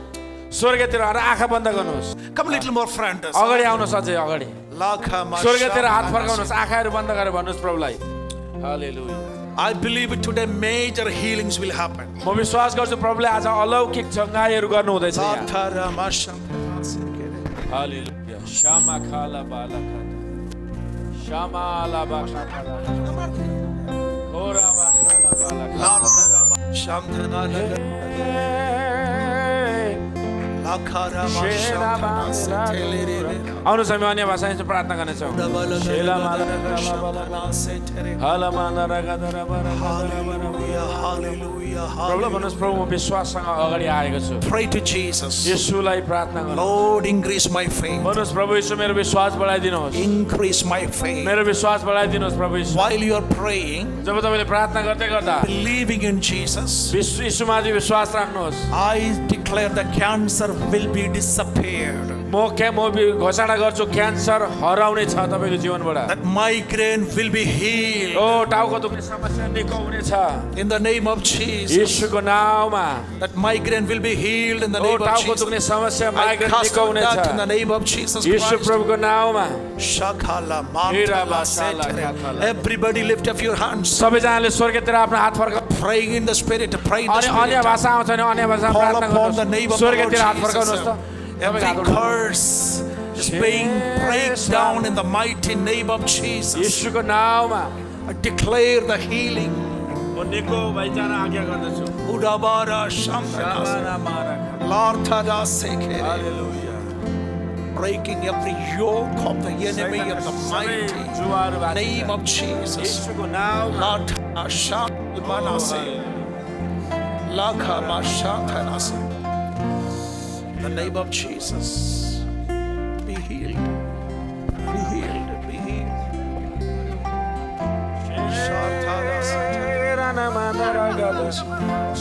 Speaker 2: स्वर्गतिर आँखा बन्द गर्नुहोस्।
Speaker 1: Come a little more front.
Speaker 2: अगाडि आउनुहोस् अझै अगाडि।
Speaker 1: Lakama
Speaker 2: स्वर्गतिर हात
Speaker 1: Shantana.
Speaker 2: फर्काउनुहोस्, आँखाहरू बन्द गरेर भन्नुहोस् प्रभुलाई। हालेलुया।
Speaker 1: I believe today major healings will happen.
Speaker 2: म विश्वास गर्छु प्रभुले आज अलौकिक चंगाईहरू गर्नु हुँदैछ यहाँ।
Speaker 1: Satarama Shantana.
Speaker 2: हालेलुया। शामा खाला बाला खाता। शामा आला बाला खाता। कोरा बाला बाला खाता।
Speaker 1: Lakarama Shantana. Lakarama Shantana. Setelere.
Speaker 2: आउनुहोस् हामी अन्य भाषामा प्रार्थना गर्नेछौँ।
Speaker 1: Hallelujah, hallelujah,
Speaker 2: प्रभुलाई भन्नुहोस् प्रभु म विश्वाससँग अगाडि आएको छु।
Speaker 1: Pray to Jesus.
Speaker 2: यीशुलाई प्रार्थना गर्नु।
Speaker 1: Lord, increase my faith.
Speaker 2: भन्नुहोस् प्रभु यीशु मेरो विश्वास बढाइदिनुहोस्।
Speaker 1: Increase my faith.
Speaker 2: मेरो विश्वास बढाइदिनुहोस् प्रभु यीशु।
Speaker 1: While you are praying,
Speaker 2: जब तपाईँले प्रार्थना गर्दै गर्दा
Speaker 1: believing in Jesus,
Speaker 2: यीशुमाथि विश्वास राख्नुहोस्।
Speaker 1: I declare the cancer will be disappeared.
Speaker 2: म घोषणा गर्छु क्यान्सर हराउने छ तपाईँको जीवनबाट।
Speaker 1: That migraine will be healed.
Speaker 2: ओ टाउको दुख्ने समस्या निको हुनेछ
Speaker 1: In the name of Jesus.
Speaker 2: यीशुको नाममा।
Speaker 1: That migraine will be healed in the
Speaker 2: oh
Speaker 1: name of
Speaker 2: टाउको
Speaker 1: Jesus.
Speaker 2: दुख्ने समस्या
Speaker 1: I
Speaker 2: माइग्रेन
Speaker 1: cast
Speaker 2: निको
Speaker 1: out that in the
Speaker 2: हुनेछ
Speaker 1: name of Jesus
Speaker 2: यीशु
Speaker 1: Christ.
Speaker 2: प्रभुको नाममा।
Speaker 1: Shakala Mantala Setere. Everybody lift up your hands.
Speaker 2: सबैजनाले स्वर्गतिर आफ्नो हात फर्काउनु।
Speaker 1: Praying in the spirit. Pray in the
Speaker 2: अनि अन्य
Speaker 1: spirit.
Speaker 2: भाषा आउँछ भने अन्य भाषामा
Speaker 1: Call
Speaker 2: प्रार्थना
Speaker 1: upon the name
Speaker 2: गर्नुहोस्।
Speaker 1: of the Lord
Speaker 2: स्वर्गतिर हात
Speaker 1: Jesus.
Speaker 2: फर्काउनुहोस् त।
Speaker 1: Every curse is being break down in the mighty name of Jesus.
Speaker 2: यीशुको नाममा
Speaker 1: I declare the healing.
Speaker 2: म निको भइजान आज्ञा गर्दछु
Speaker 1: Udabara Shamtanas.
Speaker 2: शाबाना Mara
Speaker 1: Lord Tada Sekhe.
Speaker 2: Hallelujah
Speaker 1: Breaking every yoke of the enemy in the mighty name of Jesus.
Speaker 2: यीशुको नाम
Speaker 1: Lord Shamanase. Laka Mashatanase. In the name of Jesus. Be healed. Be healed. Be healed.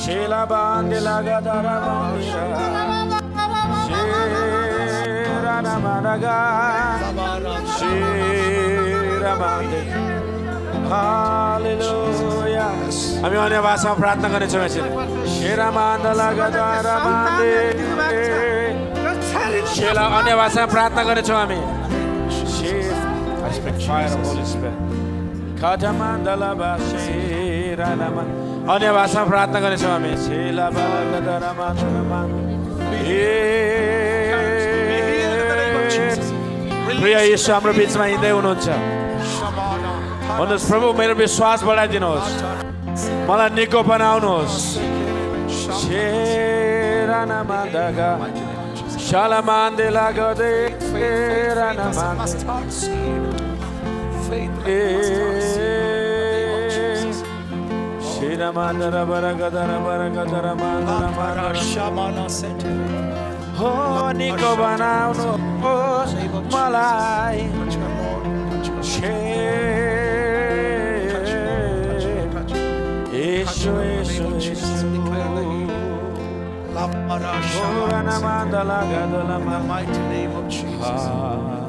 Speaker 2: Shela bandela gadara bandira Shera namanaga Shera bandela Hallelujah हामी अन्य भाषामा प्रार्थना गर्नेछौँ यसरी शेरा मान्दला गदारा मान्दे शेला अन्य भाषामा प्रार्थना गर्नेछौँ हामी I speak fire of Holy Spirit Kata mandala ba shera nama अन्य भाषामा प्रार्थना गर्नेछौँ हामी शेला बाला गदारा मान्दला प्रिय येशू हाम्रो बिचमा हिँड्दै हुनुहुन्छ भन्नुहोस् प्रभु मेरो विश्वास बढाइदिनुहोस् मलाई निको बनाउनुहोस् शेरा नमान्दगा शाला मान्देला गदे शेरा नमान्दे शेरा मान्दरा बरा गदरा मान्दरा हो निको बनाउनुहोस् मलाई Yeshu, Yeshu, Yeshu.
Speaker 1: In the mighty name of Jesus.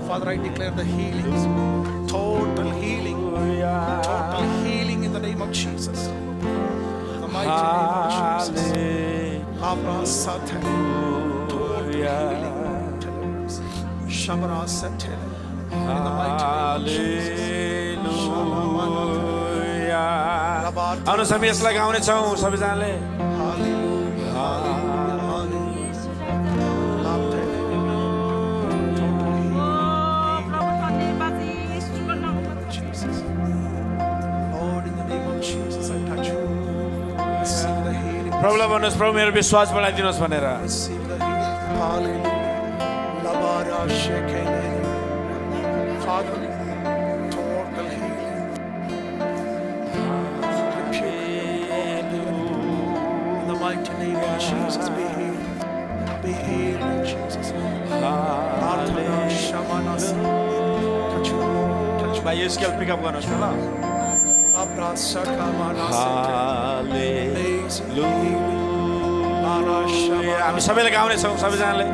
Speaker 1: Father, I declare the healing. Total healing. Total healing in the name of Jesus. In the mighty name of Jesus. Labra Satan. Total healing. Deliverance. Shabra Satan. In the mighty name of Jesus.
Speaker 2: आउनु हामी यसलाई गाउने छौँ सबैजनाले प्रभुलाई भन्नुहोस् प्रभु मेरो विश्वास बढाइदिनुहोस् भनेर
Speaker 1: mighty name of Jesus, be healed. Be healed in Jesus' name. Arthana Shamanas. Touch you, touch
Speaker 2: भाइ यो स्केल पिकअप गर्नुहोस् न ल
Speaker 1: Abra Sakamanas.
Speaker 2: हामी सबैले गाउने छौँ सबैजनाले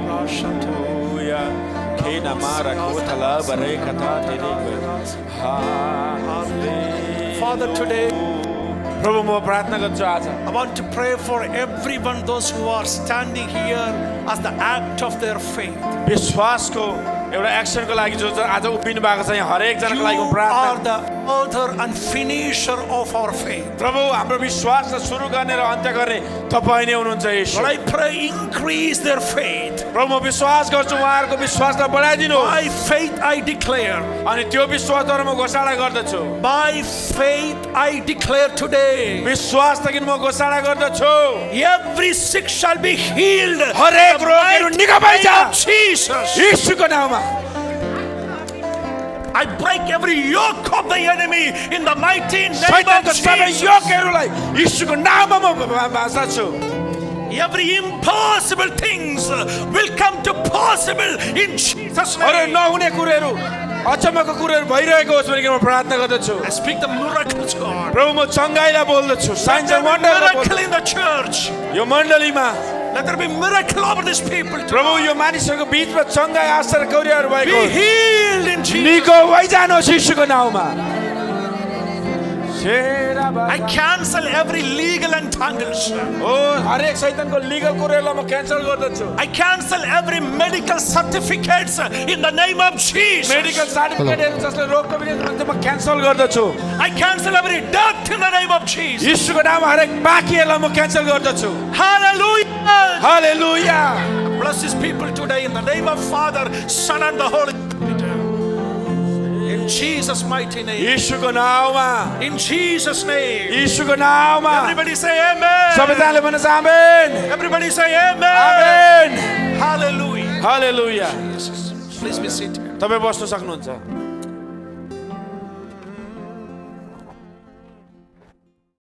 Speaker 2: हालेलुया केना मारा कोतला बरे कथा तेरे
Speaker 1: Father, today
Speaker 2: प्रभु म प्रार्थना गर्छु आज
Speaker 1: I want to pray for everyone, those who are standing here as the act of their faith.
Speaker 2: विश्वासको एउटा एक्सनको लागि जो आज उभिनु भएको छ यहाँ हरेक जनाको
Speaker 1: You
Speaker 2: लागि म प्रार्थना
Speaker 1: are the author and finisher of our faith.
Speaker 2: प्रभु हाम्रो विश्वासलाई सुरु गर्ने र अन्त्य गर्ने तपाईँ नै हुनुहुन्छ येशू
Speaker 1: Lord, I pray increase their faith.
Speaker 2: प्रभु म विश्वास गर्छु उहाँहरूको विश्वासलाई बढाइदिनु
Speaker 1: By faith I declare.
Speaker 2: अनि त्यो विश्वासद्वारा म घोषणा गर्दछु
Speaker 1: By faith I declare today.
Speaker 2: विश्वासदेखि म घोषणा गर्दछु
Speaker 1: Every sick shall be healed.
Speaker 2: हरेक रोगहरू निको भइन्छ
Speaker 1: Jesus.
Speaker 2: येशूको नाममा
Speaker 1: I break every yoke of the enemy in the mighty name of
Speaker 2: शैतानको सबै
Speaker 1: Jesus.
Speaker 2: योगहरूलाई येशूको नाममा म भाषाछु
Speaker 1: Every impossible things will come to possible in Jesus'
Speaker 2: अरे
Speaker 1: name.
Speaker 2: नहुने कुराहरू अचम्मको कुराहरू भइरहेको होस् भनेर म प्रार्थना गर्दछु
Speaker 1: I speak the miracles, God.
Speaker 2: प्रभु म चङ्गाइलाई बोल्दछु signs
Speaker 1: Let
Speaker 2: and
Speaker 1: there be
Speaker 2: वन्डरलाई
Speaker 1: miracle in the church.
Speaker 2: यो मण्डलीमा
Speaker 1: Let there be miracle over these people.
Speaker 2: प्रभु यो मानिसहरूको बीचमा चङ्गाइ आश्चर्य कार्यहरू भएको
Speaker 1: Be healed in Jesus.
Speaker 2: निको भइजानुहोस् येशूको नाममा
Speaker 1: I cancel every legal entangles.
Speaker 2: ओ हरेक शैतानको लिगल कुराहरूलाई म क्यान्सल गर्दछु
Speaker 1: I cancel every medical certificates in the name of Jesus.
Speaker 2: Medical सर्टिफिकेटहरू जसले रोगको विरुद्धमा म क्यान्सल गर्दछु
Speaker 1: I cancel every death in the name of Jesus.
Speaker 2: येशूको नाममा हरेक बाँकीहरूलाई म क्यान्सल गर्दछु
Speaker 1: Hallelujah.
Speaker 2: Hallelujah
Speaker 1: Bless his people today in the name of Father, Son, and the Holy Spirit. In Jesus' mighty name.
Speaker 2: यीशुको नाउँमा,
Speaker 1: In Jesus' name.
Speaker 2: यीशुको नाउँमा
Speaker 1: Everybody say amen.
Speaker 2: सबैजनाले भन्नुहोस् आमेन,
Speaker 1: Everybody say amen.
Speaker 2: Amen,
Speaker 1: Hallelujah.
Speaker 2: Hallelujah.
Speaker 1: Jesus. Please be seated.
Speaker 2: तपाईँ बस्न सक्नुहुन्छ।